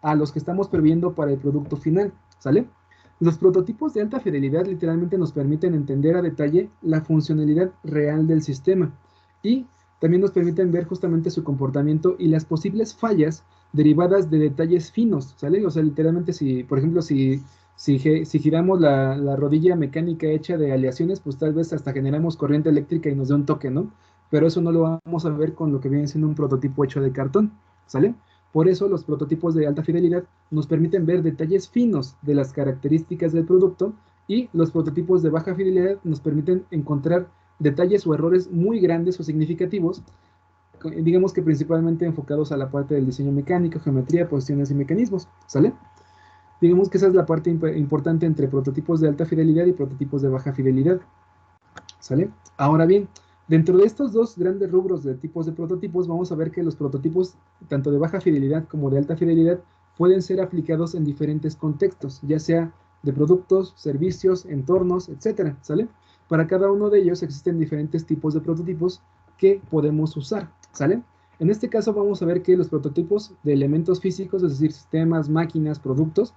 a los que estamos previendo para el producto final, ¿sale? Los prototipos de alta fidelidad literalmente nos permiten entender a detalle la funcionalidad real del sistema y también nos permiten ver justamente su comportamiento y las posibles fallas derivadas de detalles finos, ¿sale? O sea, literalmente por ejemplo, si giramos la rodilla mecánica hecha de aleaciones, pues tal vez hasta generamos corriente eléctrica y nos dé un toque, ¿no? Pero eso no lo vamos a ver con lo que viene siendo un prototipo hecho de cartón, ¿sale? Por eso los prototipos de alta fidelidad nos permiten ver detalles finos de las características del producto y los prototipos de baja fidelidad nos permiten encontrar detalles o errores muy grandes o significativos, digamos que principalmente enfocados a la parte del diseño mecánico, geometría, posiciones y mecanismos, ¿sale? Digamos que esa es la parte importante entre prototipos de alta fidelidad y prototipos de baja fidelidad, ¿sale? Ahora bien, dentro de estos dos grandes rubros de tipos de prototipos, vamos a ver que los prototipos, tanto de baja fidelidad como de alta fidelidad, pueden ser aplicados en diferentes contextos, ya sea de productos, servicios, entornos, etcétera, ¿sale? Para cada uno de ellos existen diferentes tipos de prototipos que podemos usar, ¿sale? En este caso vamos a ver que los prototipos de elementos físicos, es decir, sistemas, máquinas, productos,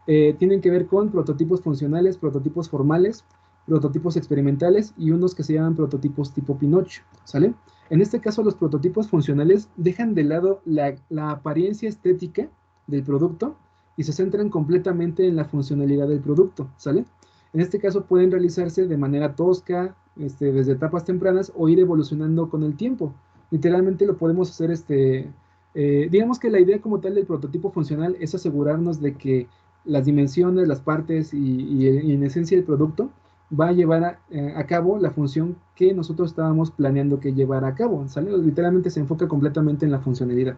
tienen que ver con prototipos funcionales, prototipos formales, prototipos experimentales y unos que se llaman prototipos tipo Pinocho, ¿sale? En este caso los prototipos funcionales dejan de lado la apariencia estética del producto y se centran completamente en la funcionalidad del producto, ¿sale? En este caso pueden realizarse de manera tosca, desde etapas tempranas o ir evolucionando con el tiempo. Literalmente lo podemos hacer, digamos que la idea como tal del prototipo funcional es asegurarnos de que las dimensiones, las partes y en esencia el producto va a llevar a cabo la función que nosotros estábamos planeando que llevara a cabo, ¿sale? Literalmente se enfoca completamente en la funcionalidad.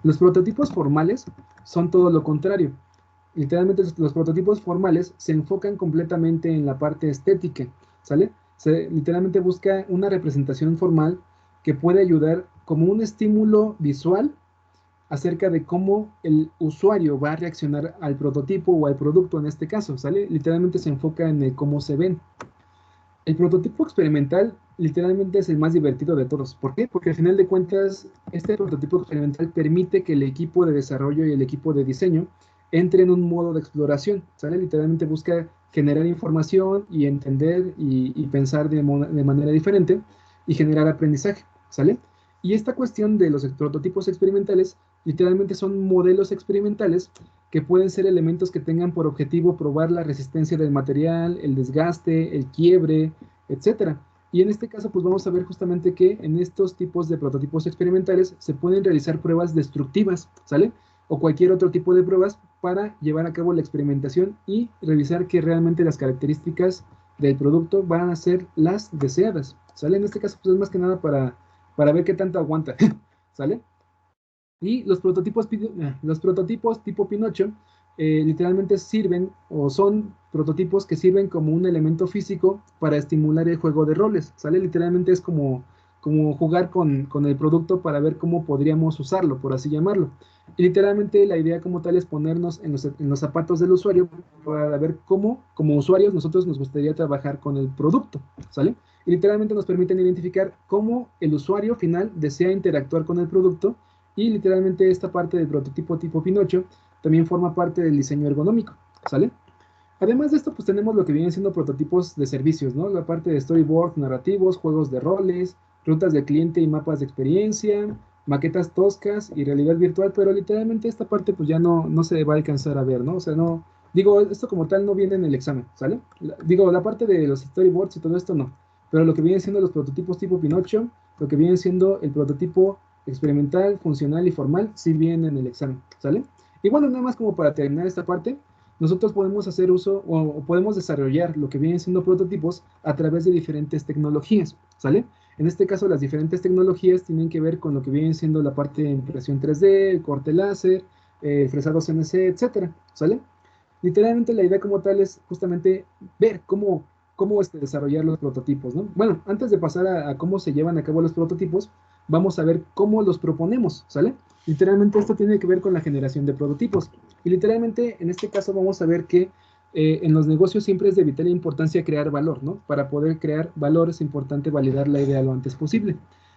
Los prototipos formales son todo lo contrario. Literalmente los prototipos formales se enfocan completamente en la parte estética, ¿sale? Literalmente busca una representación formal que puede ayudar como un estímulo visual acerca de cómo el usuario va a reaccionar al prototipo o al producto en este caso, ¿sale? Literalmente se enfoca en el cómo se ven. El prototipo experimental literalmente es el más divertido de todos. ¿Por qué? Porque al final de cuentas, este prototipo experimental permite que el equipo de desarrollo y el equipo de diseño entre en un modo de exploración, ¿sale? Literalmente busca generar información y entender y pensar de manera diferente y generar aprendizaje, ¿sale? Y esta cuestión de los prototipos experimentales literalmente son modelos experimentales que pueden ser elementos que tengan por objetivo probar la resistencia del material, el desgaste, el quiebre, etcétera. Y en este caso, pues vamos a ver justamente que en estos tipos de prototipos experimentales se pueden realizar pruebas destructivas, ¿sale? O cualquier otro tipo de pruebas para llevar a cabo la experimentación y revisar que realmente las características del producto van a ser las deseadas, ¿sale? En este caso, pues es más que nada para ver qué tanto aguanta, ¿sale? Y los prototipos tipo Pinocho literalmente sirven o son prototipos que sirven como un elemento físico para estimular el juego de roles, ¿sale? Literalmente es como jugar con el producto para ver cómo podríamos usarlo, por así llamarlo. Y literalmente la idea como tal es ponernos en los zapatos del usuario para ver cómo, como usuarios, nosotros nos gustaría trabajar con el producto, ¿sale? Y literalmente nos permiten identificar cómo el usuario final desea interactuar con el producto y literalmente esta parte del prototipo tipo Pinocho también forma parte del diseño ergonómico, ¿sale? Además de esto, pues tenemos lo que vienen siendo prototipos de servicios, ¿no? La parte de storyboard, narrativos, juegos de roles, rutas de cliente y mapas de experiencia, maquetas toscas y realidad virtual, pero literalmente esta parte pues ya no se va a alcanzar a ver, ¿no? O sea, no, digo, esto como tal no viene en el examen, ¿sale? Digo, la parte de los storyboards y todo esto no, pero lo que vienen siendo los prototipos tipo Pinocho, lo que viene siendo el prototipo experimental, funcional y formal, sí viene en el examen, ¿sale? Y bueno, nada más como para terminar esta parte, nosotros podemos hacer uso o podemos desarrollar lo que vienen siendo prototipos a través de diferentes tecnologías, ¿sale? En este caso, las diferentes tecnologías tienen que ver con lo que viene siendo la parte de impresión 3D, el corte láser, el fresado CNC, etcétera, ¿sale? Literalmente la idea como tal es justamente ver cómo desarrollar los prototipos, ¿no? Bueno, antes de pasar a cómo se llevan a cabo los prototipos, vamos a ver cómo los proponemos, ¿sale? Literalmente esto tiene que ver con la generación de prototipos. Y literalmente en este caso vamos a ver que en los negocios siempre es de vital importancia crear valor, ¿no? Para poder crear valor es importante validar la idea lo antes posible.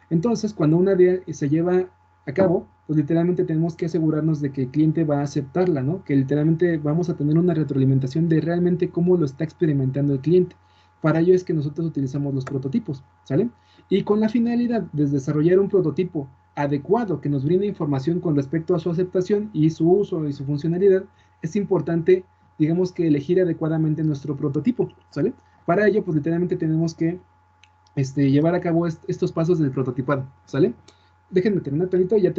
Entonces, cuando una idea se lleva a cabo, pues literalmente tenemos que asegurarnos de que el cliente va a aceptarla, ¿no? Que literalmente vamos a tener una retroalimentación de realmente cómo lo está experimentando el cliente. Para ello es que nosotros utilizamos los prototipos, ¿sale? Y con la finalidad de desarrollar un prototipo adecuado que nos brinde información con respecto a su aceptación y su uso y su funcionalidad, es importante, digamos que elegir adecuadamente nuestro prototipo, ¿sale? Para ello, pues literalmente tenemos que llevar a cabo estos pasos del prototipado, ¿sale? Déjenme terminar tantito y ya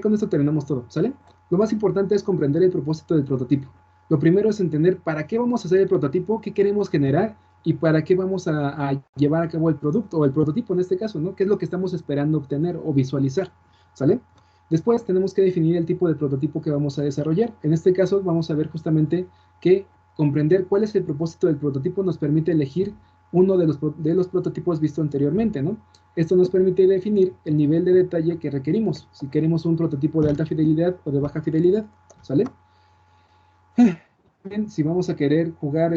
con esto terminamos todo, ¿sale? Lo más importante es comprender el propósito del prototipo. Lo primero es entender para qué vamos a hacer el prototipo, qué queremos generar y para qué vamos a llevar a cabo el producto o el prototipo en este caso, ¿no? ¿Qué es lo que estamos esperando obtener o visualizar? ¿Sale? Después tenemos que definir el tipo de prototipo que vamos a desarrollar. En este caso vamos a ver justamente que comprender cuál es el propósito del prototipo nos permite elegir uno de los prototipos visto anteriormente, ¿no? Esto nos permite definir el nivel de detalle que requerimos, si queremos un prototipo de alta fidelidad o de baja fidelidad, ¿sale? Bien, si vamos a querer jugar,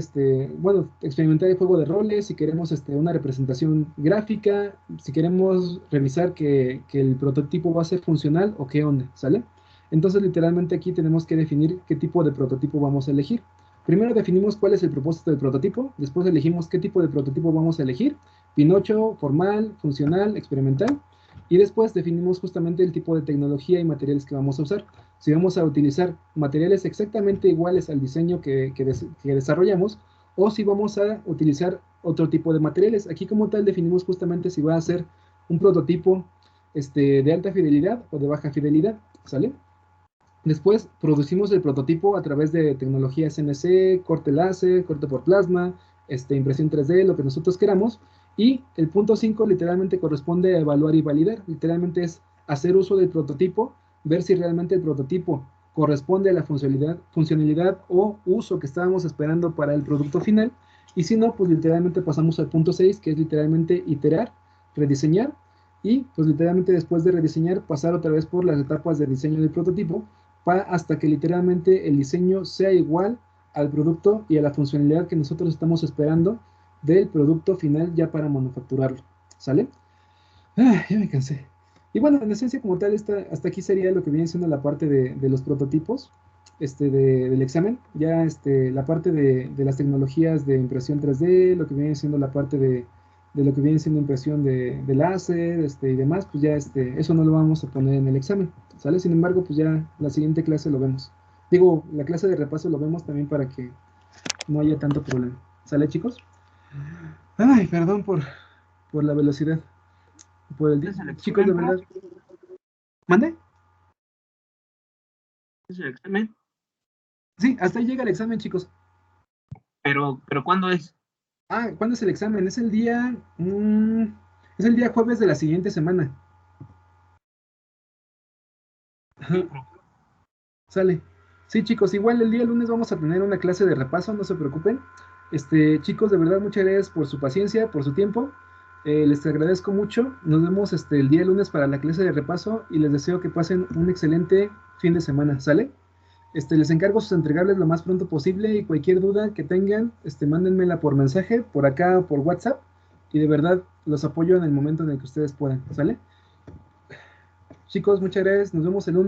bueno, experimentar el juego de roles, si queremos una representación gráfica, si queremos revisar que el prototipo va a ser funcional o qué onda, ¿sale? Entonces, literalmente aquí tenemos que definir qué tipo de prototipo vamos a elegir. Primero definimos cuál es el propósito del prototipo, después elegimos qué tipo de prototipo vamos a elegir, Pinocho, formal, funcional, experimental, y después definimos justamente el tipo de tecnología y materiales que vamos a usar. Si vamos a utilizar materiales exactamente iguales al diseño que desarrollamos, o si vamos a utilizar otro tipo de materiales. Aquí como tal definimos justamente si va a ser un prototipo de alta fidelidad o de baja fidelidad, ¿sale? Después producimos el prototipo a través de tecnología CNC, corte láser, corte por plasma, impresión 3D, lo que nosotros queramos. Y el punto 5 literalmente corresponde a evaluar y validar. Literalmente es hacer uso del prototipo, ver si realmente el prototipo corresponde a la funcionalidad o uso que estábamos esperando para el producto final. Y si no, pues literalmente pasamos al punto 6, que es literalmente iterar, rediseñar. Y pues literalmente después de rediseñar, pasar otra vez por las etapas de diseño del prototipo hasta que literalmente el diseño sea igual al producto y a la funcionalidad que nosotros estamos esperando del producto final ya para manufacturarlo, ¿sale? Ya me cansé. Y bueno, en esencia como tal, hasta aquí sería lo que viene siendo la parte de los prototipos del examen. Ya la parte de las tecnologías de impresión 3D, lo que viene siendo la parte de lo que viene siendo impresión de láser, y demás, pues ya eso no lo vamos a poner en el examen, ¿sale? Sin embargo, pues ya la siguiente clase lo vemos. Digo, la clase de repaso lo vemos también para que no haya tanto problema. ¿Sale, chicos? Ay, perdón por la velocidad. Por el ¿Es el chicos, de examen, verdad. ¿Mande? ¿Es el examen? Sí, hasta ahí llega el examen, chicos. Pero ¿cuándo es? Ah, ¿cuándo es el examen? Es el día... es el día jueves de la siguiente semana. Ajá, sale. Sí, chicos, igual el día lunes vamos a tener una clase de repaso, no se preocupen. Chicos, de verdad, muchas gracias por su paciencia, por su tiempo. Les agradezco mucho. Nos vemos el día lunes para la clase de repaso y les deseo que pasen un excelente fin de semana, ¿sale? Les encargo sus entregables lo más pronto posible y cualquier duda que tengan, mándenmela por mensaje, por acá o por WhatsApp. Y de verdad los apoyo en el momento en el que ustedes puedan, ¿sale? Chicos, muchas gracias. Nos vemos el lunes.